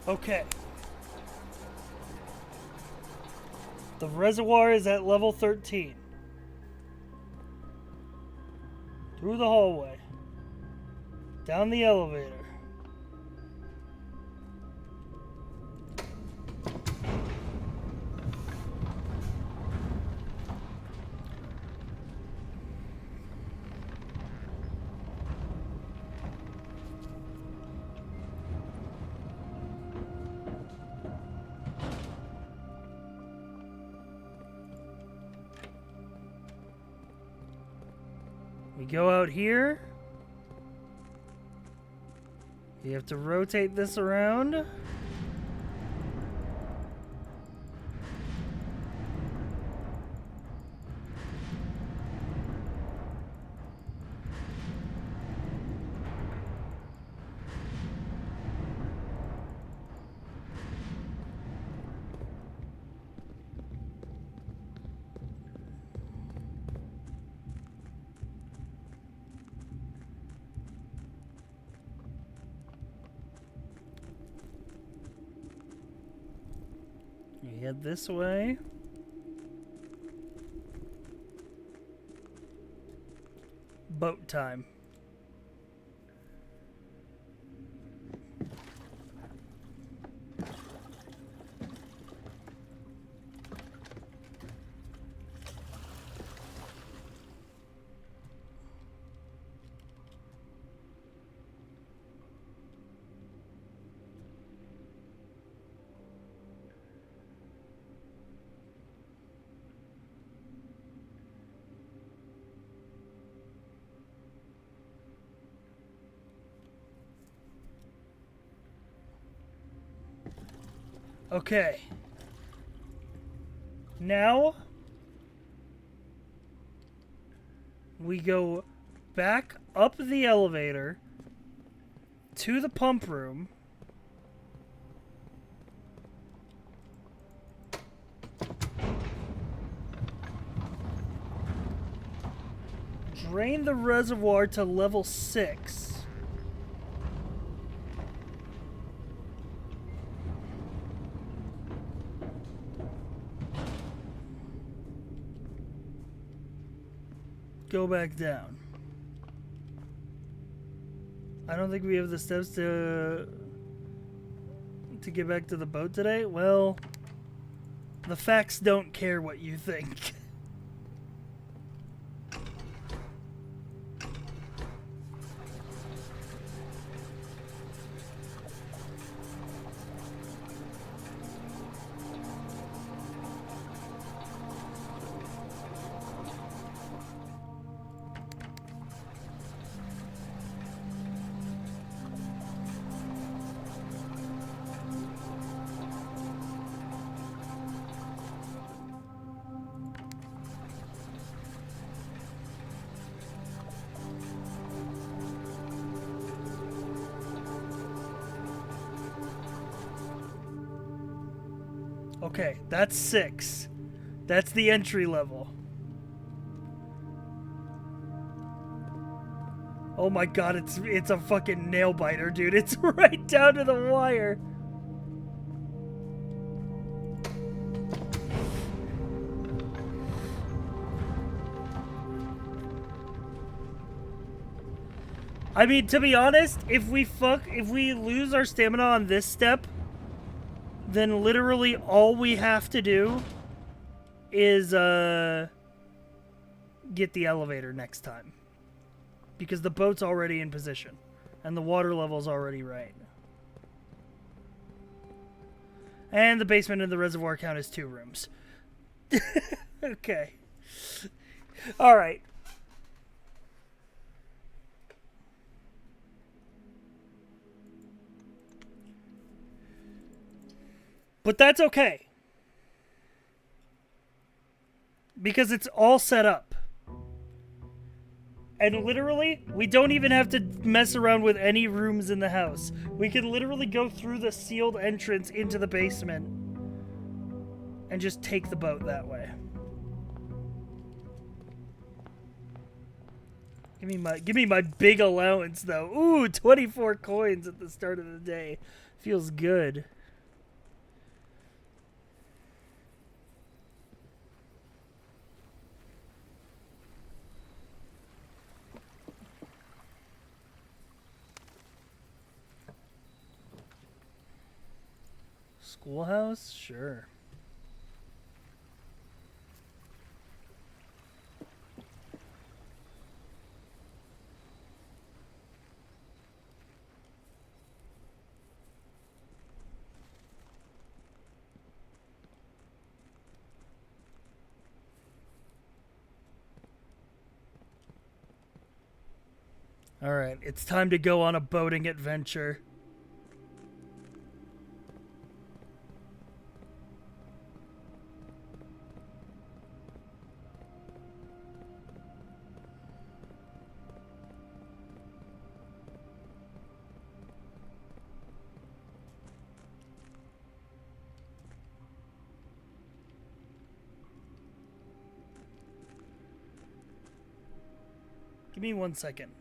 Okay. The reservoir is at level 13. Through the hallway. Down the elevator. We go out here. You have to rotate this around. You head this way. Boat time. Okay. Now we go back up the elevator to the pump room. Drain the reservoir to level 6. Go back down. I don't think we have the steps to get back to the boat today. Well, the facts don't care what you think. Okay, that's 6. That's the entry level. Oh my god, it's a fucking nail biter, dude. It's right down to the wire. I mean, to be honest, if we lose our stamina on this step, then literally all we have to do is get the elevator next time. Because the boat's already in position and the water level's already right. And the basement and the reservoir count as 2 rooms. Okay. All right. But that's okay. Because it's all set up. And literally, we don't even have to mess around with any rooms in the house. We can literally go through the sealed entrance into the basement and just take the boat that way. Give me my big allowance though. Ooh, 24 coins at the start of the day. Feels good. Schoolhouse? Sure. Alright, it's time to go on a boating adventure. Give me 1 second.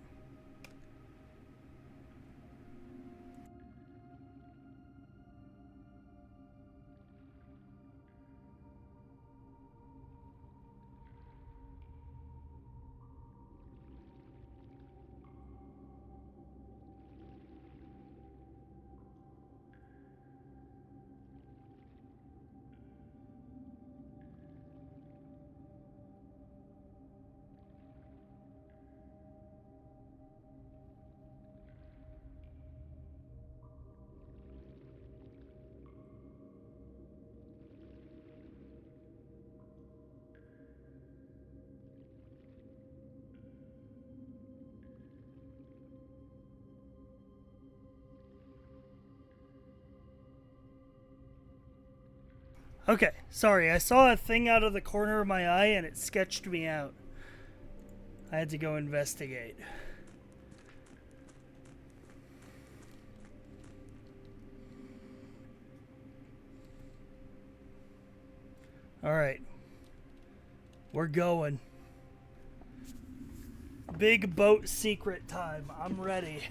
Okay, sorry, I saw a thing out of the corner of my eye and it sketched me out. I had to go investigate. Alright. We're going. Big boat secret time. I'm ready.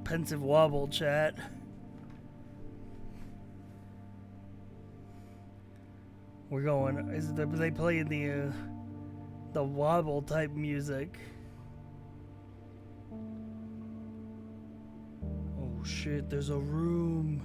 Pensive wobble, chat. We're going. They playing the wobble type music? Oh shit! There's a room.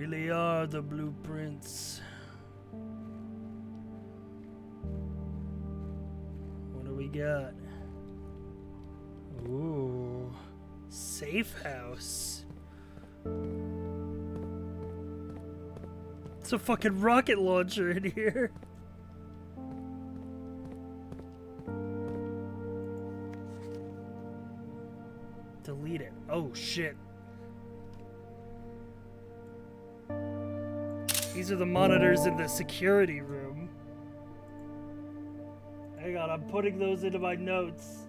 really are the blueprints. What do we got? Ooh, safe house. It's a fucking rocket launcher in here. Delete it. Oh shit. These are the monitors in the security room. Hang on, I'm putting those into my notes.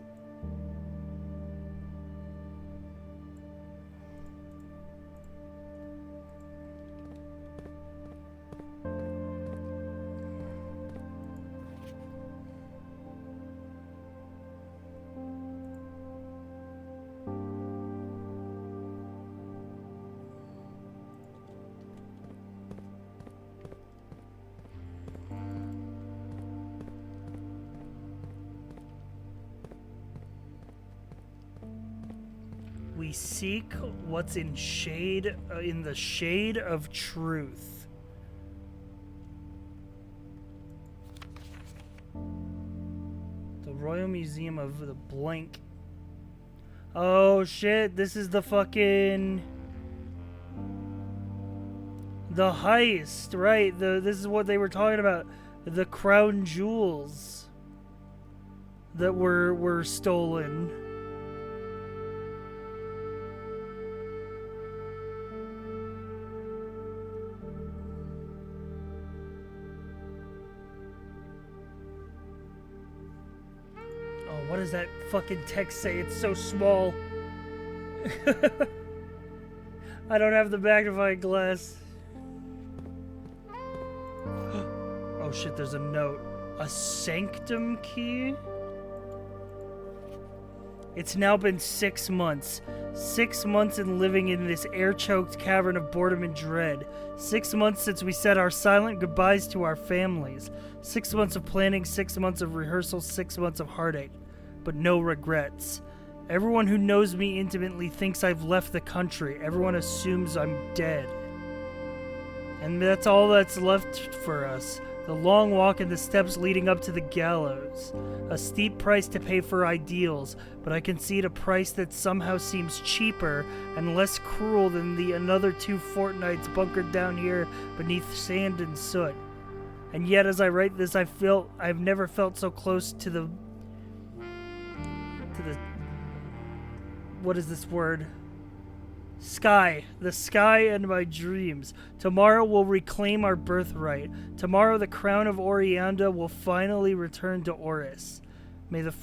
We seek what's in shade, in the shade of truth. The Royal Museum of the Blank. Oh shit, this is the fucking... The heist, right? This is what they were talking about. The crown jewels that were stolen. What does that fucking text say? It's so small. I don't have the magnifying glass. Oh shit, there's a note. A sanctum key? It's now been 6 months. 6 months in living in this air-choked cavern of boredom and dread. 6 months since we said our silent goodbyes to our families. 6 months of planning, 6 months of rehearsal, 6 months of heartache. But no regrets. Everyone who knows me intimately thinks I've left the country. Everyone assumes I'm dead. And that's all that's left for us. The long walk and the steps leading up to the gallows. A steep price to pay for ideals, but I concede a price that somehow seems cheaper and less cruel than the another 2 fortnights bunkered down here beneath sand and soot. And yet as I write this, I've never felt so close to the what is this word? Sky. The sky and my dreams. Tomorrow we'll reclaim our birthright. Tomorrow the crown of Orianda will finally return to Oris. May this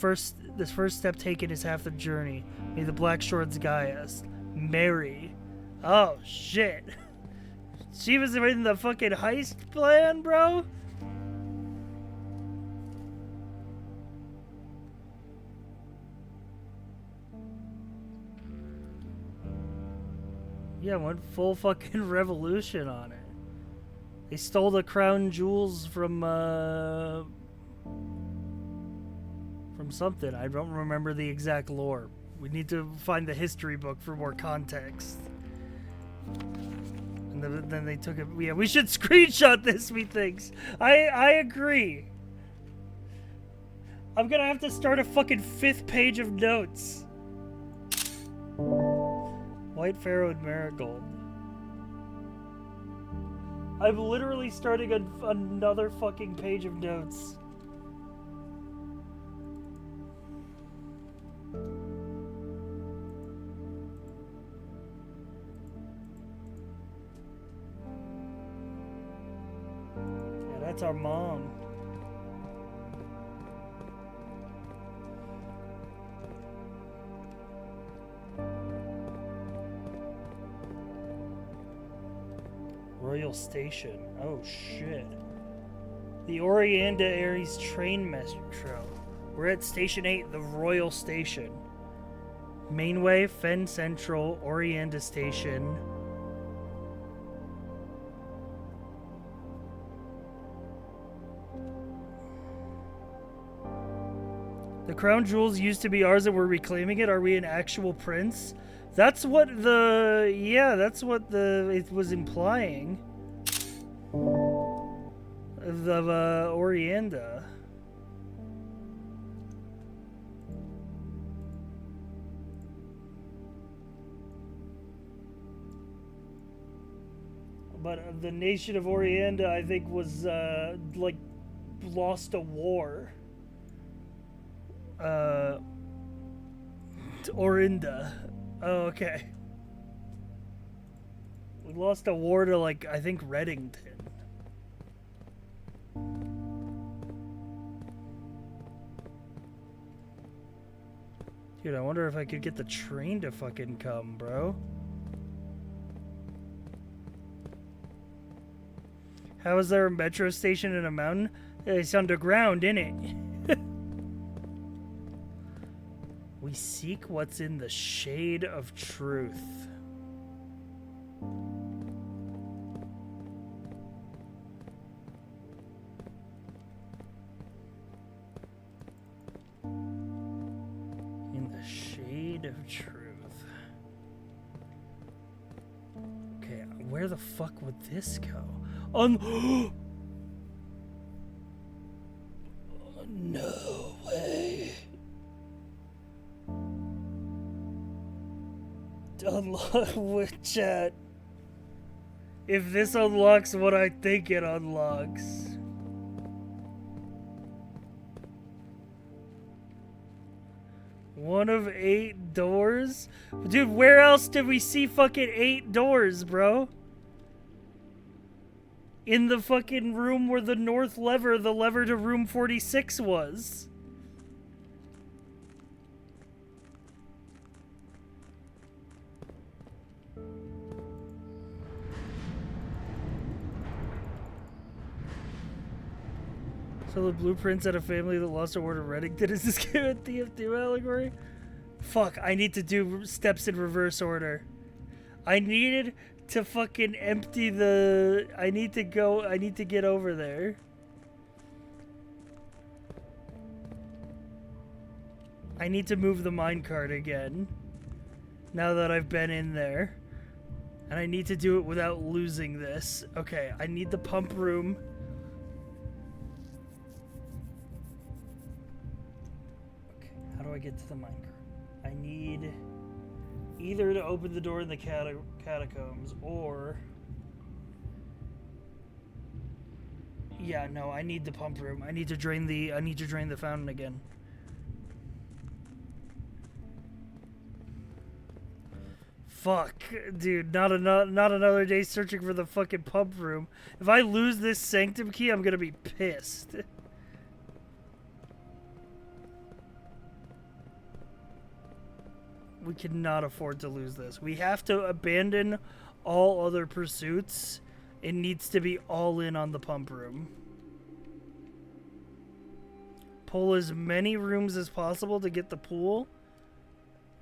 first step taken is half the journey. May the Black Swords guide us. Mary. Oh shit. She was in the fucking heist plan, bro? Yeah, went full fucking revolution on it. They stole the crown jewels from something. I don't remember the exact lore. We need to find the history book for more context. And then they took it. Yeah, we should screenshot this, methinks. I agree. I'm gonna have to start a fucking 5th page of notes. White Pharaoh and Marigold. I'm literally starting another fucking page of notes. Yeah, that's our mom. Royal Station. Oh shit. The Orianda Aries train metro. We're at Station 8, the Royal Station. Mainway, Fen Central, Orianda Station. The crown jewels used to be ours and we're reclaiming it. Are we an actual prince? That's what the... Yeah, that's what it was implying. Of Orianda. But the nation of Orianda, I think, was, like, lost a war. Orinda. Oh, okay. We lost a war to, like, I think Reddington. Dude, I wonder if I could get the train to fucking come, bro. How is there a metro station in a mountain? It's underground, innit? We seek what's in the shade of truth. In the shade of truth. Okay, where the fuck would this go? No way. Unlock with chat. If this unlocks what I think it unlocks. One of 8 doors? Dude, where else did we see fucking 8 doors, bro? In the fucking room where the north lever, the lever to room 46 was. So the blueprints at a family that lost a ward of Reddington. Is this game a TF2 allegory? Fuck, I need to do steps in reverse order. I needed to fucking empty the... I need to get over there. I need to move the minecart again. Now that I've been in there. And I need to do it without losing this. Okay, I need the pump room. Okay, how do I get to the minecart? I need either to open the door in the catacombs or... Yeah, no, I need the pump room. I need to drain the fountain again. Fuck, dude, not another day searching for the fucking pump room. If I lose this sanctum key, I'm gonna be pissed. We cannot afford to lose this. We have to abandon all other pursuits. It needs to be all in on the pump room. Pull as many rooms as possible to get the pool,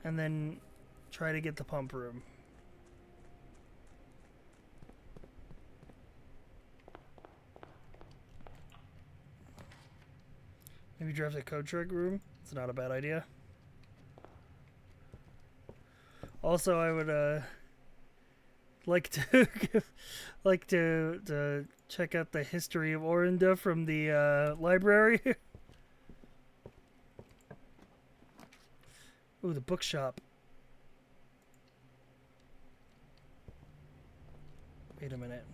and then try to get the pump room. Maybe draft a code trick room. It's not a bad idea. Also, I would like to check out the history of Orinda from the library. Ooh, the bookshop. Wait a minute.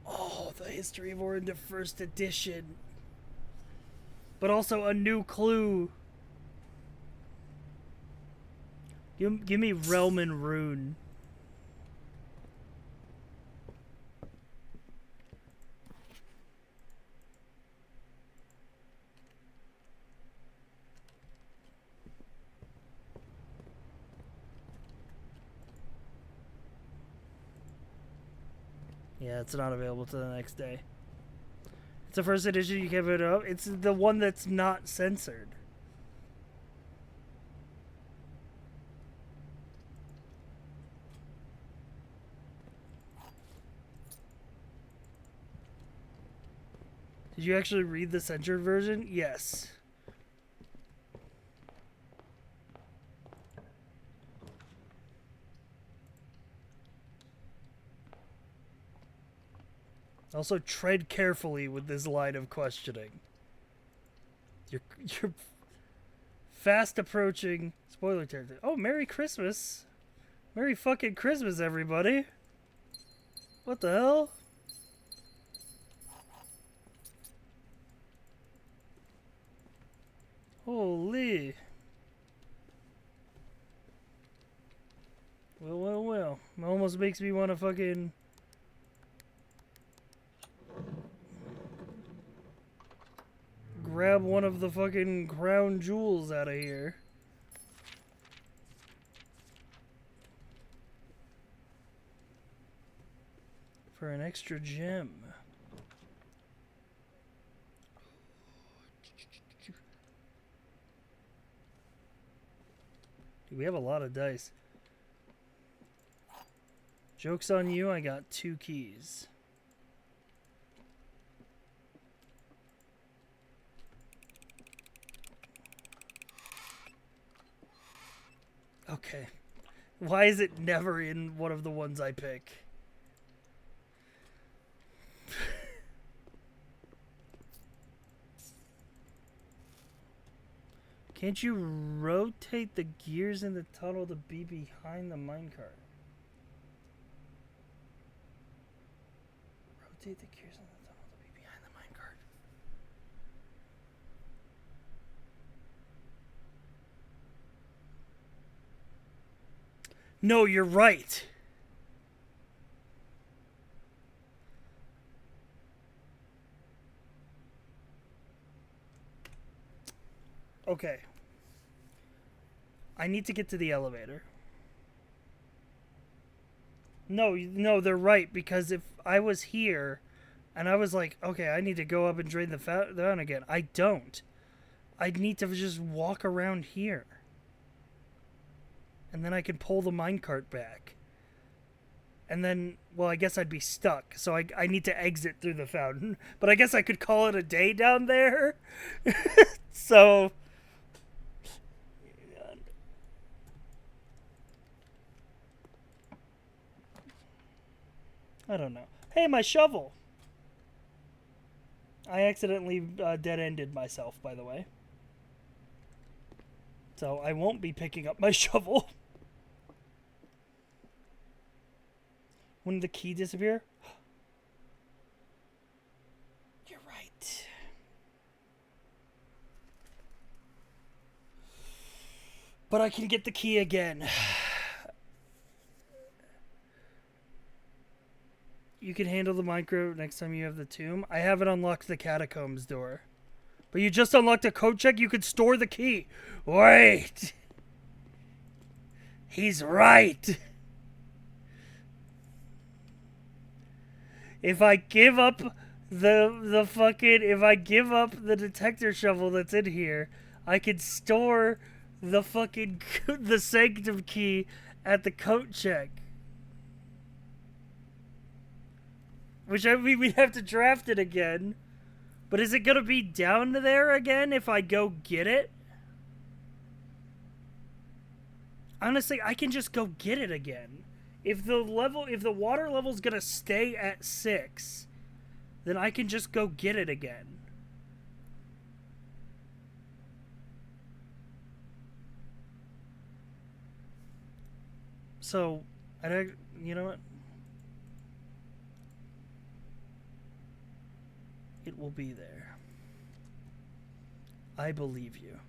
Oh, the history of Orinda first edition. But also a new clue. Give me Realm and Rune. Yeah, it's not available to the next day. It's the first edition, you give it up. It's the one that's not censored. Did you actually read the censored version? Yes. Also, tread carefully with this line of questioning. You're fast approaching spoiler territory. Oh, Merry Christmas. Merry fucking Christmas, everybody. What the hell? Holy. Well. It almost makes me want to fucking... grab one of the fucking crown jewels out of here. For an extra gem. Dude, we have a lot of dice. Joke's on you, I got 2 keys. Okay. Why is it never in one of the ones I pick? Can't you rotate the gears in the tunnel to be behind the minecart? Rotate the gears in the tunnel to be behind the minecart. No, you're right. Okay. I need to get to the elevator. No, they're right, because if I was here and I was like, okay, I need to go up and drain the fountain again. I don't. I'd need to just walk around here. And then I can pull the minecart back. And then, well, I guess I'd be stuck. So I need to exit through the fountain. But I guess I could call it a day down there. So... I don't know. Hey, my shovel! I accidentally dead-ended myself, by the way. So I won't be picking up my shovel. When did the key disappear? You're right. But I can get the key again. You can handle the micro next time you have the tomb. I haven't unlocked the catacombs door. But you just unlocked a code check. You could store the key. Wait. He's right. If I give up if I give up the detector shovel that's in here, I could store the fucking the sanctum key at the coat check. Which, I mean, we'd have to draft it again. But is it going to be down there again if I go get it? Honestly, I can just go get it again. If the water level's going to stay at 6, then I can just go get it again. So, you know what? It will be there. I believe you.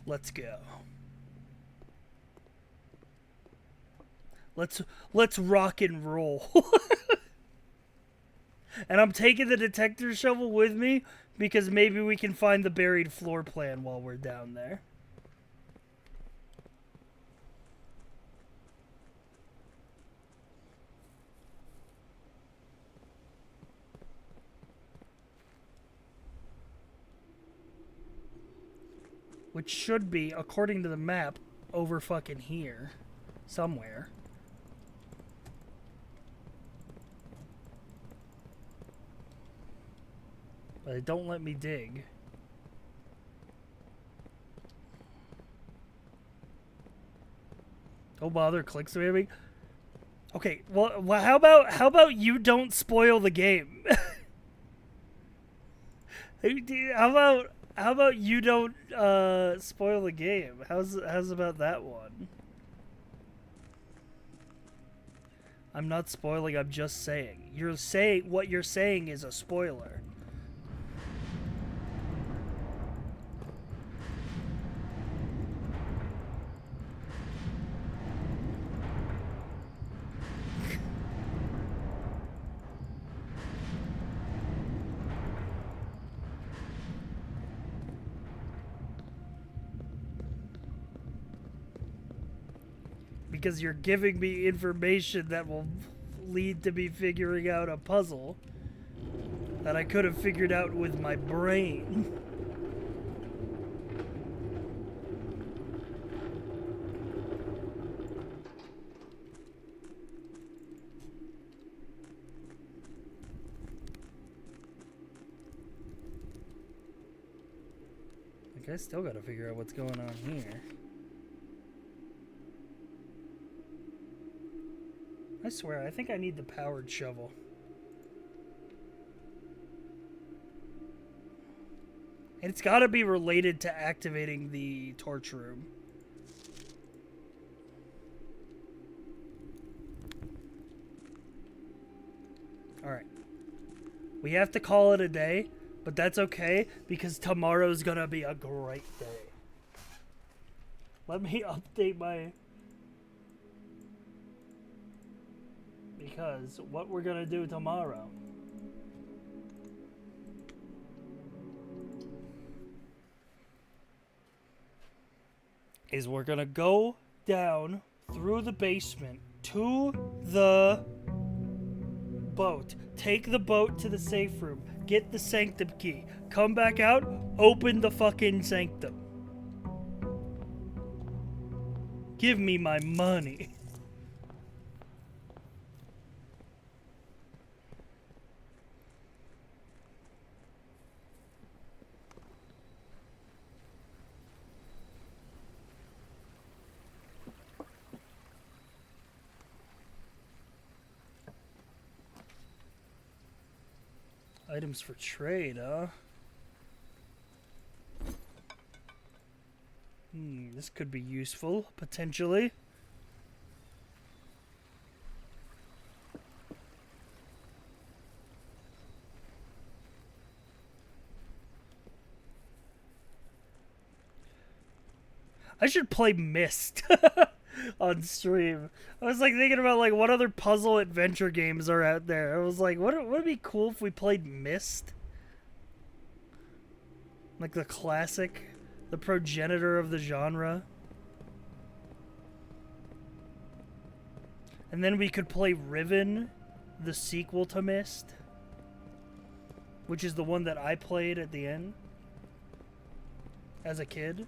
Let's go. Let's rock and roll. And I'm taking the detector shovel with me because maybe we can find the buried floor plan while we're down there. Which should be, according to the map, over fucking here. Somewhere. But it don't let me dig. Don't bother, click spamming. Okay, well how about you don't spoil the game? How about you don't spoil the game? How's about that one? I'm not spoiling, I'm just saying. What you're saying is a spoiler. Because you're giving me information that will lead to me figuring out a puzzle that I could have figured out with my brain. I still gotta figure out what's going on here. I swear, I think I need the powered shovel. And it's gotta be related to activating the torch room. Alright. We have to call it a day, but that's okay because tomorrow's gonna be a great day. Let me update my... Because what we're gonna do tomorrow is we're gonna go down through the basement to the boat. Take the boat to the safe room. Get the sanctum key. Come back out. Open the fucking sanctum. Give me my money. Items for trade, huh? This could be useful, potentially. I should play Myst on stream. I was like thinking about like what other puzzle adventure games are out there. I was like, would it be cool if we played Myst? Like the classic, the progenitor of the genre. And then we could play Riven, the sequel to Myst, which is the one that I played at the end as a kid.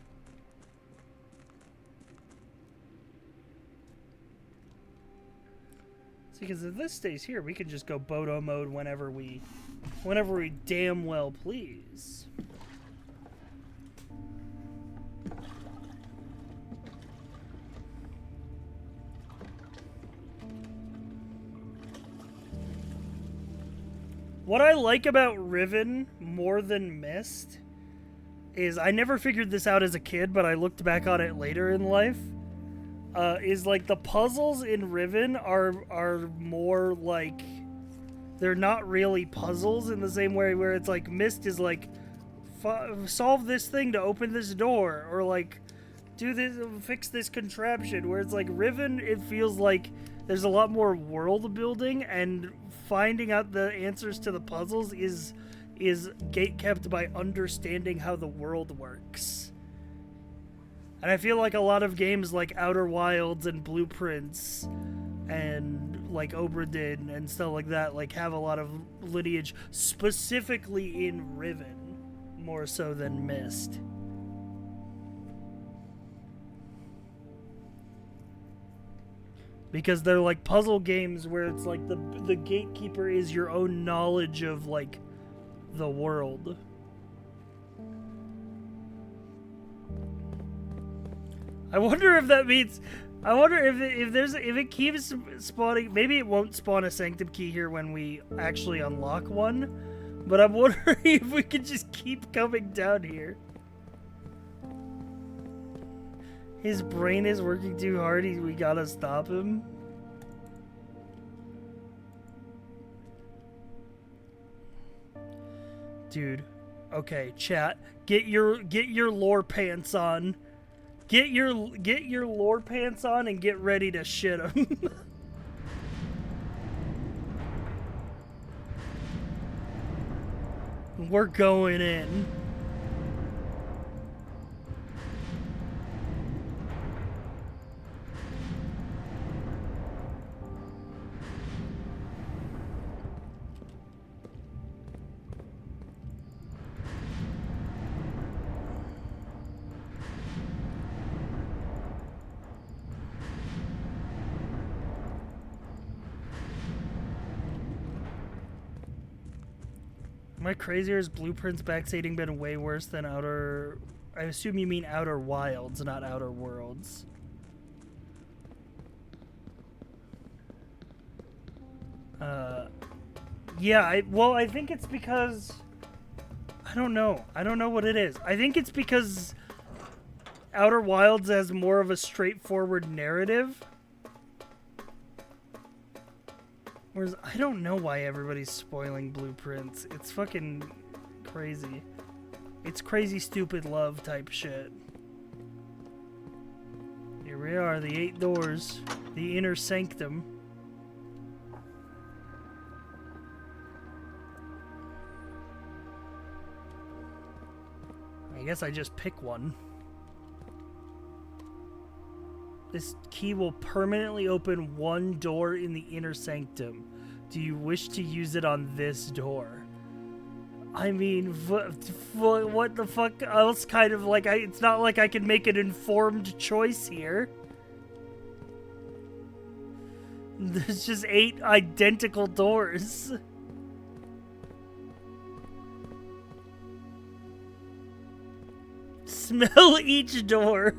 Because if this stays here, we can just go Bodo mode whenever we damn well please. What I like about Riven more than Myst is I never figured this out as a kid, but I looked back on it later in life. Is like the puzzles in Riven are more like they're not really puzzles in the same way where it's like Myst is like solve this thing to open this door or like do this, fix this contraption, where it's like Riven, it feels like there's a lot more world building, and finding out the answers to the puzzles is gatekept by understanding how the world works. And I feel like a lot of games like Outer Wilds and Blueprints and like Obra Dinn and stuff like that like have a lot of lineage specifically in Riven more so than Myst. Because they're like puzzle games where it's like the gatekeeper is your own knowledge of like the world. I wonder if that means I wonder if it keeps spawning. Maybe it won't spawn a sanctum key here when we actually unlock one. But I'm wondering if we can just keep coming down here. His brain is working too hard. We gotta stop him. Dude, okay, chat. Get your lore pants on. Get your lore pants on and get ready to shit him. We're going in. Am I crazy or has Blueprint's backstating been way worse than Outer... I assume you mean Outer Wilds, not Outer Worlds. Yeah, I think it's because... I don't know. I don't know what it is. I think it's because Outer Wilds has more of a straightforward narrative. Whereas, I don't know why everybody's spoiling Blueprints. It's fucking crazy. It's crazy stupid love type shit. Here we are, the 8 doors. The inner sanctum. I guess I just pick one. This key will permanently open one door in the inner sanctum. Do you wish to use it on this door? I mean, what the fuck else kind of like, it's not like I can make an informed choice here. There's just 8 identical doors. Smell each door.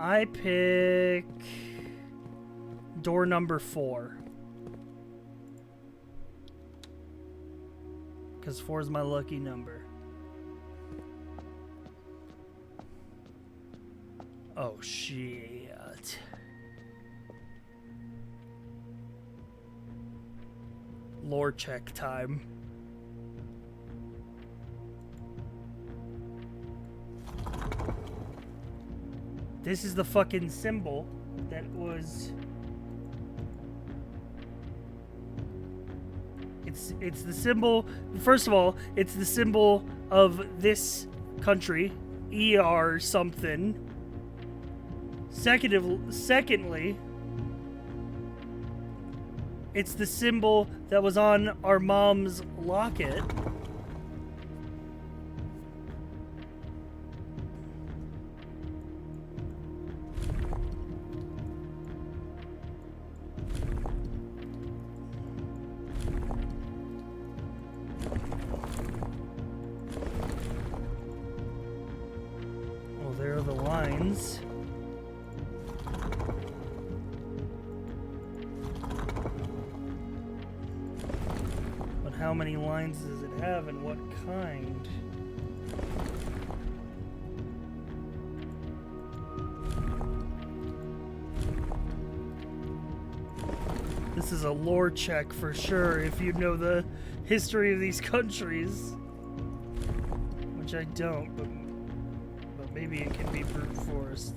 I pick door number 4. Because 4 is my lucky number. Oh, shit. Lore check time. This is the fucking symbol that was... It's the symbol... First of all, it's the symbol of this country. ER something. Secondly, it's the symbol that was on our mom's locket. Well, there are the lines. How many lines does it have and what kind? This is a lore check for sure if you know the history of these countries. Which I don't, but maybe it can be brute forced.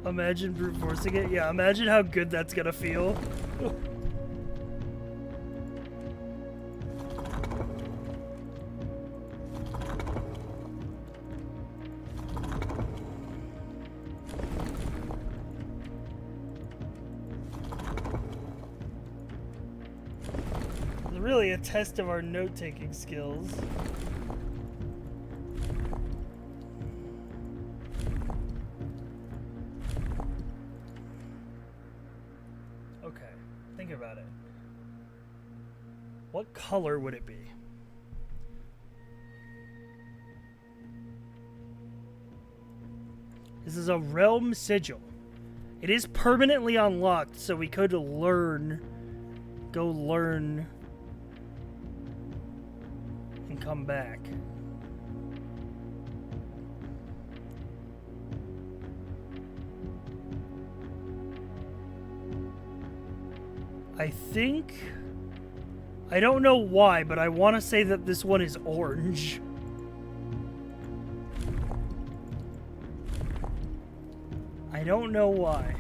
Imagine brute forcing it. Yeah, imagine how good that's gonna feel. The really a test of our note-taking skills. Okay, think about it. What color would it be? This is a realm sigil. It is permanently unlocked, so we could go learn, and come back. I don't know why, but I want to say that this one is orange. I don't know why.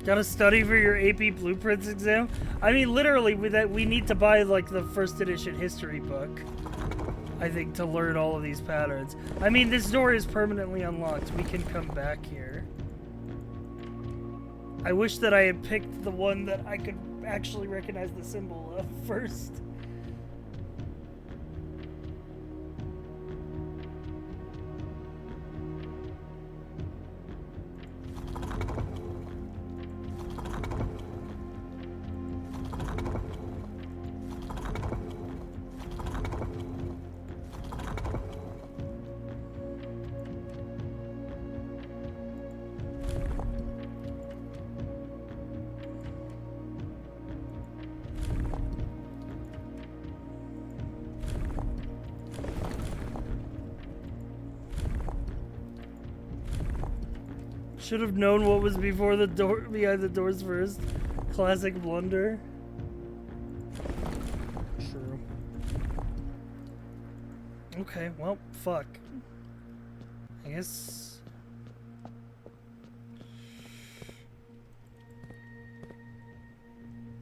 Gotta study for your AP Blueprints exam? I mean, literally, we need to buy, like, the first edition history book, I think, to learn all of these patterns. I mean, this door is permanently unlocked. We can come back here. I wish that I had picked the one that I could actually recognize the symbol of first. Should have known what was before the door, behind the doors first. Classic blunder. True. Okay, well, fuck. I guess.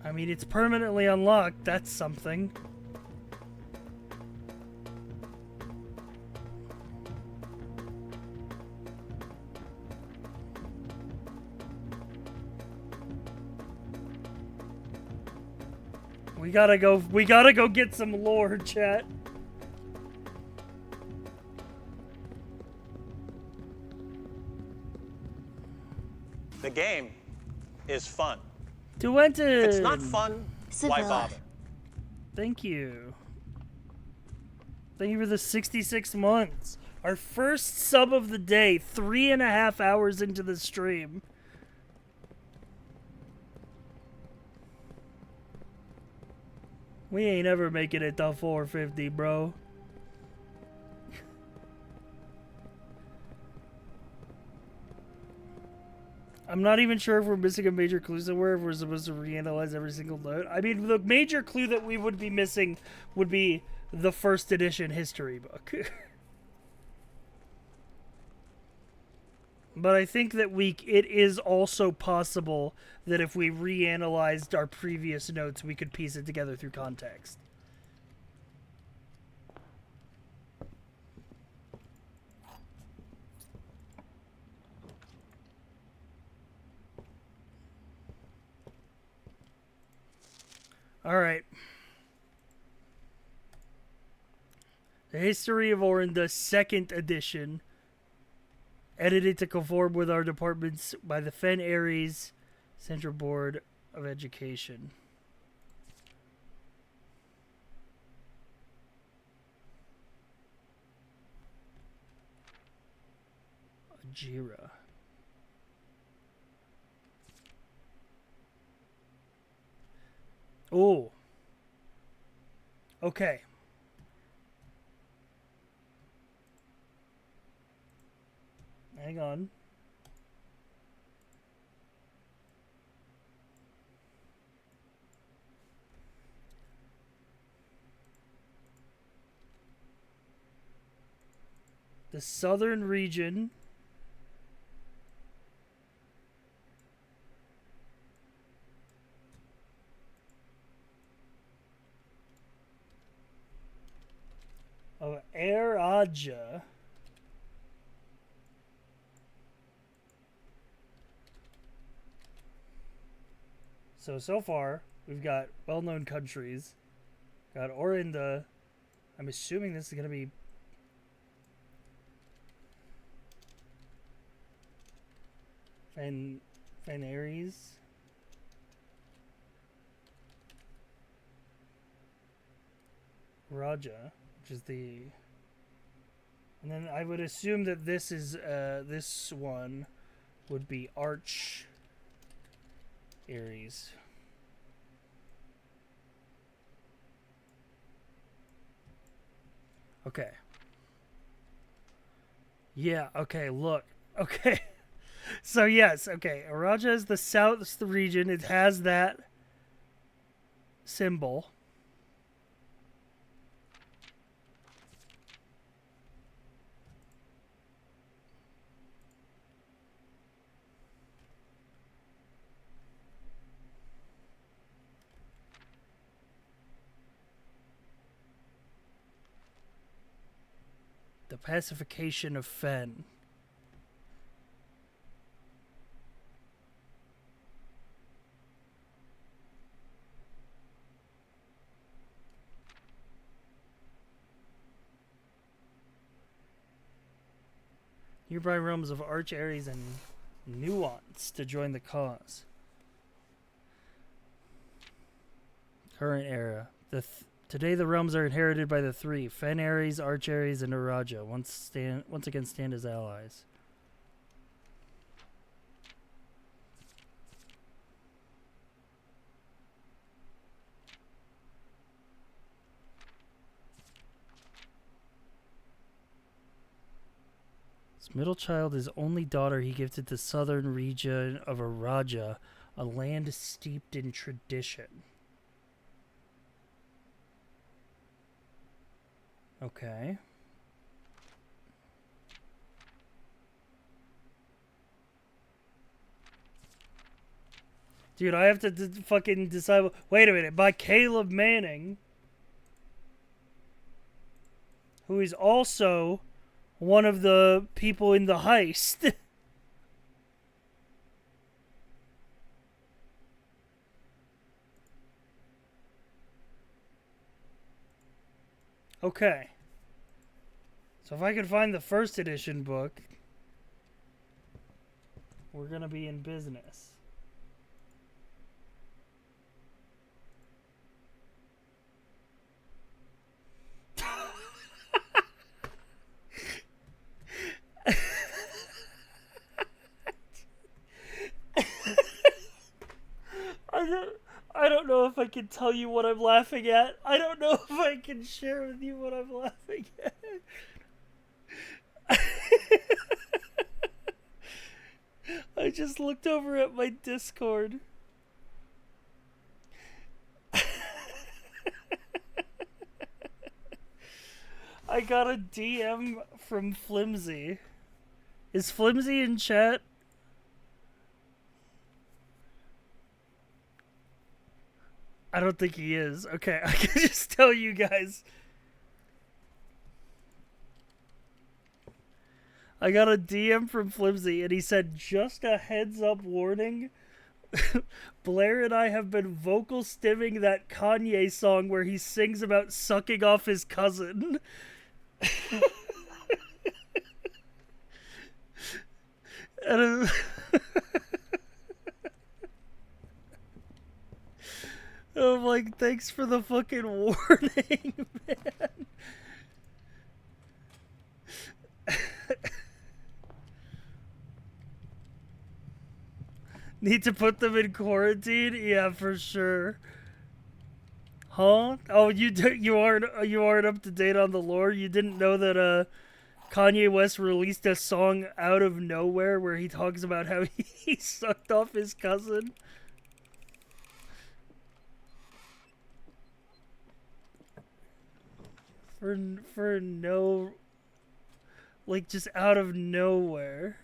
I mean, it's permanently unlocked. That's something. We gotta go get some lore, chat. The game is fun. Duentin! If it's not fun, why bother? Thank you. Thank you for the 66 months. Our first sub of the day, 3.5 hours into the stream. We ain't ever making it to 450, bro. I'm not even sure if we're missing a major clue somewhere, if we're supposed to reanalyze every single note. I mean, the major clue that we would be missing would be the first edition history book. But I think that it is also possible that if we reanalyzed our previous notes, we could piece it together through context. All right. The History of Orinda, second edition. Edited to conform with our departments by the Fen Aries Central Board of Education. Ajira. Oh. Okay. Hang on. the southern region. Of Araja. So far, we've got well-known countries. Got Orinda. I'm assuming this is going to be... Fanaries. Raja, which is the... And then I would assume that this is, this one would be Arch Aries. Okay. Yeah, okay, look. Okay. So, yes, okay. Araja is the south region. It has that symbol. The pacification of Fen. Nearby realms of Arch Aries and Nuance to join the cause. Current era. Today the realms are inherited by the three: Fen Aries, Arch Aries, and Araja. Once again stand as allies. His middle child, his only daughter, he gifted the southern region of Araja, a land steeped in tradition. Okay. Dude, I have to fucking decide. Wait a minute. By Caleb Manning, who is also one of the people in the heist. Okay. So if I can find the first edition book, we're going to be in business. I don't know if I can tell you what I'm laughing at. I don't know if I can share with you what I'm laughing at. I just looked over at my Discord. I got a DM from Flimsy. Is Flimsy in chat? I don't think he is. Okay, I can just tell you guys. I got a DM from Flimsy, and he said, just a heads up warning. Blair and I have been vocal stimming that Kanye song where he sings about sucking off his cousin. And I'm like, thanks for the fucking warning, man. Need to put them in quarantine? Yeah, for sure. Huh? Oh, you aren't up to date on the lore? You didn't know that Kanye West released a song out of nowhere where he talks about how he sucked off his cousin? For no Like, just out of nowhere.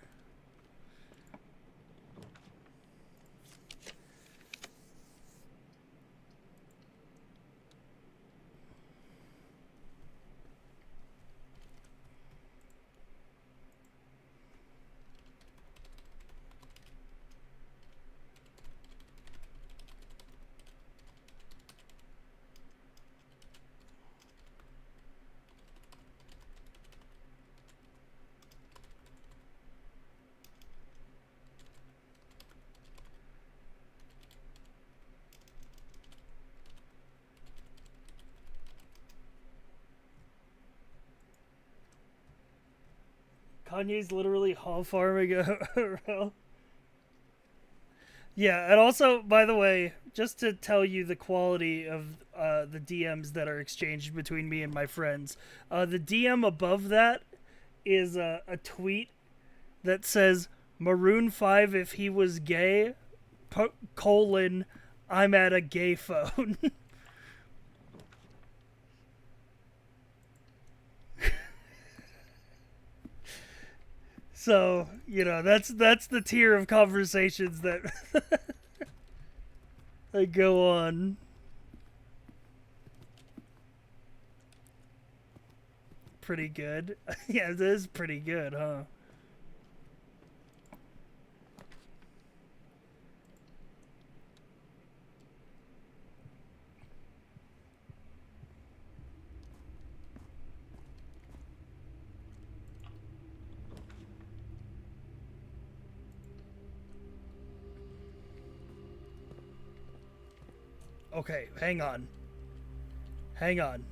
Kanye's literally hall farming a Yeah, and also, by the way, just to tell you the quality of the DMs that are exchanged between me and my friends, the DM above that is a tweet that says, Maroon 5 if he was gay, colon, I'm at a gay phone. So, you know, that's the tier of conversations that that go on. Pretty good. Yeah, it is pretty good, huh? Okay, hang on. Hang on.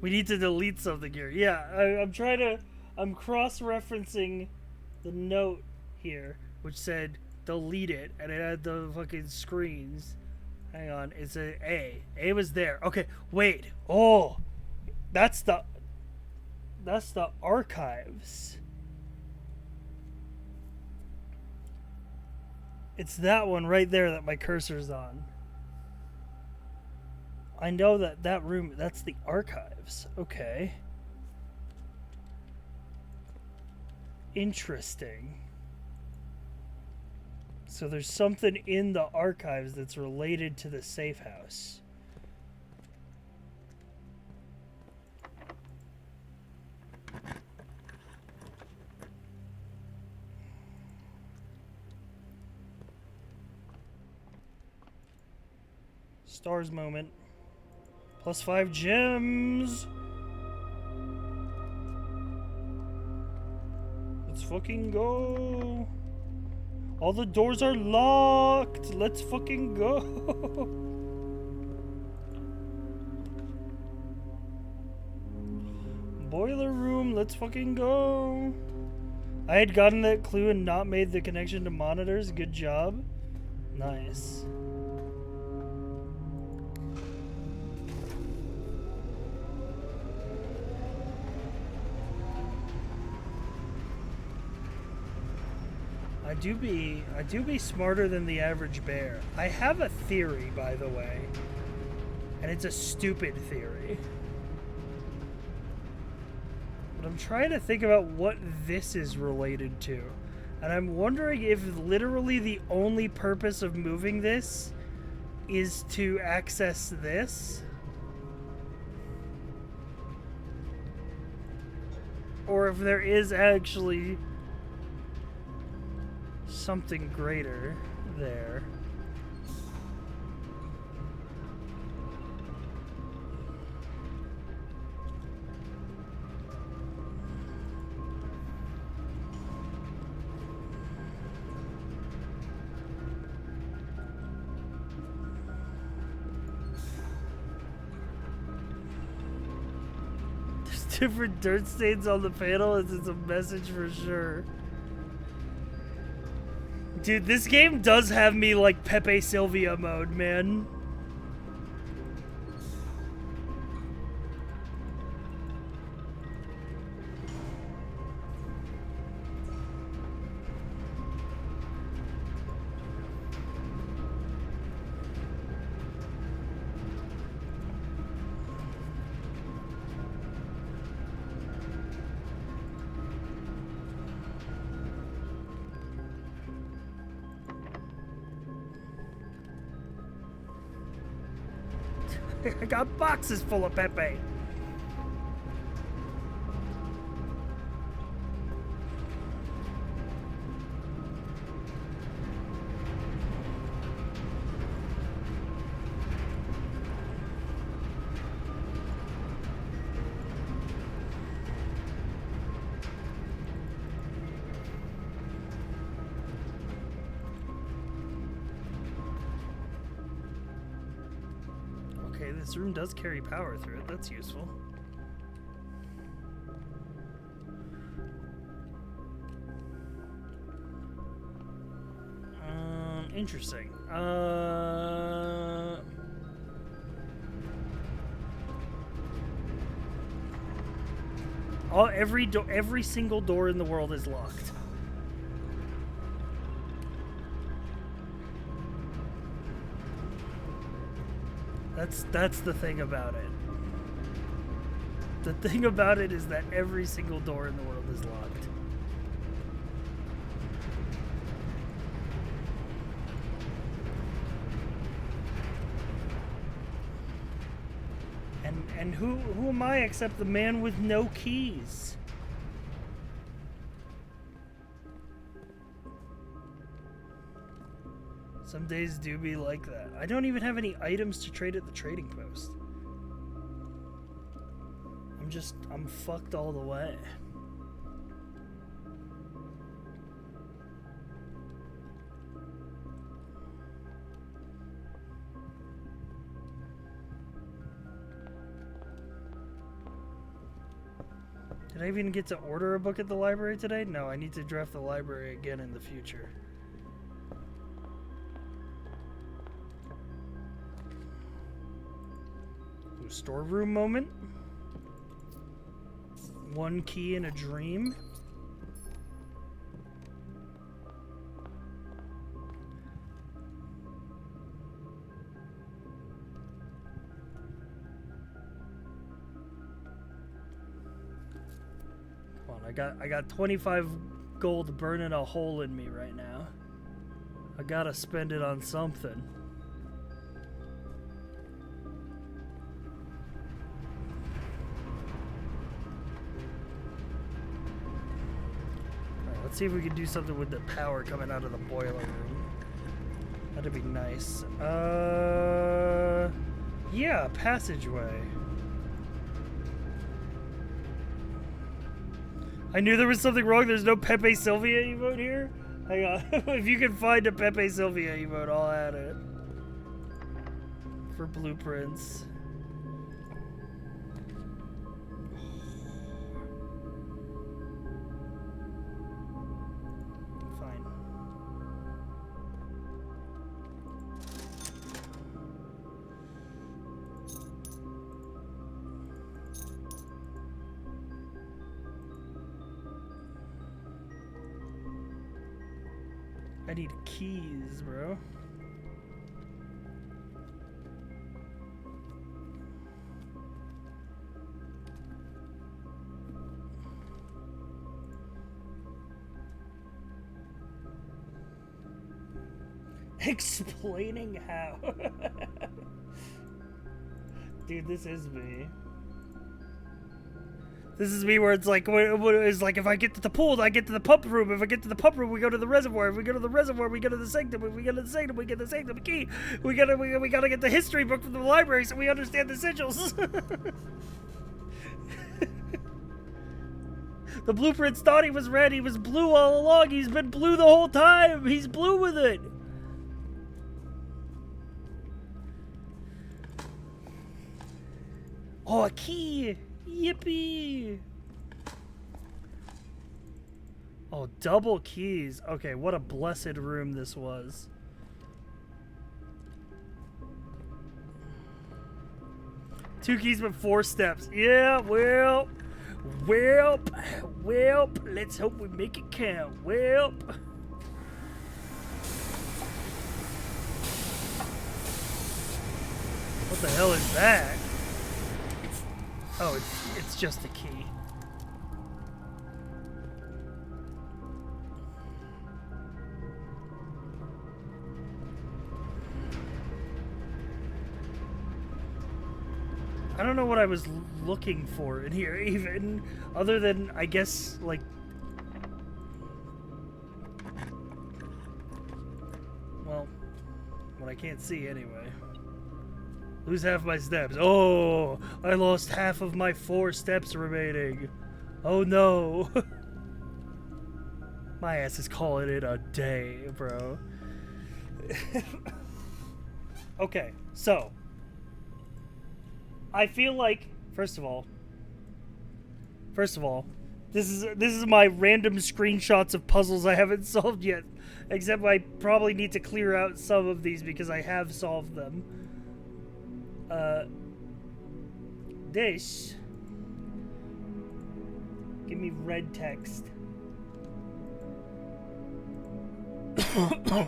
We need to delete something here. Yeah, I'm cross-referencing the note here, which said delete it, and it had the fucking screens. Hang on, it's a A. A was there. Okay, wait. Oh, that's the archives. It's that one right there that my cursor's on. I know that room, that's the archives. Okay. Interesting. So there's something in the archives that's related to the safe house. Stars moment. +5 gems. Let's fucking go. All the doors are locked. Let's fucking go. Boiler room. Let's fucking go. I had gotten that clue and not made the connection to monitors. Good job. Nice. I I do be smarter than the average bear. I have a theory, by the way. And it's a stupid theory. But I'm trying to think about what this is related to. And I'm wondering if literally the only purpose of moving this is to access this. Or if there is actually something greater there. There's different dirt stains on the panel. It's a message for sure. Dude, this game does have me like Pepe Sylvia mode, man. I got boxes full of Pepe. Okay, this room does carry power through it. That's useful. Interesting. Every single door in the world is locked. That's the thing about it. The thing about it is that every single door in the world is locked. And who am I except the man with no keys? Some days do be like that. I don't even have any items to trade at the trading post. I'm fucked all the way. Did I even get to order a book at the library today? No, I need to draft the library again in the future. Ooh, storeroom moment. One key in a dream. Come on, I got 25 gold burning a hole in me right now. I gotta spend it on something. Let's see if we can do something with the power coming out of the boiler room. That'd be nice. Yeah, passageway. I knew there was something wrong. There's no Pepe Sylvia emote here. Hang on. If you can find a Pepe Sylvia emote, I'll add it. For blueprints. I need keys, bro. Explaining how. Dude, this is me. This is me where it's like, it's like if I get to the pool, I get to the pump room. If I get to the pump room, we go to the reservoir. If we go to the reservoir, we go to the sanctum. If we go to the sanctum, we get the sanctum key. We gotta get the history book from the library so we understand the sigils. The blueprints thought he was red. He was blue all along. He's been blue the whole time. He's blue with it. Oh, a key! Yippee! Oh, double keys. Okay, what a blessed room this was. Two keys but 4 steps. Yeah, well, let's hope we make it count. Well. What the hell is that? Oh, it's just a key. I don't know what I was looking for in here, even other than, I guess, like, well, what I can't see anyway. Lose half my steps. Oh, I lost half of my 4 steps remaining. Oh no. My ass is calling it a day, bro. Okay, so I feel like first of all, this is my random screenshots of puzzles I haven't solved yet. Except I probably need to clear out some of these because I have solved them. This. Give me red text. The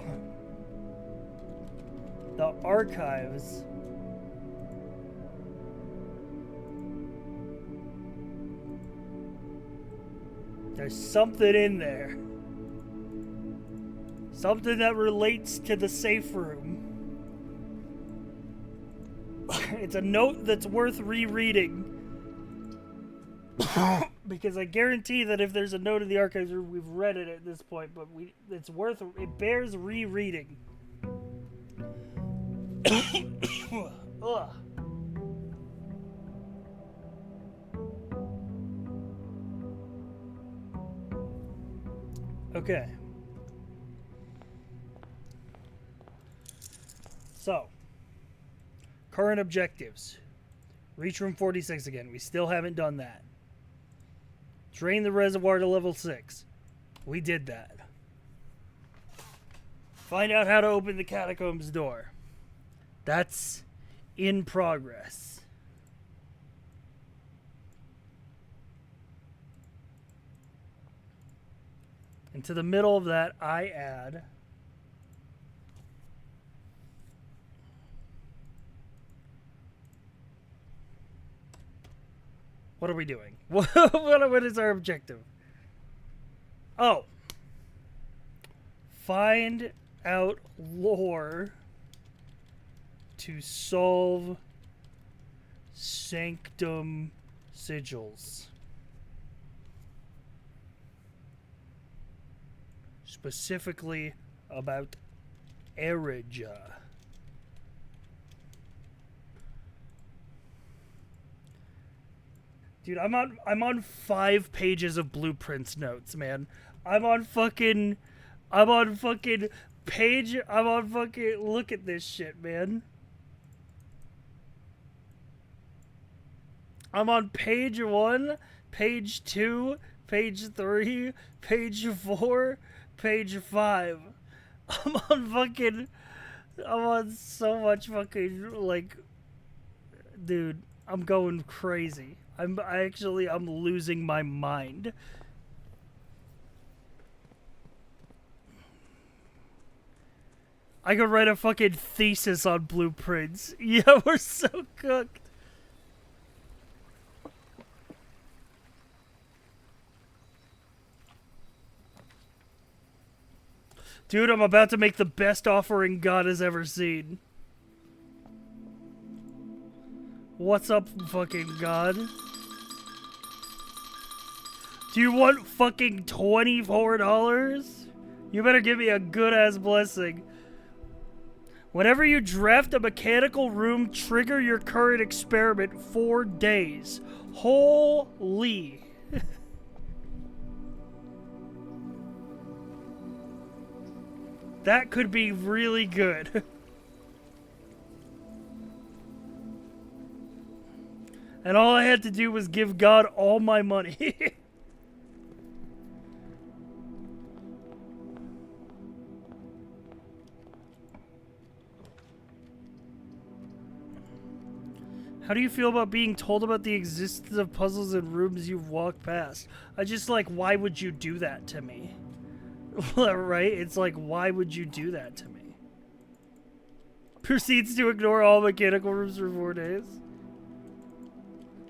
archives. There's something in there. Something that relates to the safe room. It's a note that's worth rereading. Because I guarantee that if there's a note in the archives, we've read it at this point, but it bears rereading. Ugh. Okay. So, current objectives. Reach room 46 again. We still haven't done that. Drain the reservoir to level 6. We did that. Find out how to open the catacombs door. That's in progress. And to the middle of that, I add... What are we doing? What is our objective? Oh. Find out lore to solve sanctum sigils. Specifically about Erija. Dude, I'm on 5 pages of blueprints notes, man. I'm on fucking look at this shit, man. I'm on page 1, page 2, page 3, page 4, page 5. I'm on so much fucking, like, dude, I'm going crazy. I'm losing my mind. I could write a fucking thesis on blueprints. Yeah, we're so cooked. Dude, I'm about to make the best offering God has ever seen. What's up, fucking God? Do you want fucking $24? You better give me a good-ass blessing. Whenever you draft a mechanical room, trigger your current experiment 4 days. Holy. That could be really good. And all I had to do was give God all my money. How do you feel about being told about the existence of puzzles in rooms you've walked past? I just like, why would you do that to me? Right? It's like, why would you do that to me? Proceeds to ignore all mechanical rooms for 4 days?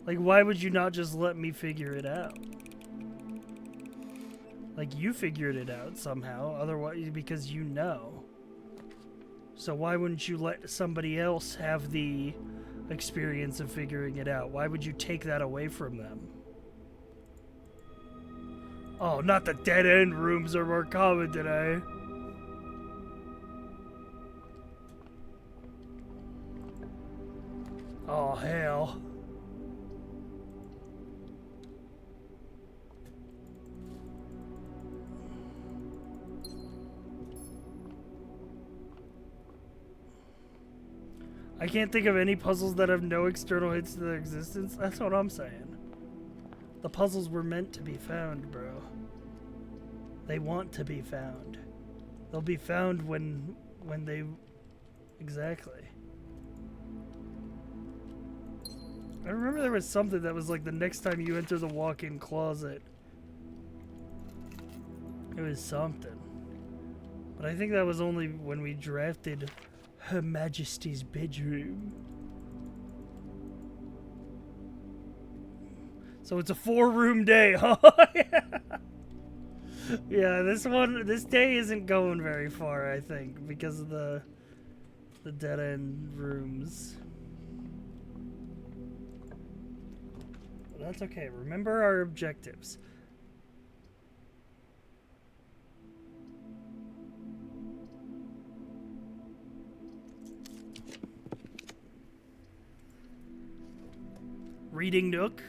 Like, why would you not just let me figure it out? Like, you figured it out somehow, otherwise, because you know. So why wouldn't you let somebody else have the experience of figuring it out? Why would you take that away from them? Oh, not the dead-end rooms are more common today. Oh, hell. I can't think of any puzzles that have no external hints to their existence. That's what I'm saying. The puzzles were meant to be found, bro. They want to be found. They'll be found when they... Exactly. I remember there was something that was like the next time you enter the walk-in closet. It was something. But I think that was only when we drafted Her Majesty's bedroom. So it's a 4-room day, huh? Yeah, this day isn't going very far, I think, because of the dead-end rooms. But that's okay. Remember our objectives. Reading Nook,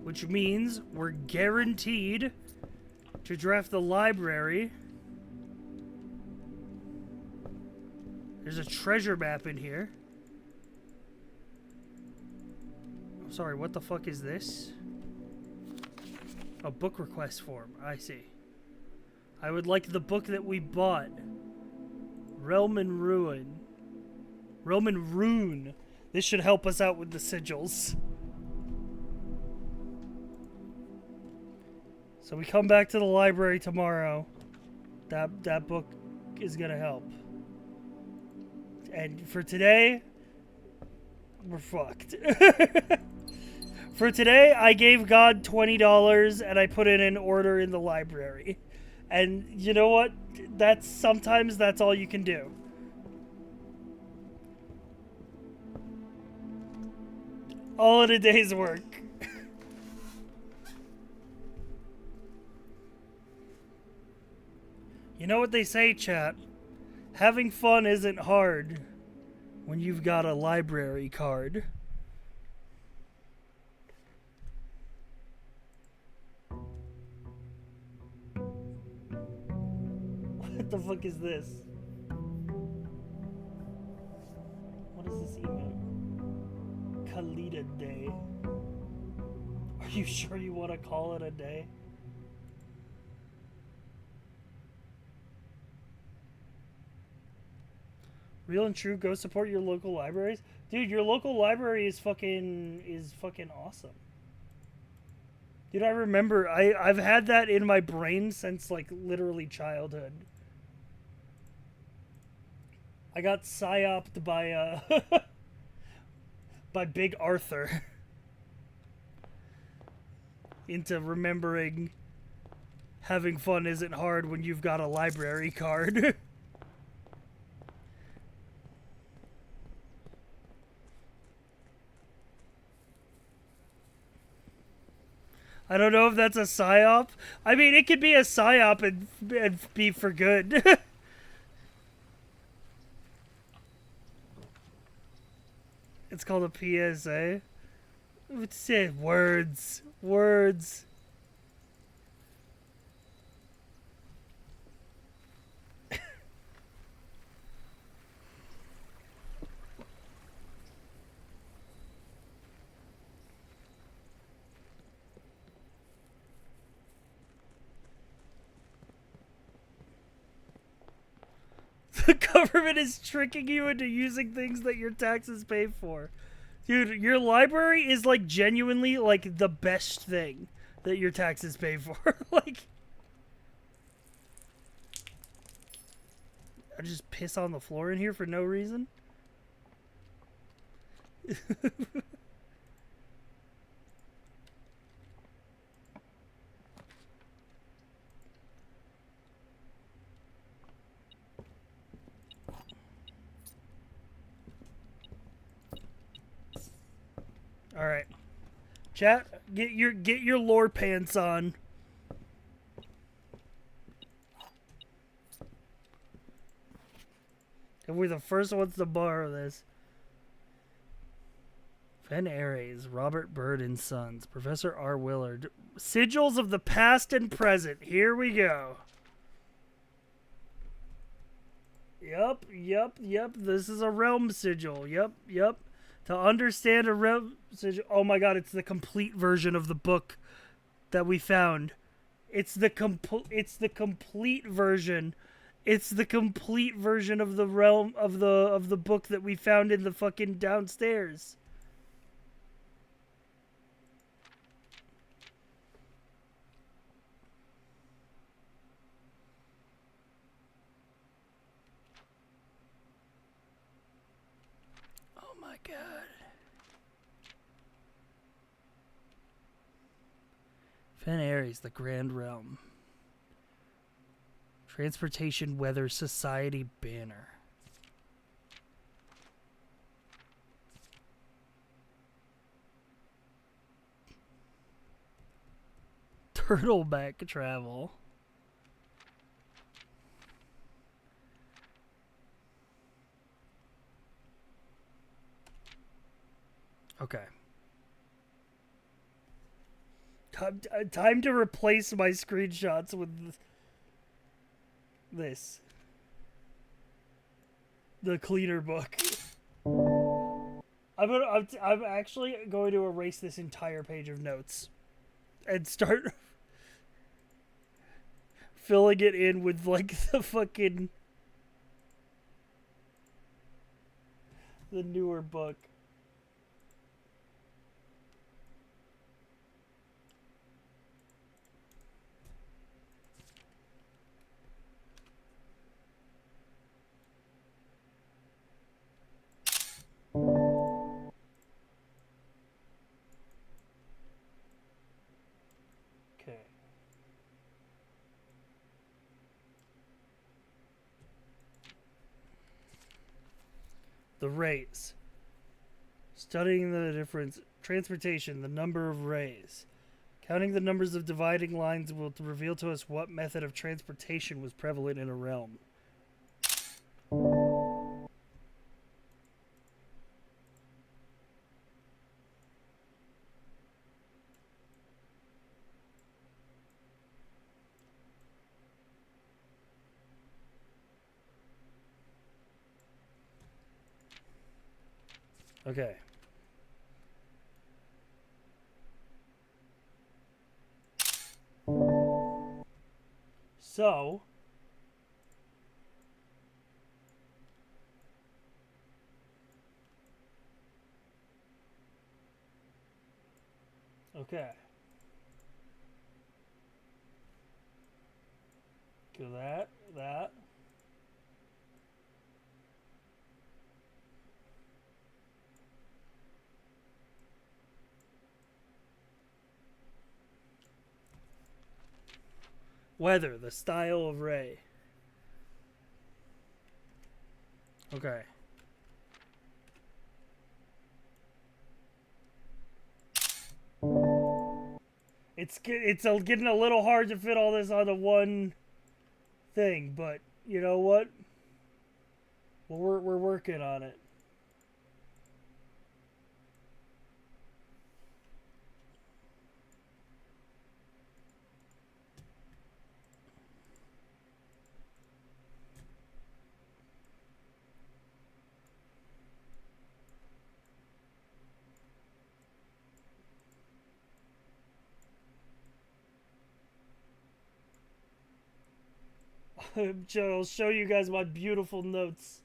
which means we're guaranteed to draft the library. There's a treasure map in here. I'm sorry, what the fuck is this? A book request form, I see. I would like the book that we bought. Realm and Ruin. Realm and Rune. This should help us out with the sigils. So we come back to the library tomorrow. That book is gonna help. And for today, we're fucked. For today, I gave God $20 and I put in an order in the library. And you know what? Sometimes that's all you can do. All in a day's work. You know what they say, chat? Having fun isn't hard when you've got a library card. What the fuck is this? What is this email? Kalita Day. Are you sure you want to call it a day? Real and true, go support your local libraries. Dude, your local library is fucking awesome. Dude, I remember, I've had that in my brain since, like, literally childhood. I got psyoped by by Big Arthur into remembering having fun isn't hard when you've got a library card. I don't know if that's a psyop. I mean, it could be a psyop and be for good. It's called a PSA. What's it? Words. Words. The government is tricking you into using things that your taxes pay for. Dude, your library is like genuinely like the best thing that your taxes pay for. Like, I just piss on the floor in here for no reason. All right, chat, get your lore pants on. And we're the first ones to borrow this. Fen Ares, Robert Byrd and Sons, Professor R. Willard, Sigils of the Past and Present. Here we go. Yep. This is a realm sigil. Yep. To understand a realm sigil. Oh my god, it's the complete version of the book that we found. It's the complete version. It's the complete version of the realm of the book that we found in the fucking downstairs. Oh my god. Fen Ares, the Grand Realm. Transportation Weather Society banner. Turtleback travel. Okay. Time to replace my screenshots with this. The cleaner book. I'm actually going to erase this entire page of notes and start filling it in with like the fucking the newer book. Okay. The rays. Studying the difference. Transportation, the number of rays. Counting the numbers of dividing lines will reveal to us what method of transportation was prevalent in a realm. Okay. So, okay. Go that. Weather, the style of ray. Okay. It's getting a little hard to fit all this onto one thing, but you know what? Well, we're working on it. I'll show you guys my beautiful notes.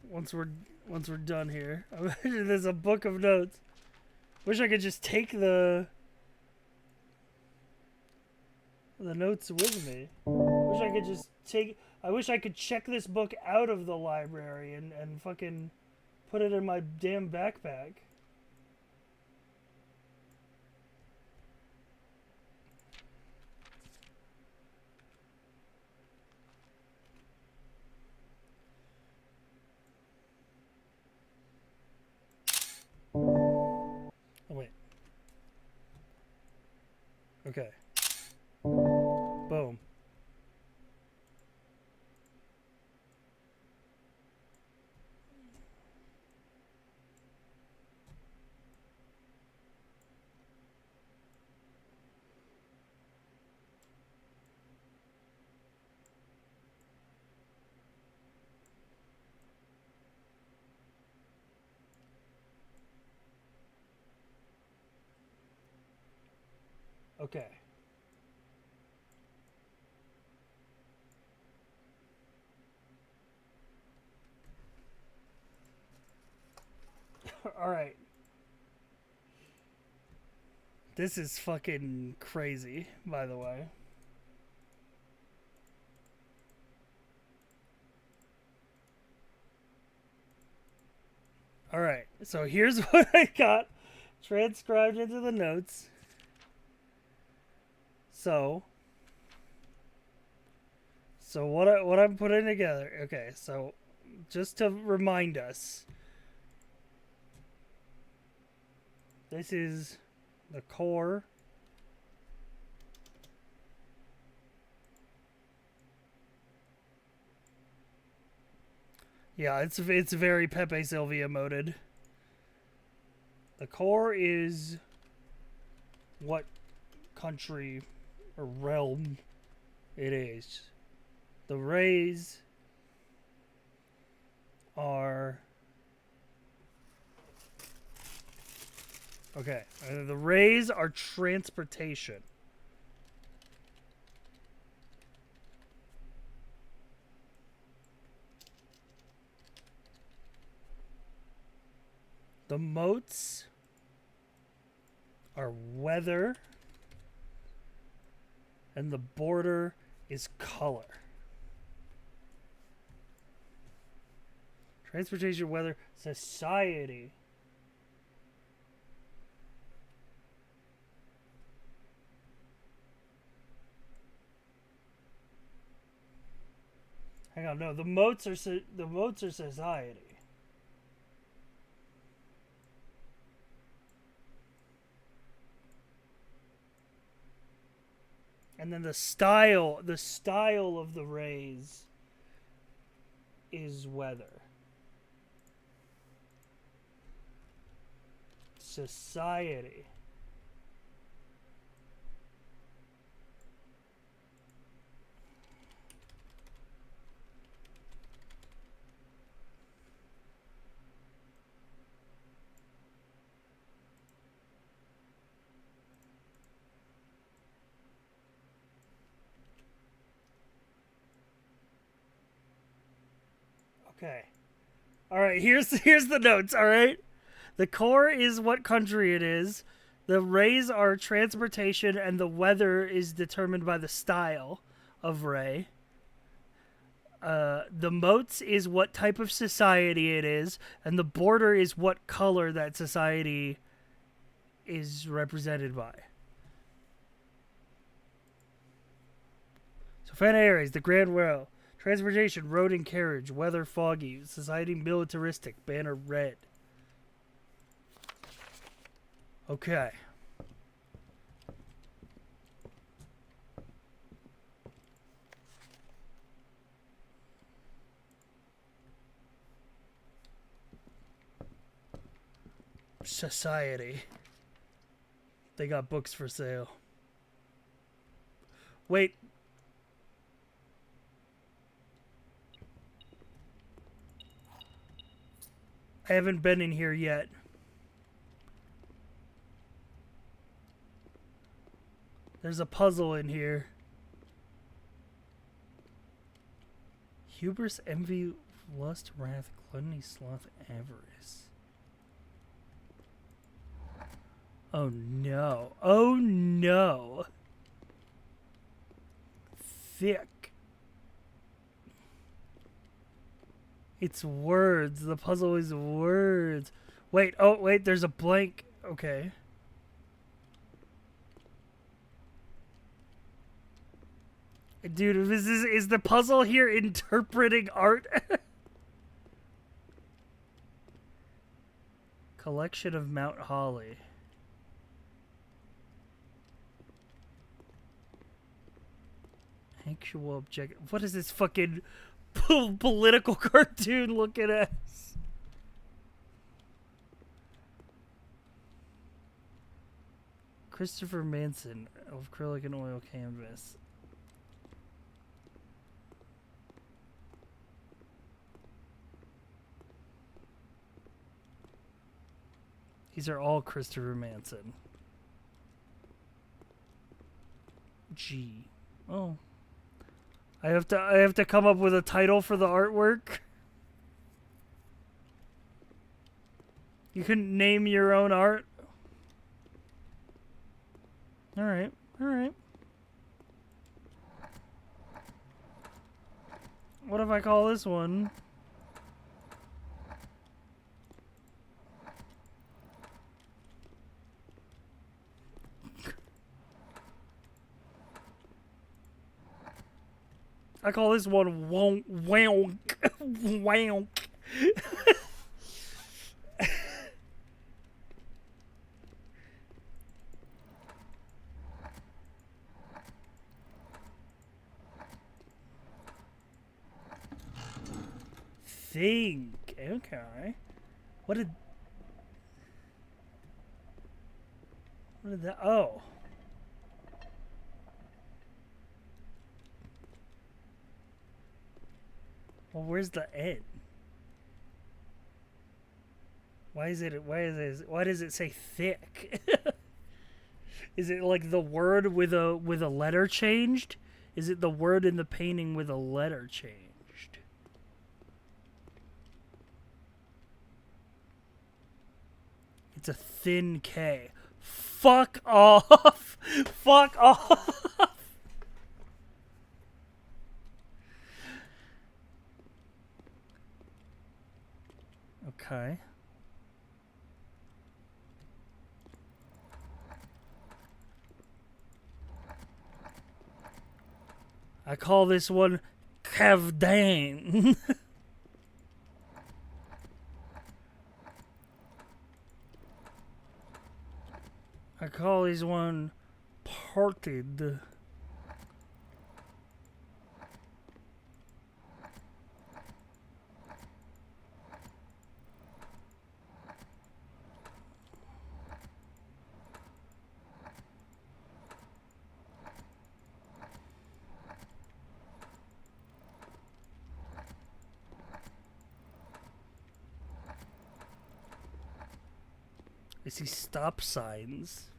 Once we're done here, there's a book of notes. Wish I could just take the notes with me. Wish I could just take. I wish I could check this book out of the library and fucking put it in my damn backpack. Oh wait. Okay. Boom. Okay. Alright. This is fucking crazy, by the way. Alright, so here's what I got transcribed into the notes. So what I'm putting together. Okay, so just to remind us, this is the core. Yeah, it's very Pepe Sylvia moded. The core is what country or realm it is. The rays are okay. The rays are transportation. The moats are weather, and the border is color. Transportation, weather, society. Hang on, no, the moats are society. And then the style of the rays is weather. Society. Okay. All right, here's the notes, all right? The core is what country it is. The rays are transportation, and the weather is determined by the style of ray. The moats is what type of society it is, and the border is what color that society is represented by. So Fan Ares, the Grand Well. Transportation, road and carriage. Weather, foggy. Society, militaristic. Banner, red. Okay. Society. They got books for sale. Wait. I haven't been in here yet. There's a puzzle in here. Hubris, envy, lust, wrath, gluttony, sloth, avarice. Oh no. Oh no. Thick. It's words. The puzzle is words. Wait, oh wait, there's a blank. Okay. Dude, is the puzzle here interpreting art? Collection of Mount Holly. Actual objective. What is this fucking political cartoon looking at? Christopher Manson of acrylic and oil canvas. These are all Christopher Manson. G. Oh. I have to come up with a title for the artwork. You couldn't name your own art? Alright, alright. What if I call this one? I call this one wonk wonk wonk. Think. Okay. What did that? Oh. Well, where's the end? Why does it say thick? Is it like the word with a letter changed? Is it the word in the painting with a letter changed? It's a thin K. Fuck off. Fuck off. Okay. I call this one Kavdan. I call this one Parted. I see stop signs.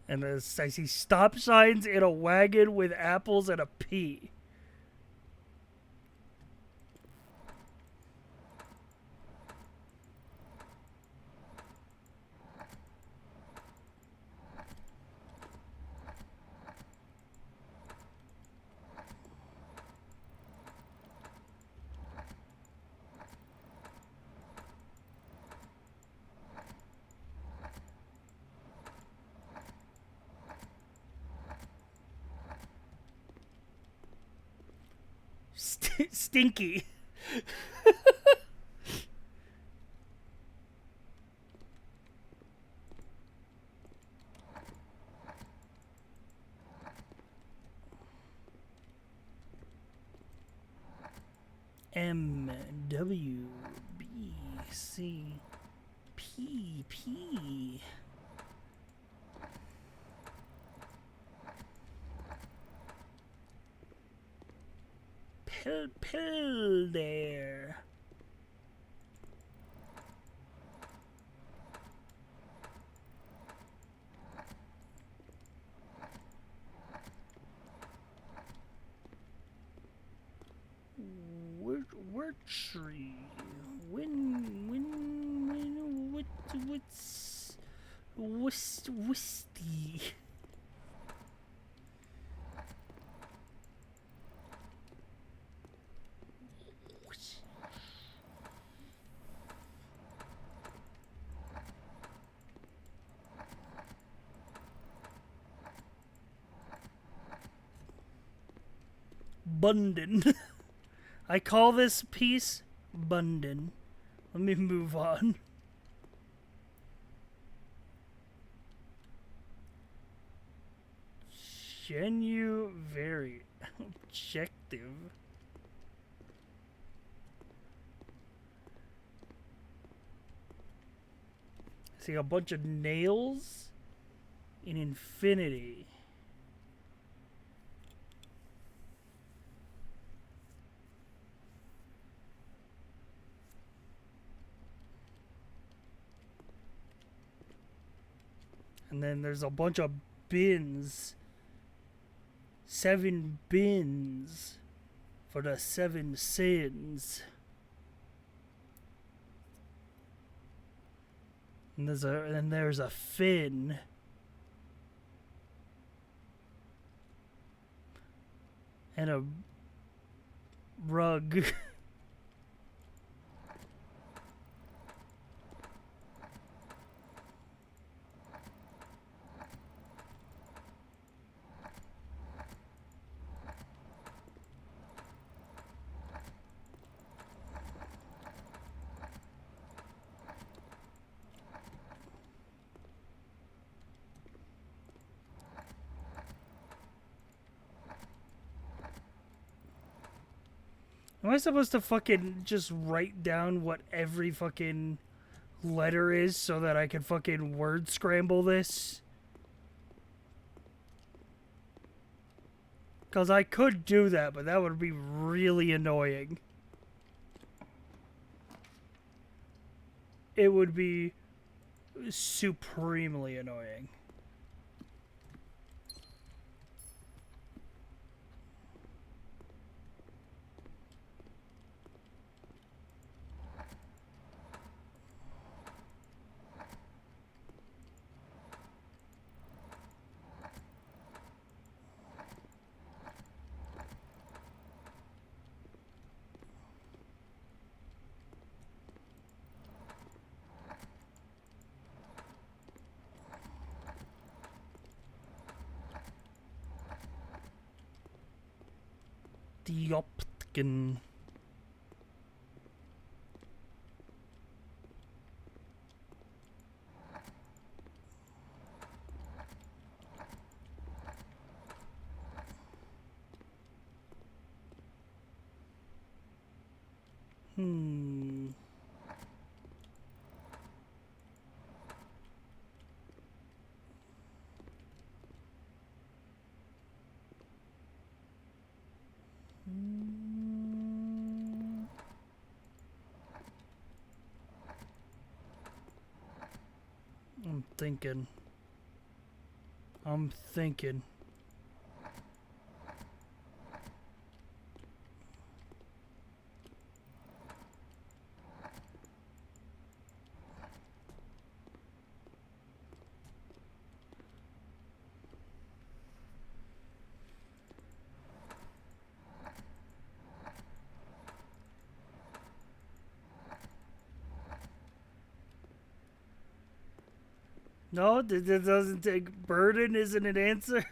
And I see stop signs in a wagon with apples and a pea. Stinky. M W B C P P. Pill there. Word tree. What's Wisty? Bundin. I call this piece Bundin. Let me move on. Genu very objective. See a bunch of nails in infinity. And then there's a bunch of bins. 7 bins for the 7 sins. And there's a fin. And a rug. Am I supposed to fucking just write down what every fucking letter is so that I can fucking word scramble this? Because I could do that, but that would be really annoying. It would be supremely annoying. Dioptkin. I'm thinking. No, that doesn't take. Burden isn't an answer.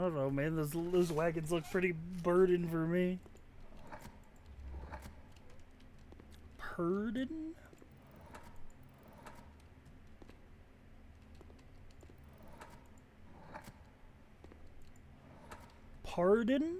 don't know, man. Those wagons look pretty burdened for me. Pardon? Pardon?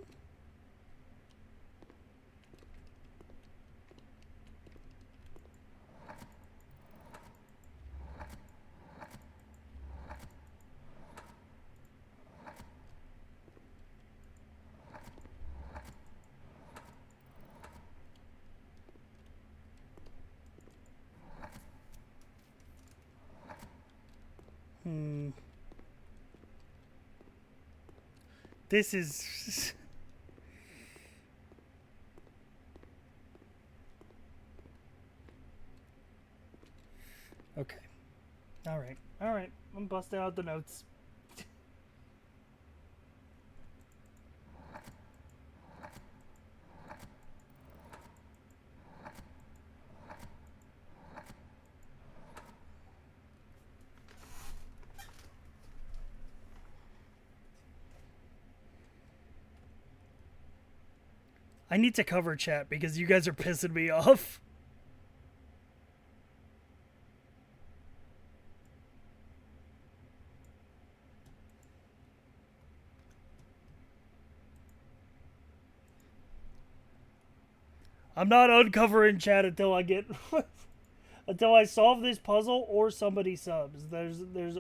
This is... Okay. Alright. Alright. I'm busting out the notes. I need to cover chat because you guys are pissing me off. I'm not uncovering chat until I get until I solve this puzzle or somebody subs. There's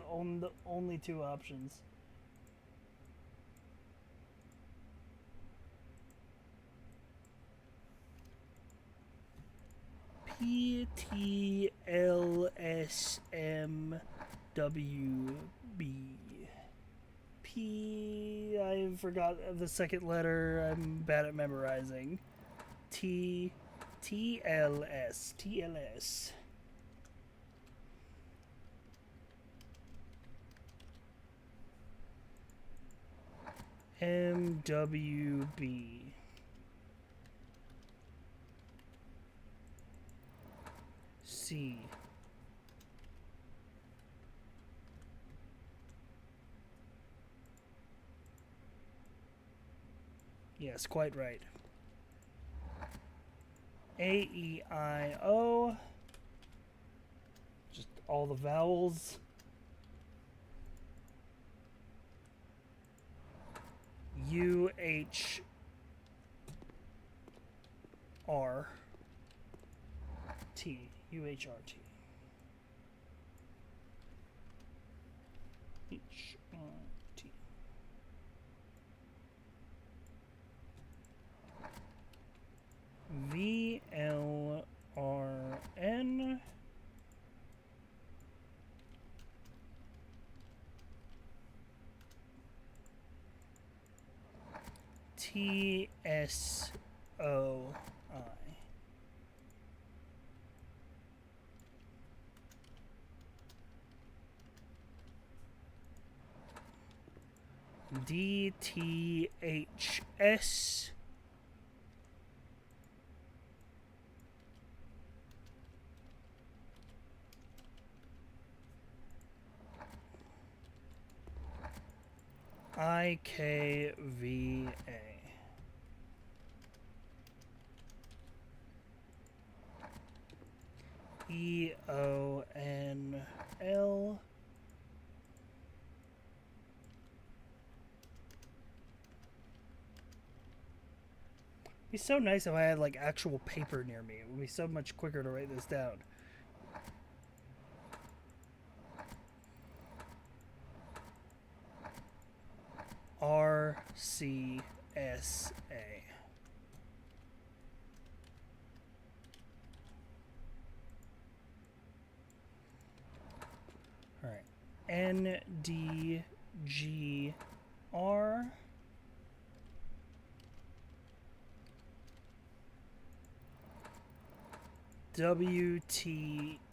only two options. PTLSMWB. I forgot the second letter. I'm bad at memorizing. TLS. MWB. C. Yes, quite right. AEIO. Just all the vowels. UHR. T. UHRT. HRT. VLRN. TSOI. DTHS. IKVA. EONL. It'd be so nice if I had like actual paper near me. It would be so much quicker to write this down. RCSA. All right. NDGR. WTEY.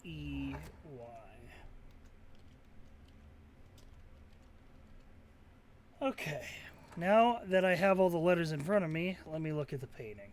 Okay, now that I have all the letters in front of me, let me look at the painting.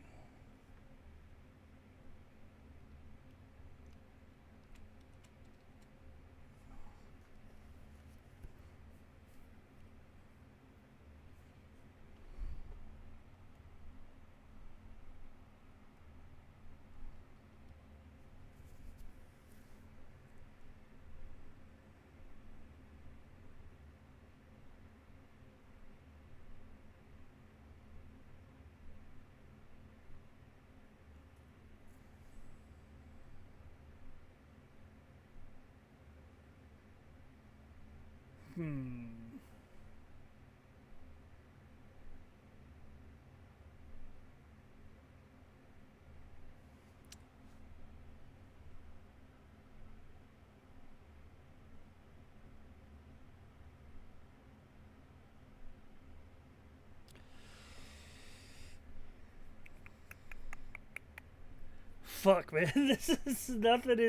Fuck, man. This is nothing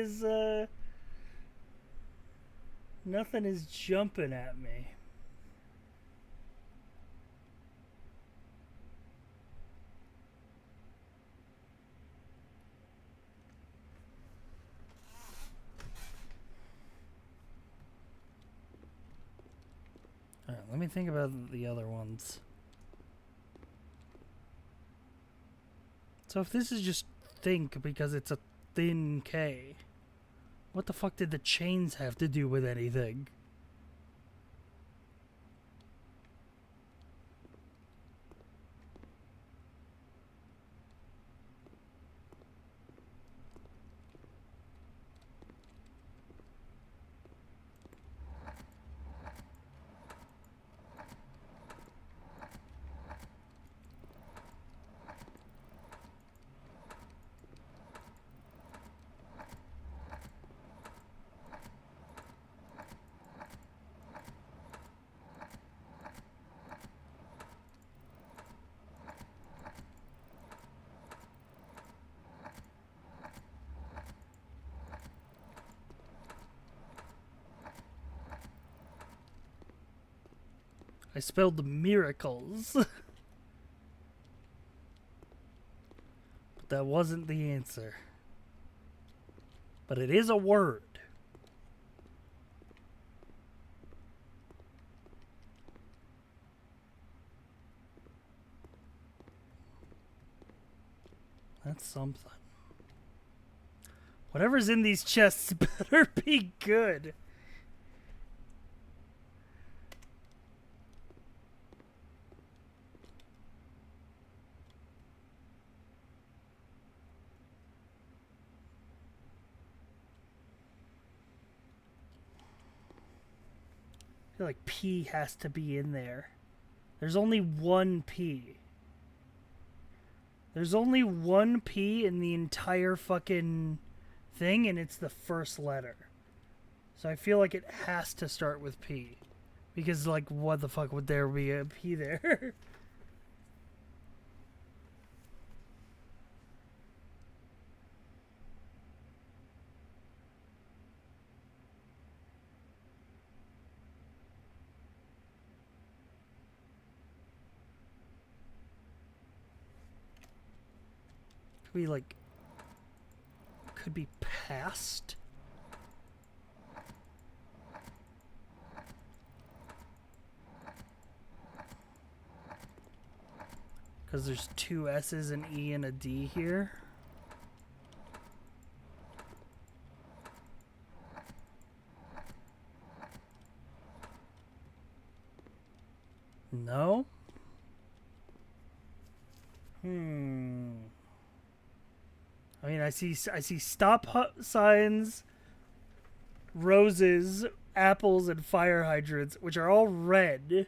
is jumping at me. All right, let me think about the other ones. So if this is just think because it's a thin K, what the fuck did the chains have to do with anything? I spelled miracles. But that wasn't the answer. But it is a word. That's something. Whatever's in these chests better be good. I feel like P has to be in there. There's only one P. There's only one P in the entire fucking thing, and it's the first letter. So I feel like it has to start with P. Because, like, what the fuck would there be a P there? Could be, like, could be past. Because there's two S's, an E, and a D here. No? I mean, I see stop signs, roses, apples, and fire hydrants, which are all red.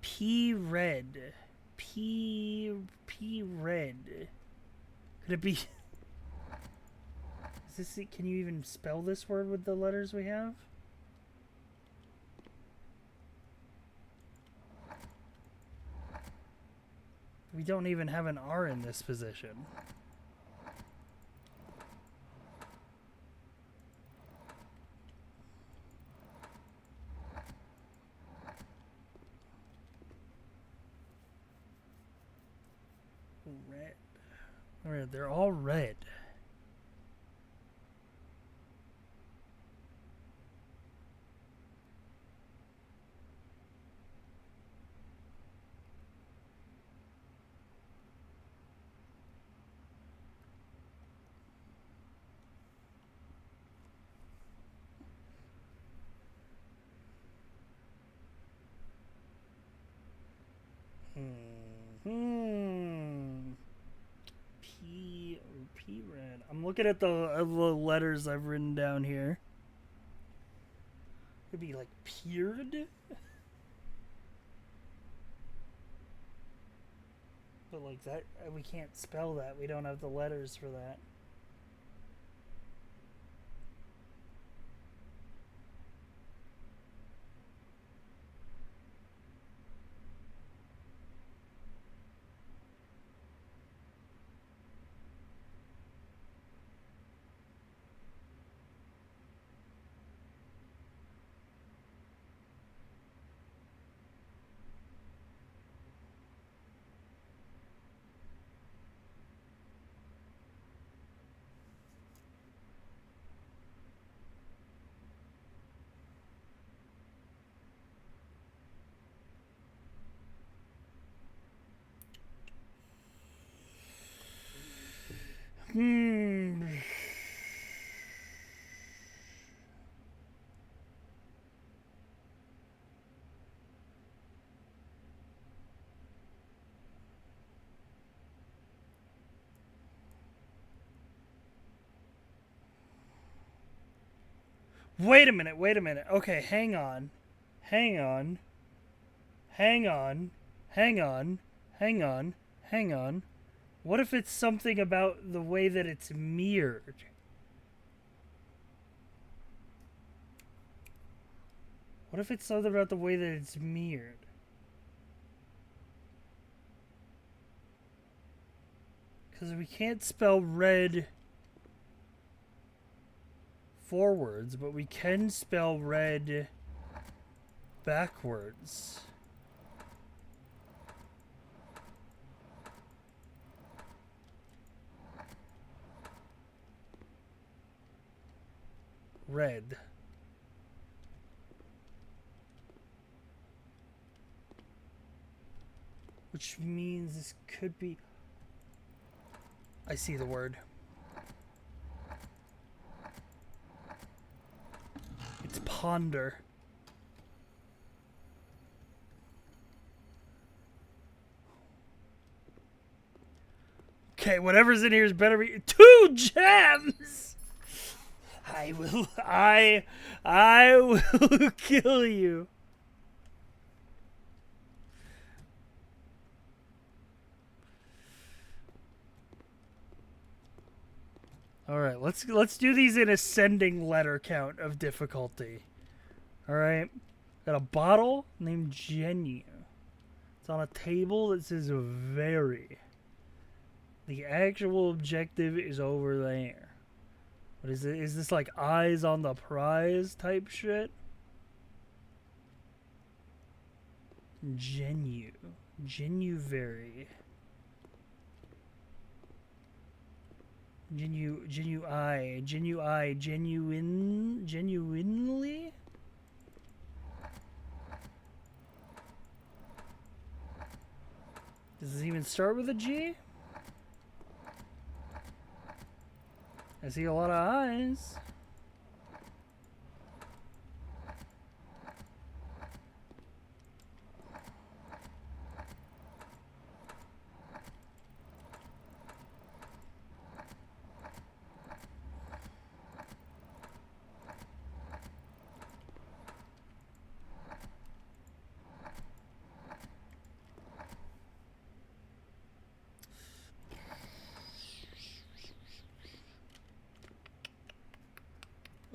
P red. P red. Could it be? Is this? Can you even spell this word with the letters we have? We don't even have an R in this position. Red. They're all red. P I'm looking at the letters I've written down here. Could be like peered. But like that, we can't spell that. We don't have the letters for that. Wait a minute, wait a minute. Okay, hang on. Hang on. Hang on. Hang on. Hang on. Hang on. What if it's something about the way that it's mirrored? What if it's something about the way that it's mirrored? Because we can't spell red forwards, but we can spell red backwards. Red. Which means this could be... I see the word. It's ponder. Okay, whatever's in here is better be 2 gems. I will kill you. All right, let's do these in ascending letter count of difficulty. All right, got a bottle named Genu. It's on a table that says very. The actual objective is over there. What is it? Is this like eyes on the prize type shit? Genu very. Genuinely? Does this even start with a G? I see a lot of eyes.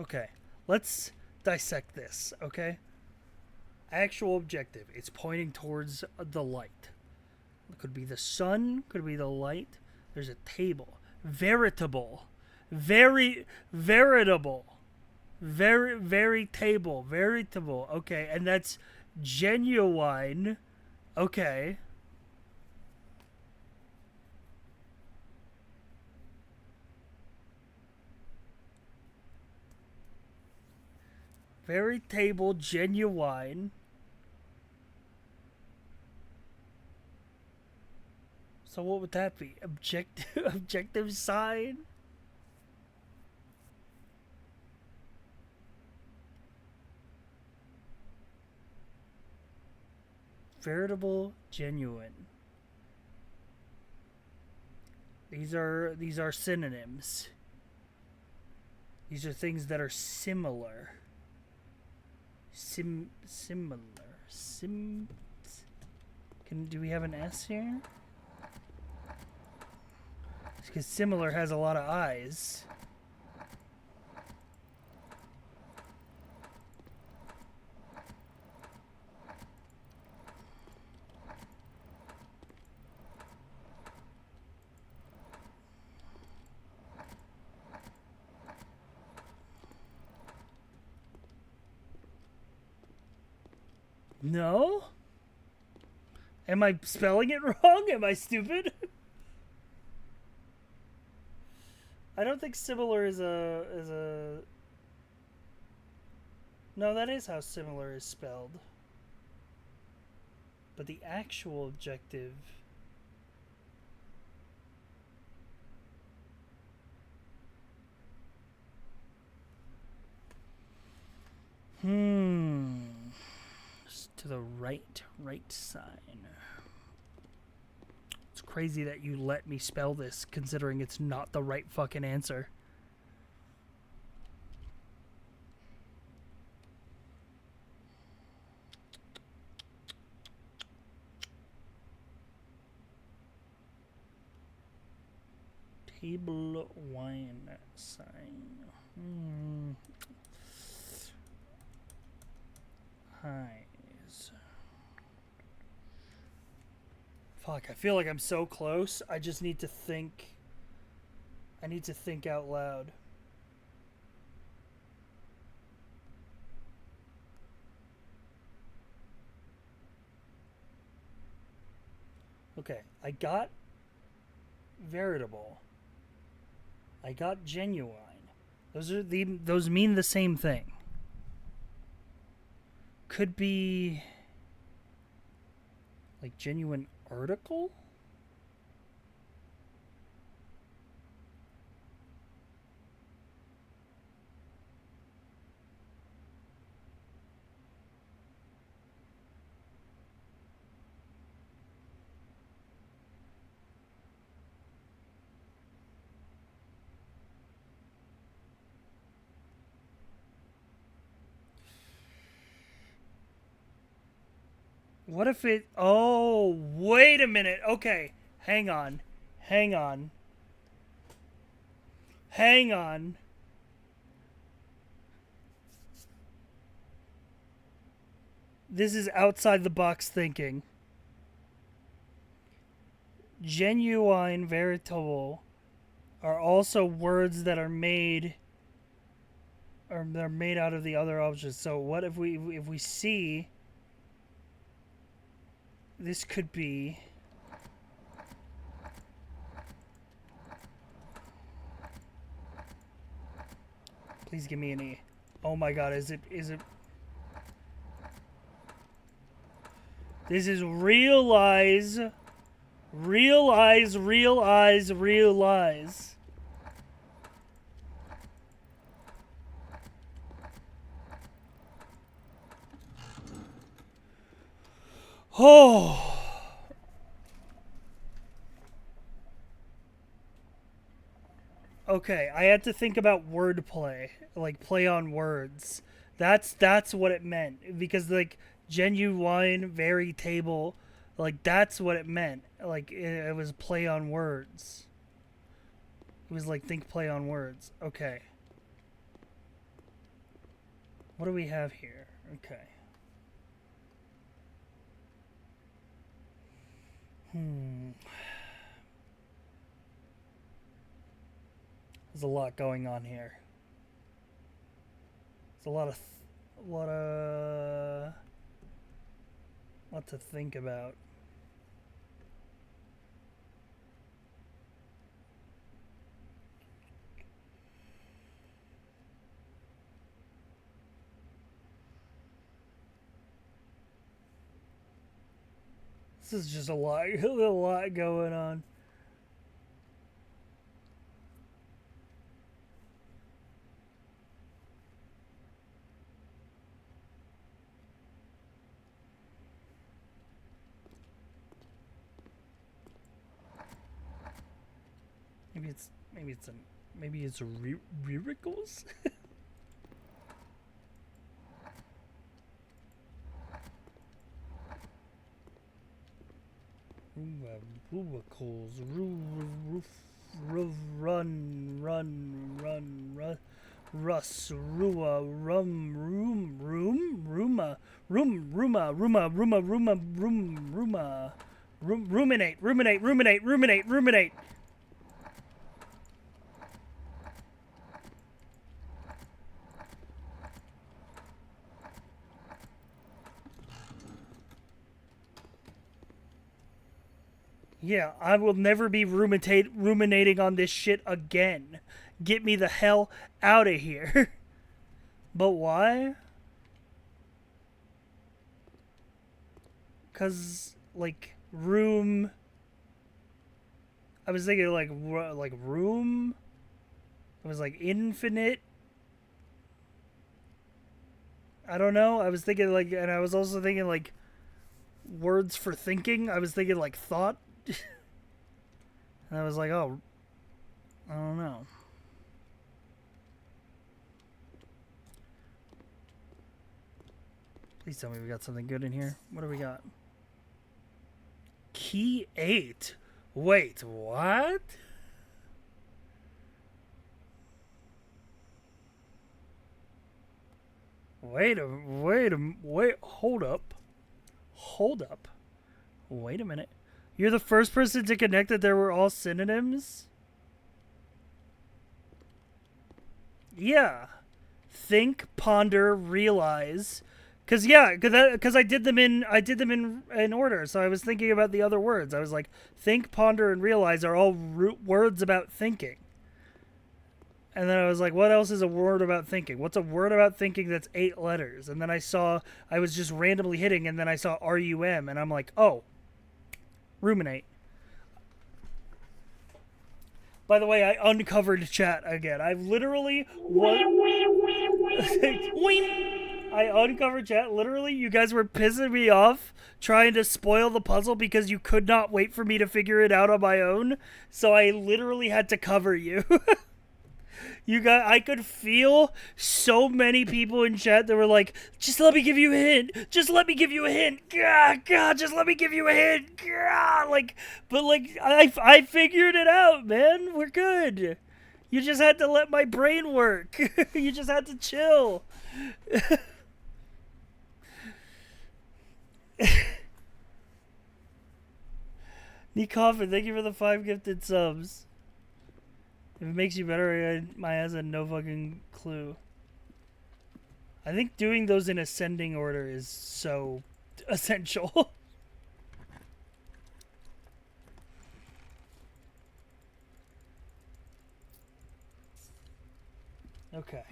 Okay, let's dissect this, okay? Actual objective, it's pointing towards the light. It could be the sun, could be the light. There's a table. Veritable. Very veritable. Very table. Veritable. Okay, and that's genuine. Okay. Very table, genuine. So what would that be? Objective sign? Veritable, genuine. These are synonyms. These are things that are similar. Similar. Do we have an S here? Because similar has a lot of I's. No? Am I spelling it wrong? Am I stupid? I don't think similar is a... No, that is how similar is spelled. But the actual objective... Just to the right sign. It's crazy that you let me spell this, considering it's not the right fucking answer. Table wine sign. Highs. Fuck, I feel like I'm so close. I just need to think. I need to think out loud. Okay, I got veritable. I got genuine. Those mean the same thing. Could be like genuine article? What if it... Oh, wait a minute. Okay, hang on. Hang on. Hang on. This is outside the box thinking. Genuine, veritable are also words that are made... Or they're made out of the other objects. So what if we see... This could be... Please give me an E. Oh my god, is it... This is realize... Realize. Oh... Okay, I had to think about wordplay, like play on words. That's what it meant, because like genuine, very table, like that's what it meant. Like it was play on words. It was like think play on words. Okay. What do we have here? Okay. There's a lot going on here. There's a lot to think about. This is just a lot going on. Maybe it's an Maybe it's miracles? Miracles. Run. Russ, Rua, Ruma. Ruminate. Yeah, I will never be ruminating on this shit again. Get me the hell out of here. But why? Cause like room. I was thinking like room. It was like infinite. I don't know. I was thinking like, and I was also thinking like words for thinking. I was thinking like thought. And I was like, oh, I don't know. Please tell me we got something good in here. What do we got? Key 8. Wait, what? Wait, hold up. Wait a minute. You're the first person to connect that there were all synonyms? Yeah. Think, ponder, realize. Cause I did them in order. So I was thinking about the other words. I was like, think, ponder, and realize are all words about thinking. And then I was like, what else is a word about thinking? What's a word about thinking that's 8 letters? And then I was just randomly hitting, and then I saw RUM, and I'm like, oh, ruminate. By the way, I uncovered chat again. I literally I uncovered chat. Literally, you guys were pissing me off trying to spoil the puzzle because you could not wait for me to figure it out on my own. So I literally had to cover you. I could feel so many people in chat that were like, just let me give you a hint. Just let me give you a hint. God, just let me give you a hint. I figured it out, man. We're good. You just had to let my brain work. You just had to chill. Nick Coffin, thank you for the 5 gifted subs. If it makes you better, my ass had no fucking clue. I think doing those in ascending order is so essential. Okay.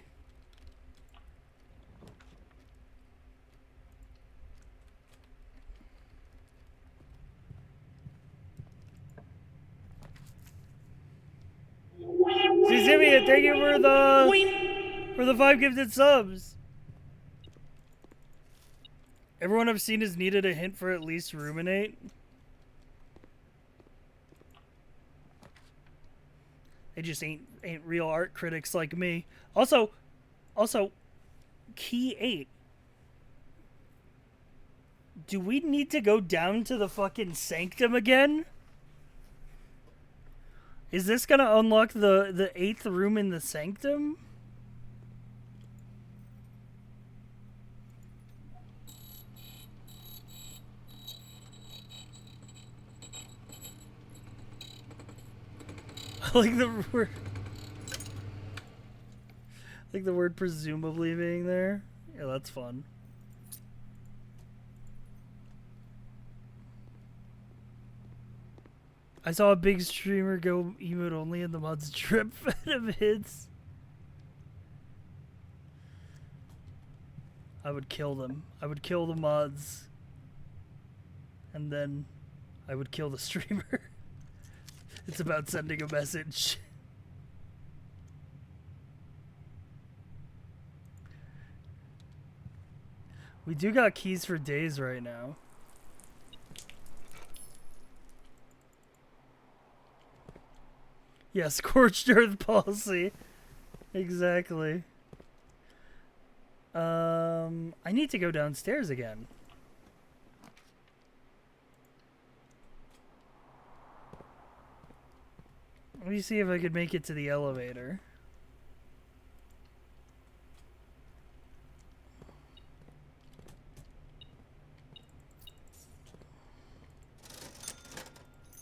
Zizimia, thank you for the 5 gifted subs. Everyone I've seen has needed a hint for at least ruminate. They just ain't real art critics like me. Also, key 8. Do we need to go down to the fucking sanctum again? Is this gonna unlock the 8th room in the sanctum? Like the word presumably being there. Yeah, that's fun. I saw a big streamer go emote only and the mods drip fed him hits. I would kill them. I would kill the mods. And then I would kill the streamer. It's about sending a message. We do got keys for days right now. Yeah, scorched earth policy. Exactly. I need to go downstairs again. Let me see if I could make it to the elevator.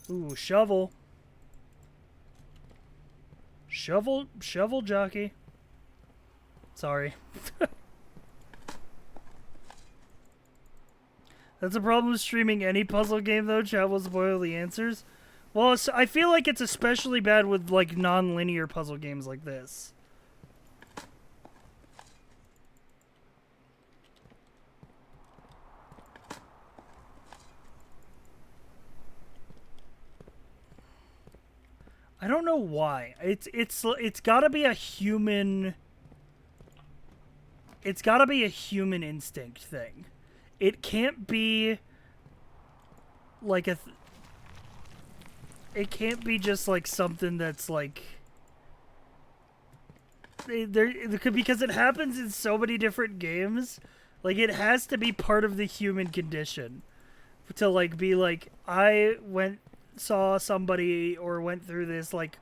Ooh, shovel. Shovel jockey. Sorry. That's a problem with streaming any puzzle game, though. Chat will spoil the answers. Well, I feel like it's especially bad with, like, non-linear puzzle games like this. I don't know why. It's gotta be a human... It's gotta be a human instinct thing. It can't be... like a... It can't be just, like, something that's, like... Because it happens in so many different games. Like, it has to be part of the human condition. To, like, be like, I saw somebody or went through this, like,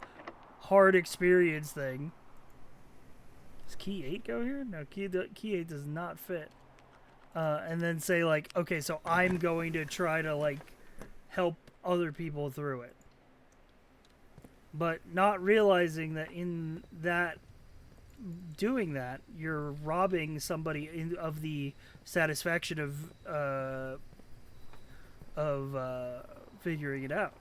hard experience thing. Does key 8 go here? No, key 8 does not fit. And then say, like, okay, so I'm going to try to, like, help other people through it. But not realizing that in that, doing that, you're robbing somebody of the satisfaction of figuring it out.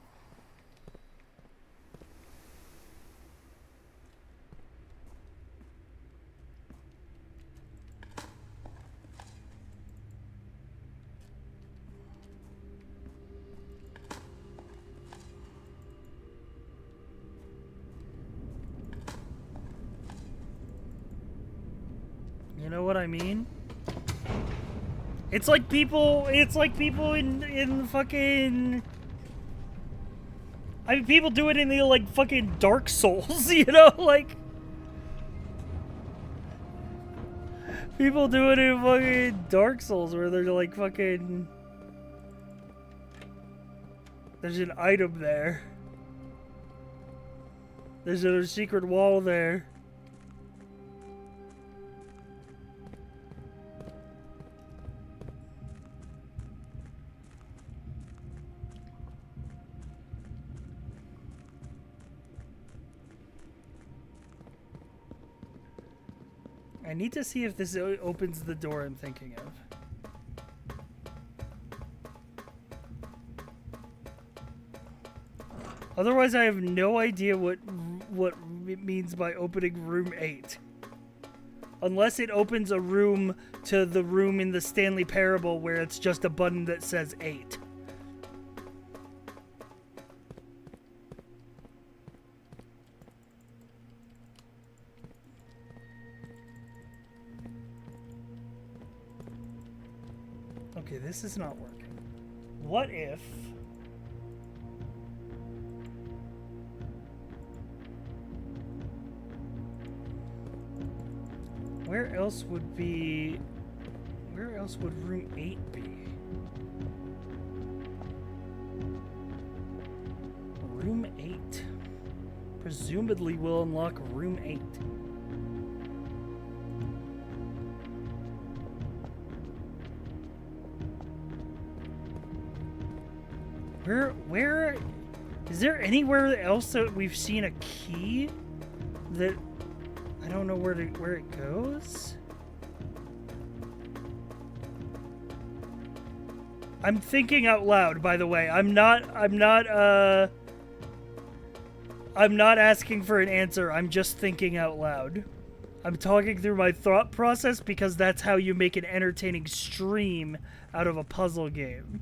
You know what I mean? It's like people in fucking... I mean, people do it in the, like, fucking Dark Souls, you know? Like... People do it in fucking Dark Souls where they're, like, fucking... There's an item there. There's a secret wall there. I need to see if this opens the door I'm thinking of. Otherwise, I have no idea what it means by opening room 8. Unless it opens a room to the room in the Stanley Parable where it's just a button that says 8. Okay, this is not working. What if... Where else would room 8 be? Room 8. Presumably will unlock room 8. Where is there anywhere else that we've seen a key that I don't know where it goes? I'm thinking out loud, by the way. I'm not asking for an answer. I'm just thinking out loud. I'm talking through my thought process because that's how you make an entertaining stream out of a puzzle game.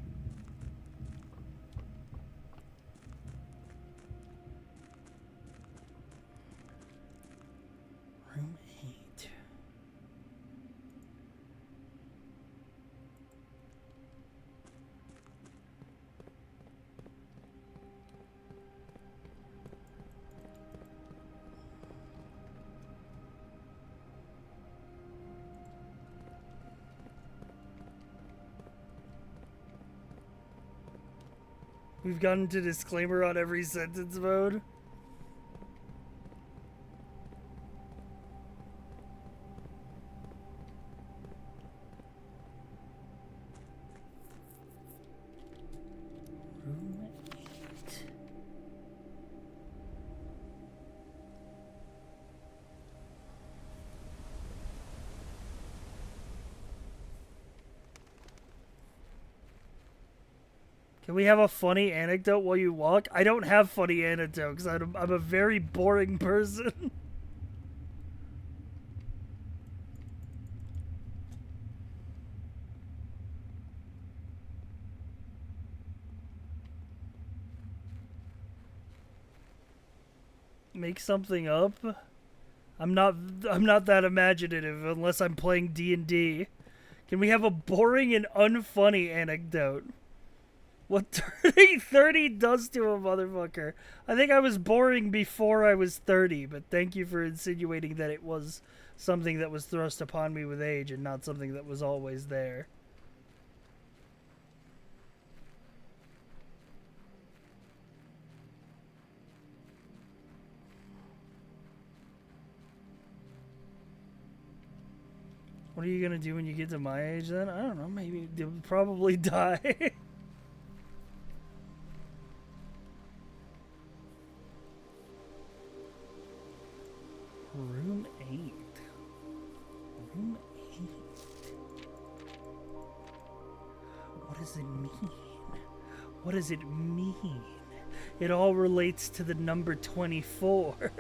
Room 8. We've gotten to disclaimer on every sentence mode. Room 8. Can we have a funny anecdote while you walk? I don't have funny anecdotes because I'm a very boring person. Make something up? I'm not that imaginative unless I'm playing D&D. Can we have a boring and unfunny anecdote? What 30 does to a motherfucker. I think I was boring before I was 30, but thank you for insinuating that it was something that was thrust upon me with age and not something that was always there. What are you gonna do when you get to my age then? I don't know, maybe you'll probably die. Room 8. Room 8. What does it mean? What does it mean? It all relates to the number 24.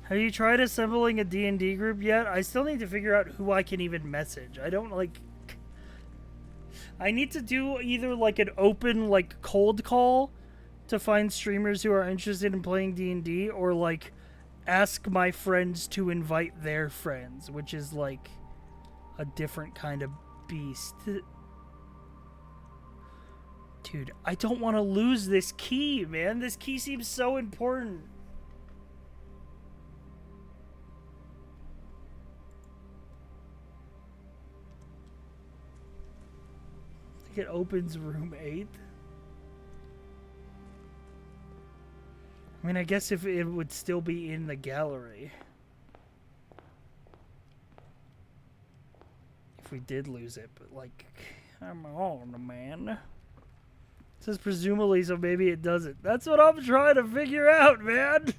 Have you tried assembling a D&D group yet? I still need to figure out who I can even message. I don't, like... I need to do either, like, an open, like, cold call to find streamers who are interested in playing D&D, or, like, ask my friends to invite their friends, which is, like, a different kind of beast. Dude, I don't want to lose this key, man. This key seems so important. It opens room 8. I mean, I guess if it would still be in the gallery. If we did lose it, but like, come on, man. It says presumably, so maybe it doesn't. That's what I'm trying to figure out, man.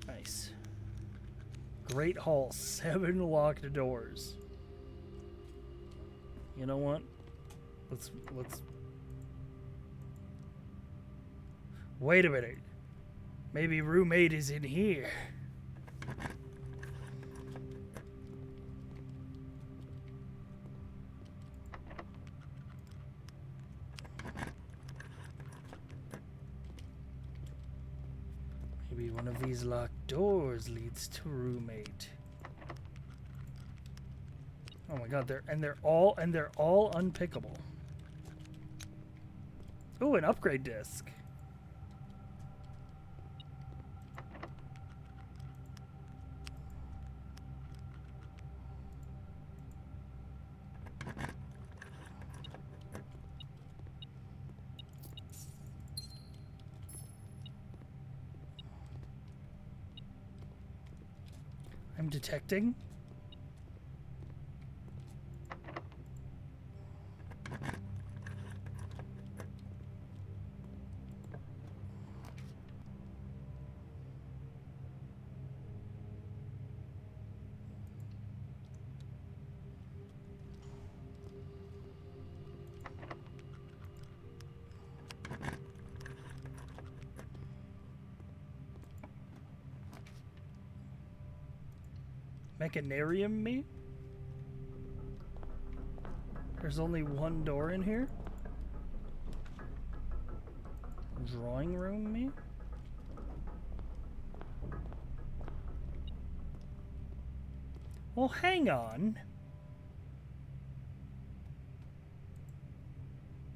Nice. Great Hall, 7 locked doors. You know what? Let's wait a minute. Maybe room 8 is in here. Maybe one of these locked doors leads to room 8. Oh my god, they're all unpickable. Ooh, an upgrade disc. I'm detecting. Mechanarium me? There's only one door in here? Drawing room, me? Well, hang on.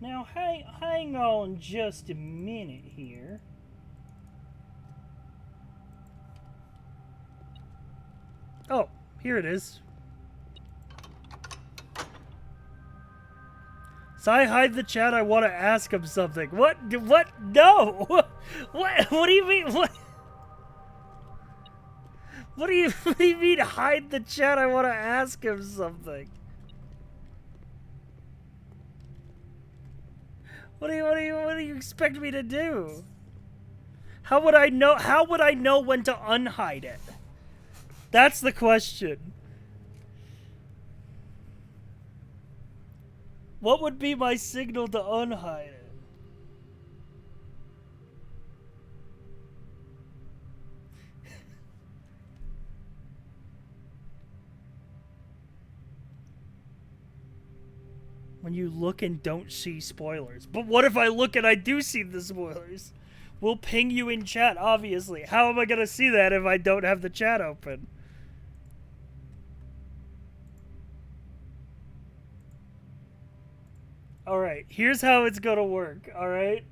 Now, hang on just a minute here. Oh, here it is. So I hide the chat. I want to ask him something. What? No. What do you mean? What do you mean hide the chat? I want to ask him something. What do you expect me to do? How would I know when to unhide it? That's the question. What would be my signal to unhide it? When you look and don't see spoilers. But what if I look and I do see the spoilers? We'll ping you in chat, obviously. How am I going to see that if I don't have the chat open? Alright, here's how it's going to work, alright?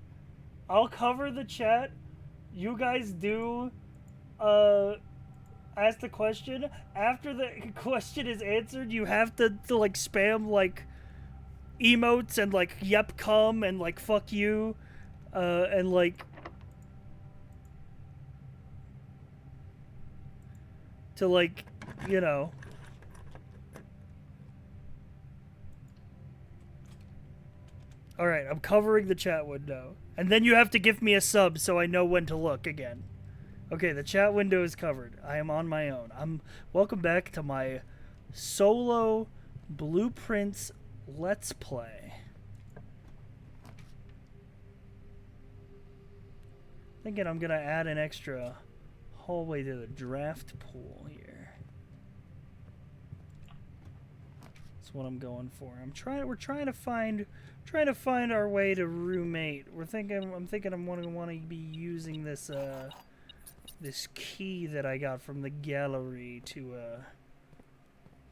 I'll cover the chat. You guys do ask the question. After the question is answered, you have to like, spam, like, emotes and like yep come and like fuck you and like to like, you know, all right, I'm covering the chat window and then you have to give me a sub so I know when to look again. Okay, the chat window is covered. I am on my own. Welcome back to my solo Blueprints Let's Play. Thinking I'm gonna add an extra hallway to the draft pool here. That's what I'm going for. We're trying to find our way to roommate. I'm thinking I'm gonna want to be using this this key that I got from the gallery to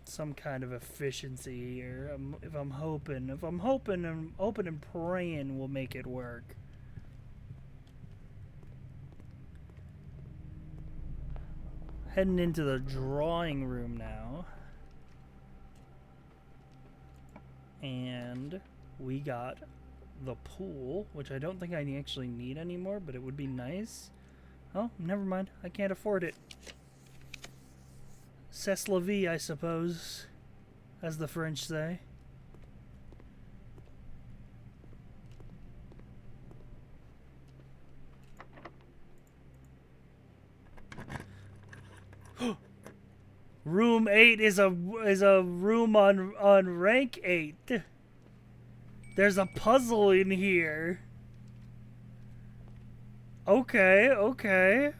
some kind of efficiency here. I'm hoping and praying we'll make it work. Heading into the drawing room now. And we got the pool, which I don't think I actually need anymore, but it would be nice. Oh, never mind. I can't afford it. C'est la vie, I suppose, as the French say. Room 8 is a room on rank 8. There's a puzzle in here. Okay, okay.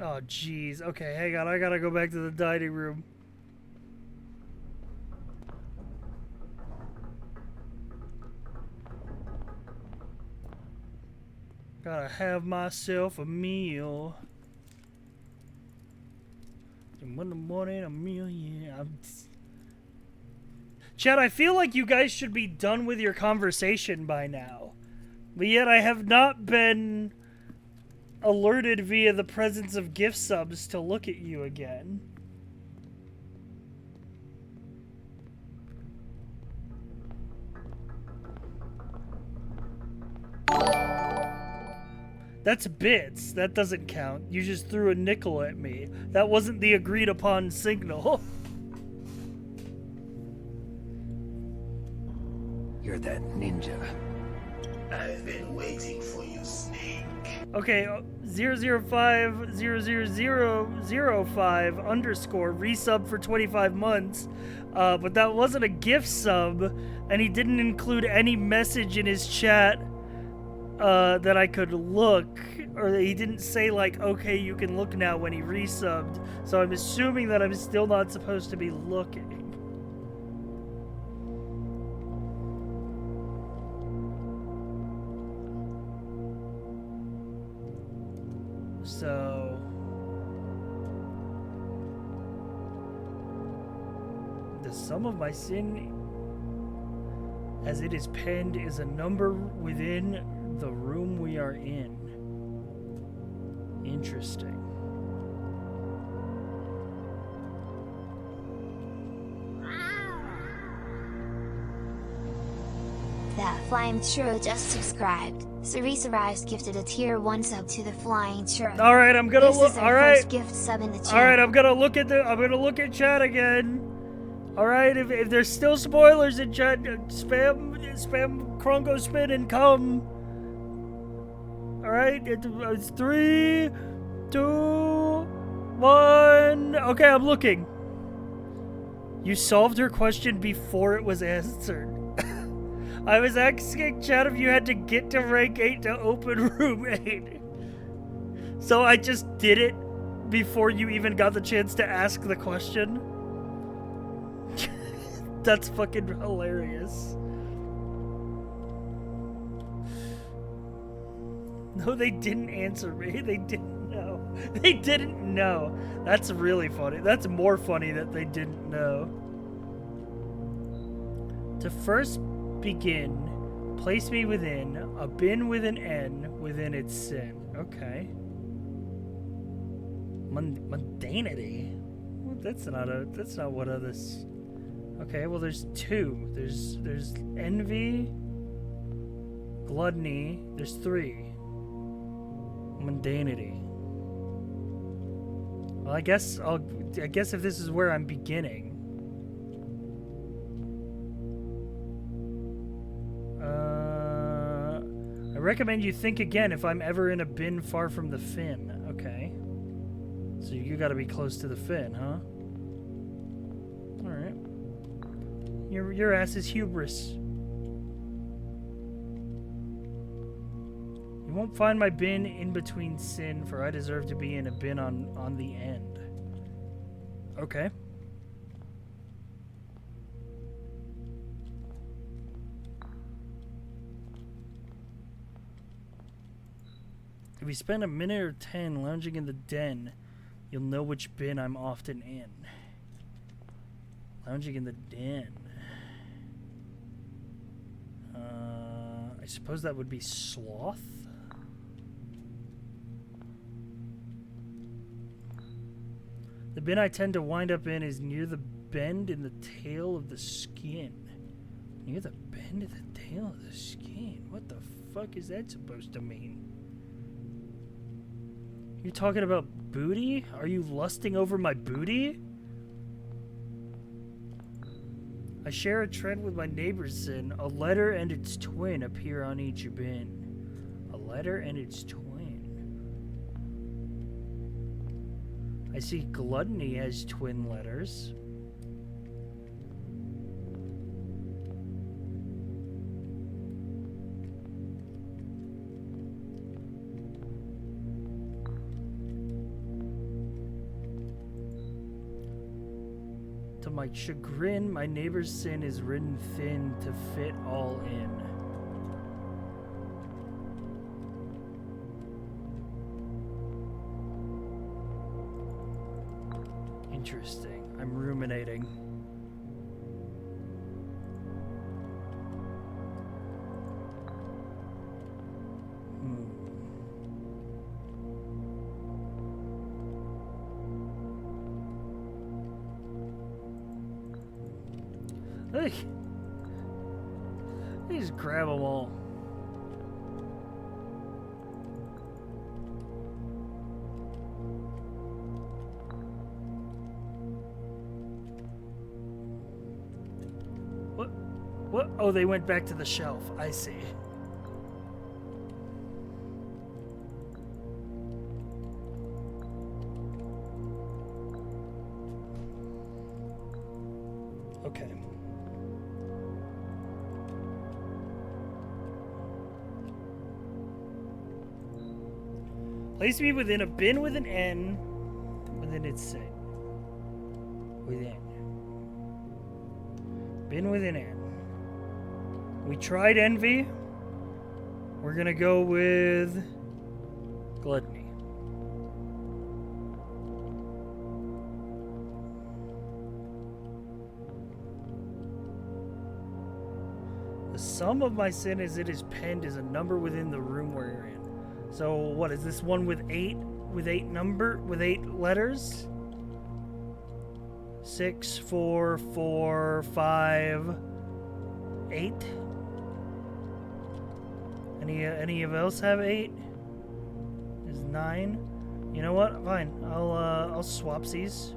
Oh, jeez. Okay, hang on. I gotta go back to the dining room. Gotta have myself a meal. In the morning, a meal, yeah. Chad, I feel like you guys should be done with your conversation by now. But yet I have not been alerted via the presence of gift subs to look at you again. That's bits. That doesn't count. You just threw a nickel at me. That wasn't the agreed upon signal. You're that ninja. I've been waiting for you, Snake. Okay, 0050005 underscore resub for 25 months. But that wasn't a gift sub, and he didn't include any message in his chat that I could look, or he didn't say like, okay, you can look now when he resubbed. So I'm assuming that I'm still not supposed to be looking. So the sum of my sin as it is penned is a number within the room we are in. Interesting. That Flying Churro just subscribed. Cerise Arrives gifted a tier 1 sub to the Flying Churro. All right, I'm gonna look. All right. First gift sub in the channel. All right, I'm gonna look at chat again. All right, if there's still spoilers in chat, spam Krongo spin and come. All right, it's 3, 2, 1. Okay, I'm looking. You solved her question before it was answered. I was asking chat if you had to get to rank 8 to open room 8. So I just did it before you even got the chance to ask the question. That's fucking hilarious. No, they didn't answer me. They didn't know. They didn't know. That's really funny. That's more funny that they didn't know. To first begin, place me within a bin with an N within its sin. Okay. Mundanity? Well, that's not what others. Okay, well there's 2. There's envy, gluttony, there's 3. Mundanity. Well, I guess if this is where I'm beginning. I recommend you think again if I'm ever in a bin far from the fin. Okay. So you gotta be close to the fin, huh? Alright. Your ass is hubris. You won't find my bin in between sin, for I deserve to be in a bin on the end. Okay. If we spend a minute or 10 lounging in the den, you'll know which bin I'm often in. Lounging in the den. I suppose that would be sloth? The bin I tend to wind up in is near the bend in the tail of the skin. Near the bend of the tail of the skin? What the fuck is that supposed to mean? You're talking about booty? Are you lusting over my booty? I share a trend with my neighbor's sin. A letter and its twin appear on each bin. A letter and its twin. I see gluttony has twin letters. To my chagrin, my neighbor's sin is written thin to fit all in. Interesting. I'm ruminating. Hey! Just grab them all. What? Oh, they went back to the shelf. I see. Okay. Place me within a bin with an N within its sin. Within. Bin with an N. We tried envy. We're gonna go with gluttony. The sum of my sin as it is penned is a number within the room where you're in. So what is this one with eight letters? 6, 4, 4, 5, 8. Any of else have 8? Is 9? You know what? Fine. I'll swap these.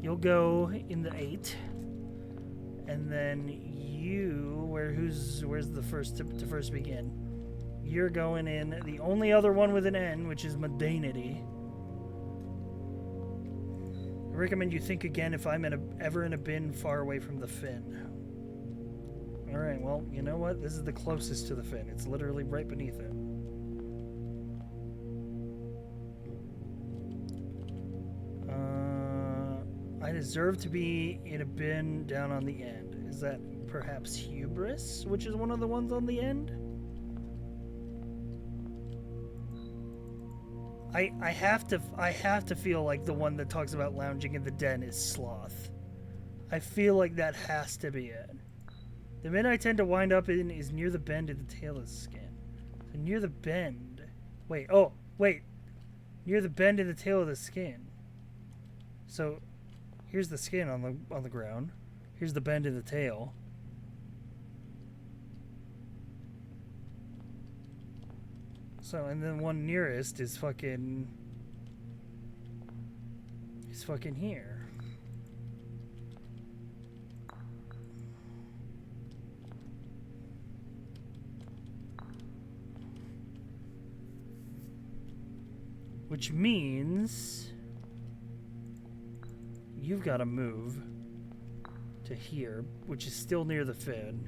You'll go in the 8, and then you, where's the first to first begin? You're going in the only other one with an N, which is modernity. I recommend you think again if I'm ever in a bin far away from the fin. All right, well, you know what? This is the closest to the fin. It's literally right beneath it. I deserve to be in a bin down on the end. Is that perhaps hubris, which is one of the ones on the end? I have to feel like the one that talks about lounging in the den is sloth. I feel like that has to be it. The bin I tend to wind up in is near the bend of the tail of the skin. So near the bend. Wait. Near the bend in the tail of the skin. So here's the skin on the ground. Here's the bend in the tail. So, and then one nearest is fucking here. Which means you've got to move to here, which is still near the fin.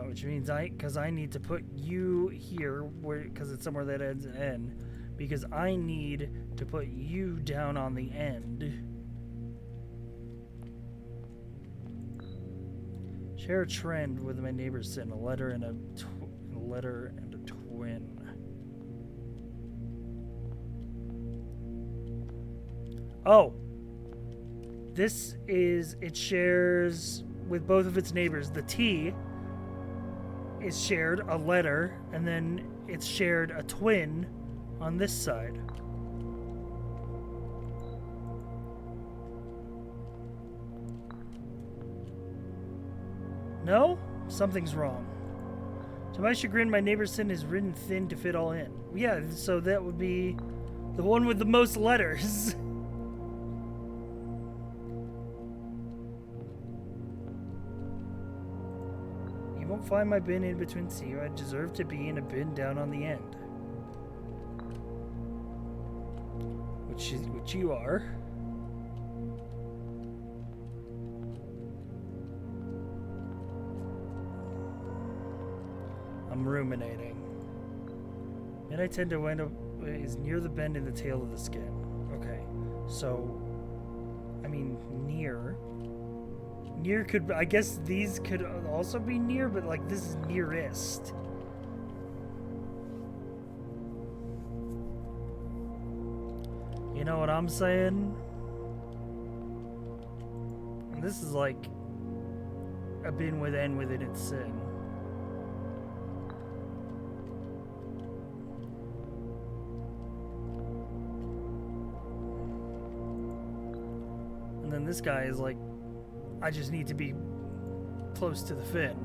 Which means because I need to put you here, because it's somewhere that ends in N, because I need to put you down on the end. Share a trend with my neighbor's sin, a letter and a twin. Oh, it shares with both of its neighbors. The T is shared a letter, and then it's shared a twin on this side. No? Something's wrong. To my chagrin, my neighbor's sin is written thin to fit all in. Yeah, so that would be the one with the most letters. Find my bin in between C. I deserve to be in a bin down on the end. Which you are. I'm ruminating. And I tend to wind up is near the bend in the tail of the skin. Okay. So I mean near. Near could, I guess these could also be near, but like this is nearest. You know what I'm saying? And this is like a bin with N within its sin. And then this guy is like, I just need to be close to the fin.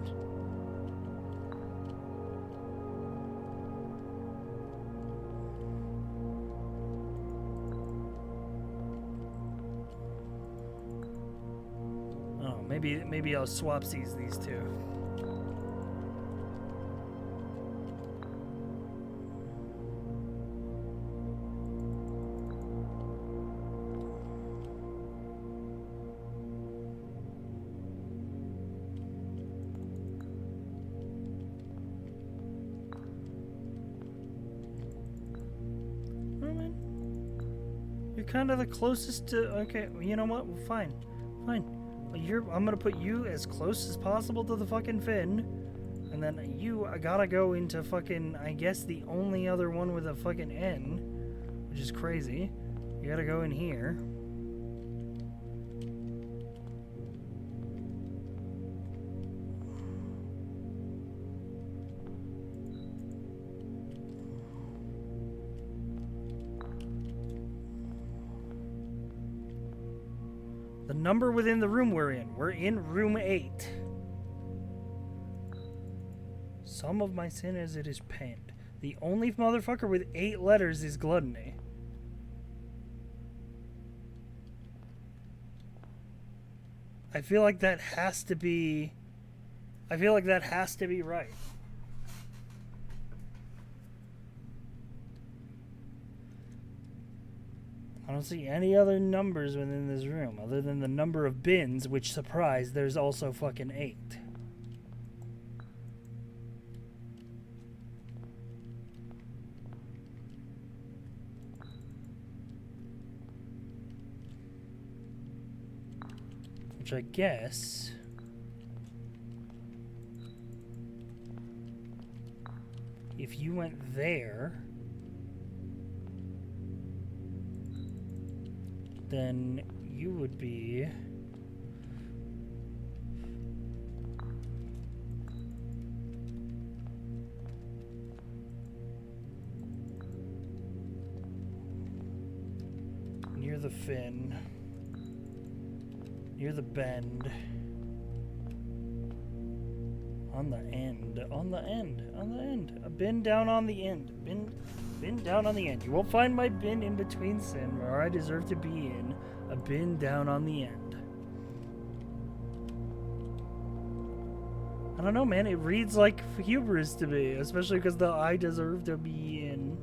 Oh, maybe I'll swap these two. kind of the closest to... Okay, you know what? Well, fine. Fine. I'm gonna put you as close as possible to the fucking fin. And then you gotta go into fucking... I guess the only other one with a fucking N. Which is crazy. You gotta go in here. The number within the room we're in. We're in room 8. Some of my sin as it is penned. The only motherfucker with 8 letters is gluttony. I feel like that has to be... I feel like that has to be right. I don't see any other numbers within this room other than the number of bins, which, surprise, there's also fucking 8. Which I guess... if you went there... then you would be... near the fin, near the bend, on the end, a bin down on the end, bin down on the end. You won't find my bin in between sin, where I deserve to be in. A bin down on the end. I don't know, man. It reads like hubris to me, especially because the I deserve to be in.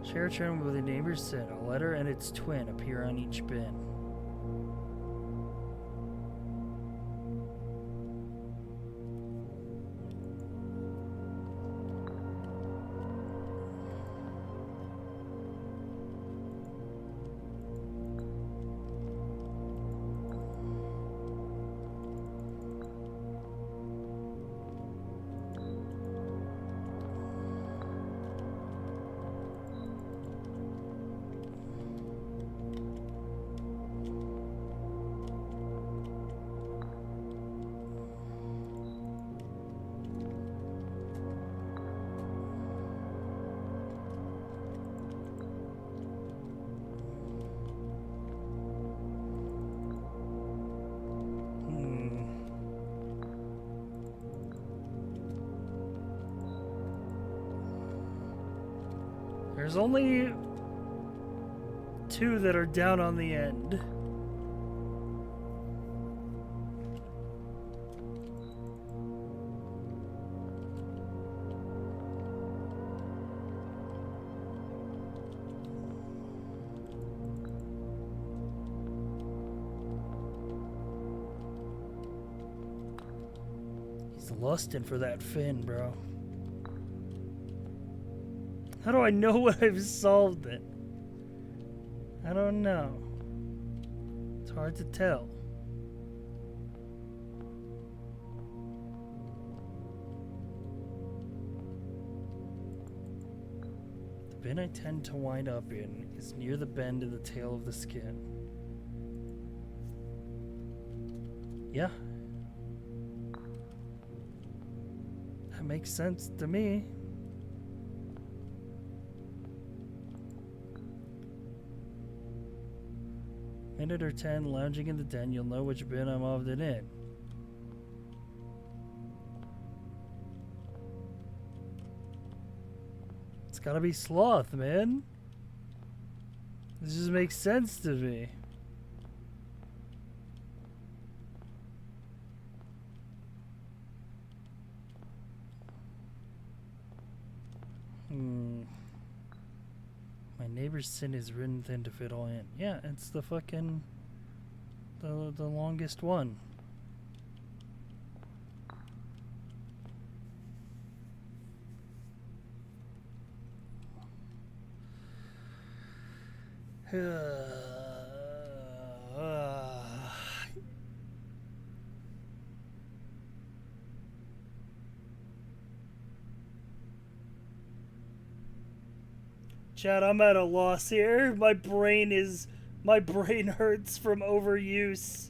Share a term with a neighbor's sin. A letter and its twin appear on each bin. There's only 2 that are down on the end. He's lusting for that fin, bro. How do I know what I've solved it? I don't know. It's hard to tell. The bin I tend to wind up in is near the bend in the tail of the skin. Yeah. That makes sense to me. Minute or 10 lounging in the den, you'll know which bin I'm often in. It's gotta be sloth, man. This just makes sense to me. neighbor's sin is written thin to fit all in. Yeah, it's the fucking... The longest one. Chad, I'm at a loss here. My brain hurts from overuse.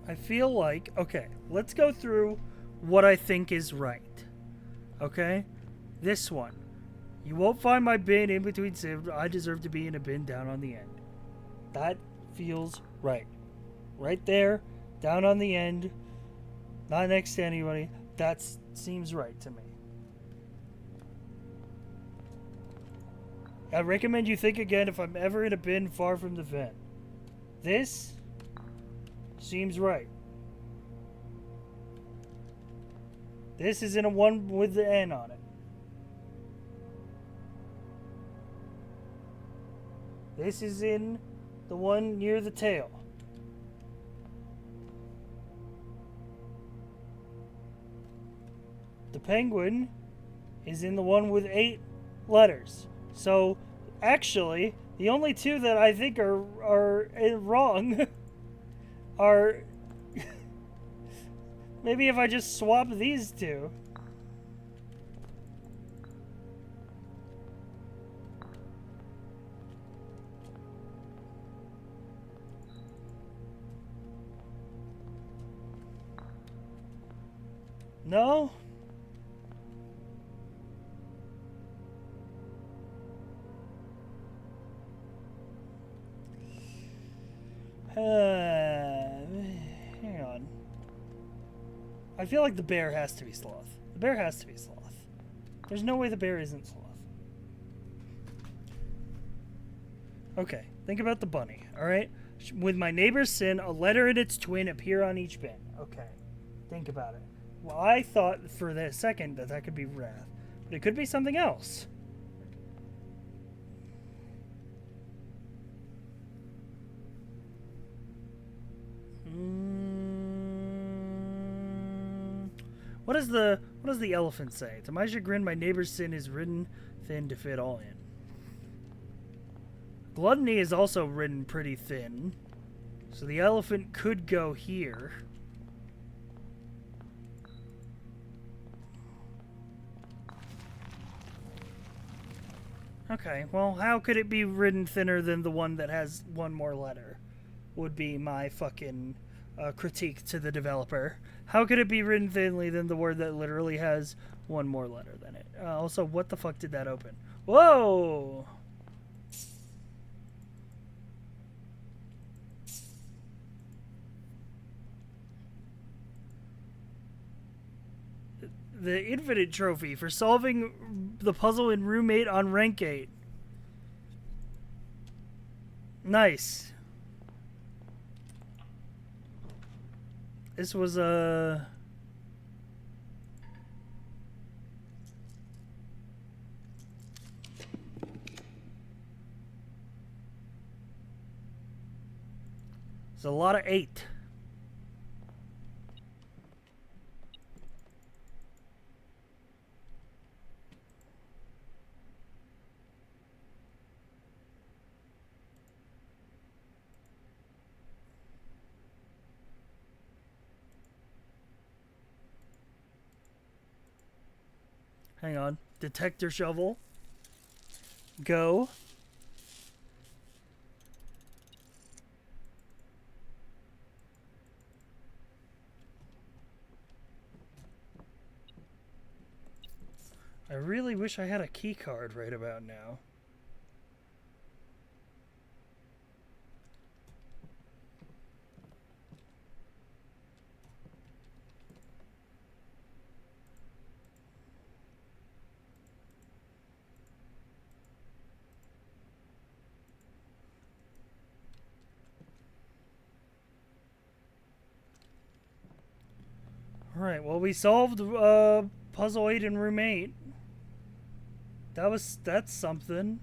I feel like, okay, let's go through what I think is right. Okay? This one. You won't find my bin in between sieves. I deserve to be in a bin down on the end. That feels right. Right there, down on the end, not next to anybody. That seems right to me. I recommend you think again if I'm ever in a bin far from the vent. This seems right. This is in a one with the N on it. This is in the one near the tail. The penguin is in the one with 8 letters. So, actually, the only two that I think are wrong are... Maybe if I just swap these two. No? Hang on. I feel like the bear has to be sloth. The bear has to be sloth. There's no way the bear isn't sloth. Okay, think about the bunny, alright? With my neighbor's sin, a letter and its twin appear on each bin. Okay, think about it. Well, I thought for a second that could be wrath, but it could be something else. What does the elephant say? To my chagrin, my neighbor's sin is written thin to fit all in. Gluttony is also written pretty thin, so the elephant could go here. Okay, well, how could it be written thinner than the one that has one more letter? Would be my fucking critique to the developer. How could it be written thinly than the word that literally has one more letter than it? Also, what the fuck did that open? Whoa! The Infinite Trophy for solving the puzzle in Room 8 on Rank 8. Nice. This was a... It's a lot of 8. Hang on. Detector shovel. Go. I really wish I had a key card right about now. Alright, well we solved Puzzle 8 in Room 8. That's something.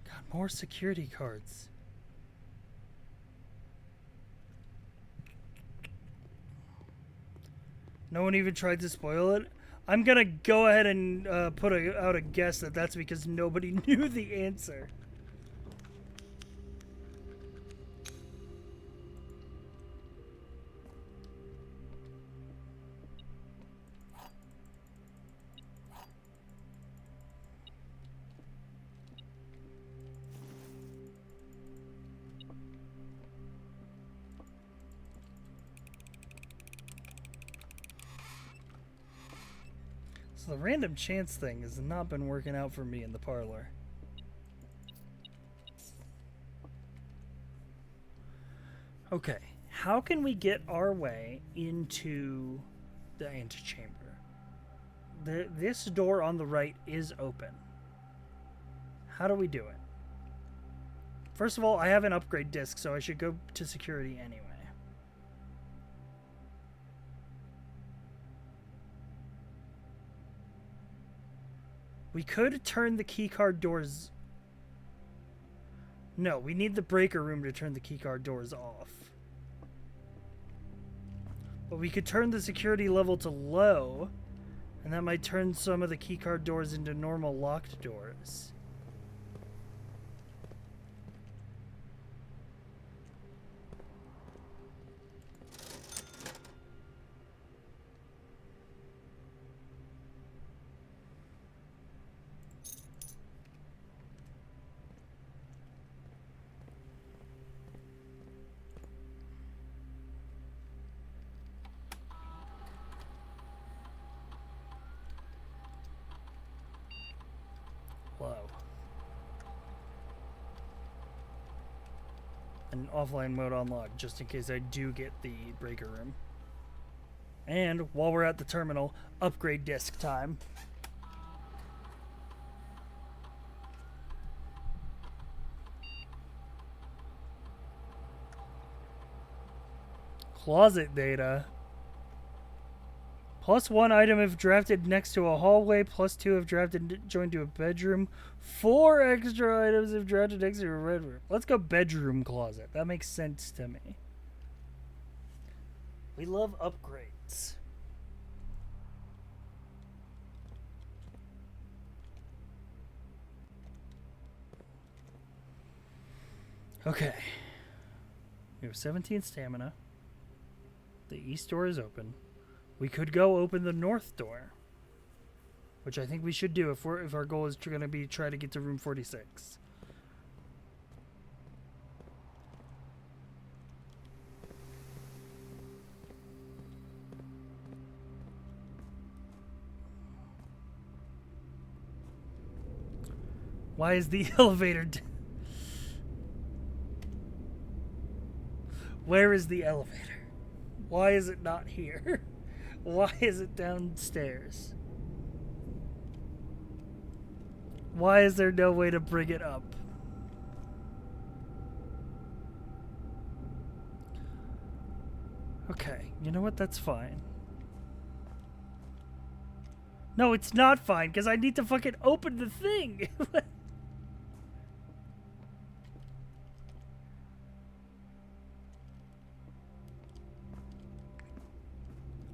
Got more security cards. No one even tried to spoil it. I'm gonna go ahead and put out a guess that that's because nobody knew the answer. So the random chance thing has not been working out for me in the parlor. Okay, how can we get our way into the antechamber? This door on the right is open. How do we do it? First of all, I have an upgrade disc, so I should go to security anyway. We could turn the keycard doors... No, we need the breaker room to turn the keycard doors off. But we could turn the security level to low, and that might turn some of the keycard doors into normal locked doors. Low. And offline mode unlocked, just in case I do get the breaker room. And while we're at the terminal, upgrade disc time. Closet data. +1 item if drafted next to a hallway. +2 if drafted joined to a bedroom. 4 extra items if drafted next to a red room. Let's go bedroom closet. That makes sense to me. We love upgrades. Okay. We have 17 stamina. The east door is open. We could go open the north door, which I think we should do if our goal is going to be try to get to room 46. Why is the elevator? Where is the elevator? Why is it not here? Why is it downstairs? Why is there no way to bring it up? Okay, you know what? That's fine. No, it's not fine, because I need to fucking open the thing.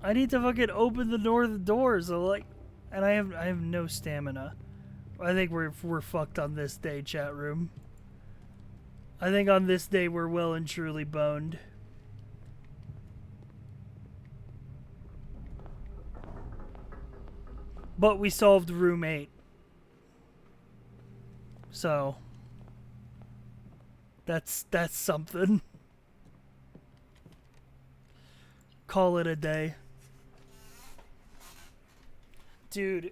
I need to fucking open the north door, so like, And I have no stamina. I think we're fucked on this day, chat room. I think on this day we're well and truly boned. But we solved room 8. So that's something. Call it a day. Dude.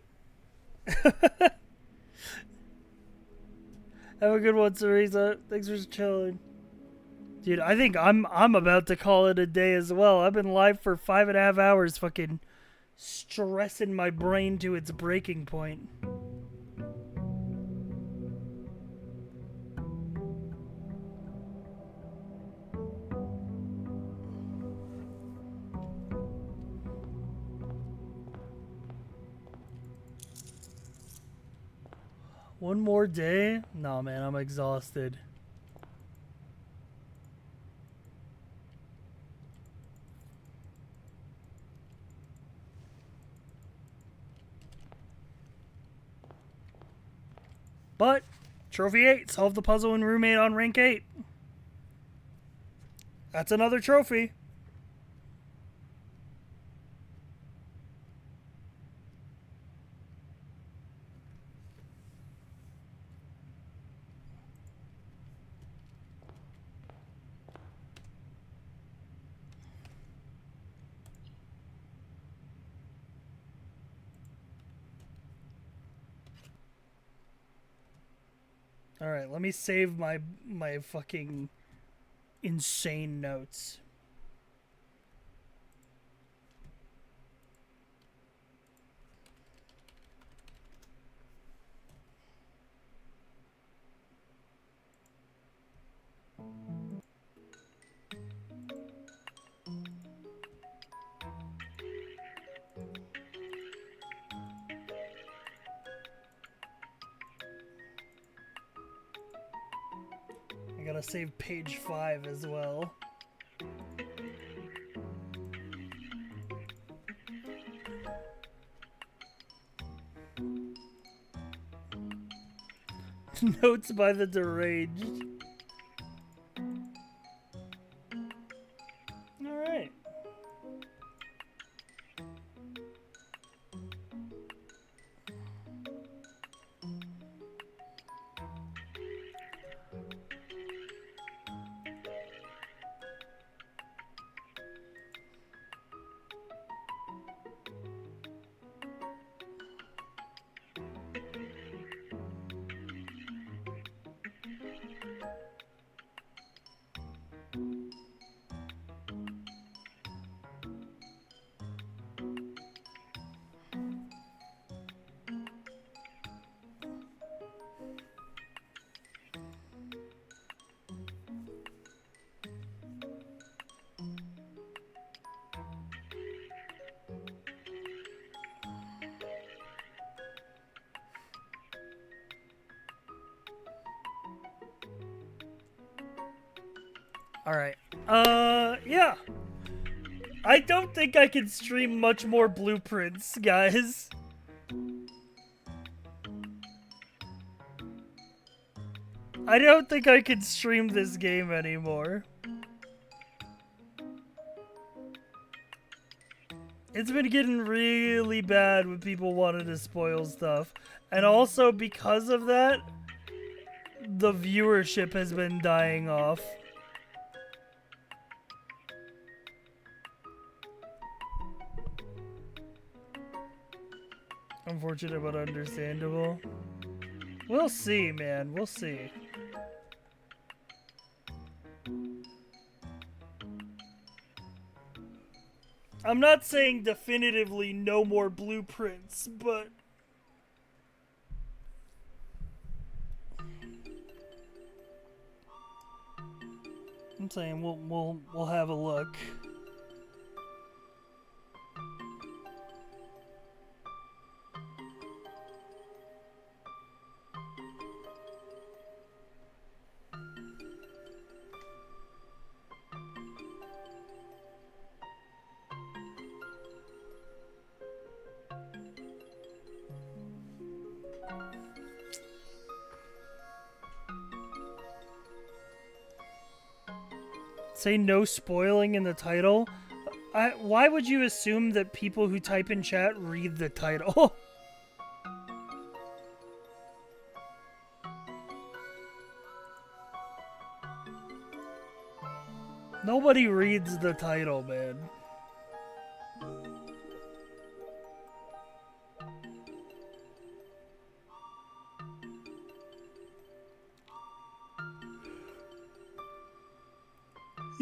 Have a good one, Teresa. Thanks for chilling. Dude, I think I'm about to call it a day as well. I've been live for 5.5 hours fucking stressing my brain to its breaking point. One more day? Nah, man, I'm exhausted. But, Trophy 8, solve the puzzle in room 8 on rank 8. That's another trophy. Alright, let me save my fucking insane notes. I gotta save page 5 as well. Notes by the deranged. Alright. Alright. Yeah. I don't think I can stream much more blueprints, guys. I don't think I can stream this game anymore. It's been getting really bad when people wanted to spoil stuff. And also, because of that, the viewership has been dying off. Unfortunate but understandable. We'll see, man. We'll see. I'm not saying definitively no more blueprints, but I'm saying we'll have a look. Say no spoiling in the title. Why would you assume that people who type in chat read the title? Nobody reads the title, man.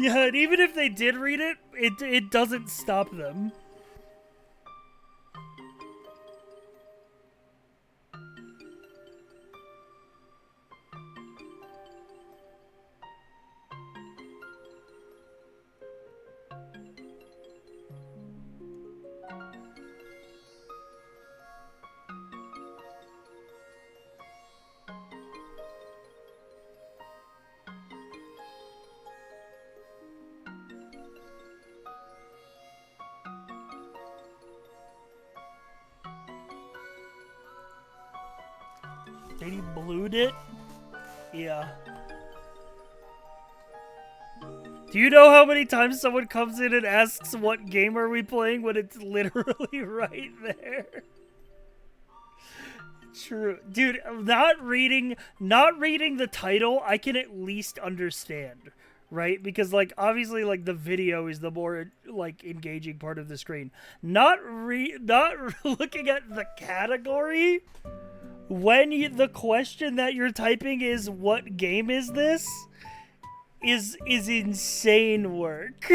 Yeah, and even if they did read it, it doesn't stop them. They blued it? Yeah. Do you know how many times someone comes in and asks what game are we playing when it's literally right there? True. Dude, not reading the title, I can at least understand, right? Because like obviously like the video is the more like engaging part of the screen. Not looking at the category when the question that you're typing is what game is this is insane work.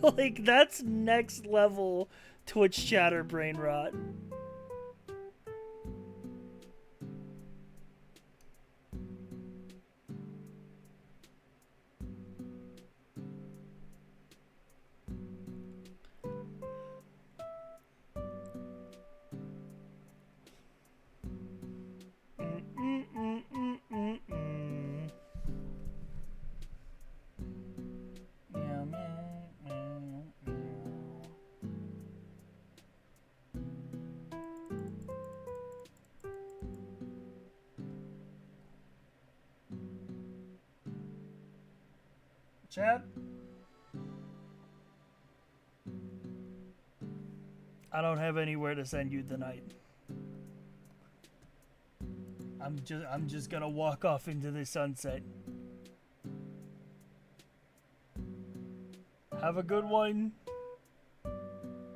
Like that's next level Twitch chatter brain rot. Chat? I don't have anywhere to send you tonight. I'm just gonna walk off into the sunset. Have a good one.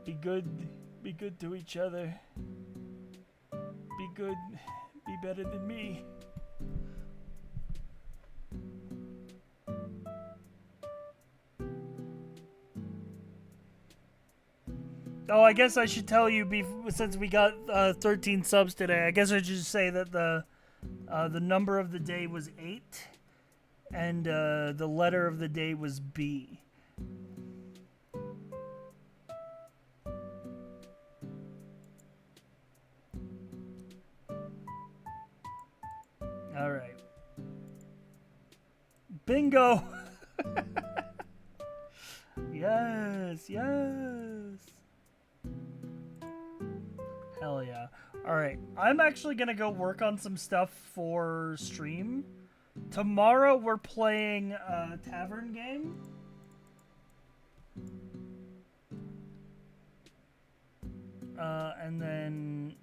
Be good to each other. Be good. Be better than me. Oh, I guess I should tell you, since we got 13 subs today, I guess I should just say that the number of the day was 8, and the letter of the day was B. All right. Bingo! Yes, yes! Hell yeah. Alright, I'm actually gonna go work on some stuff for stream. Tomorrow we're playing a tavern game. And then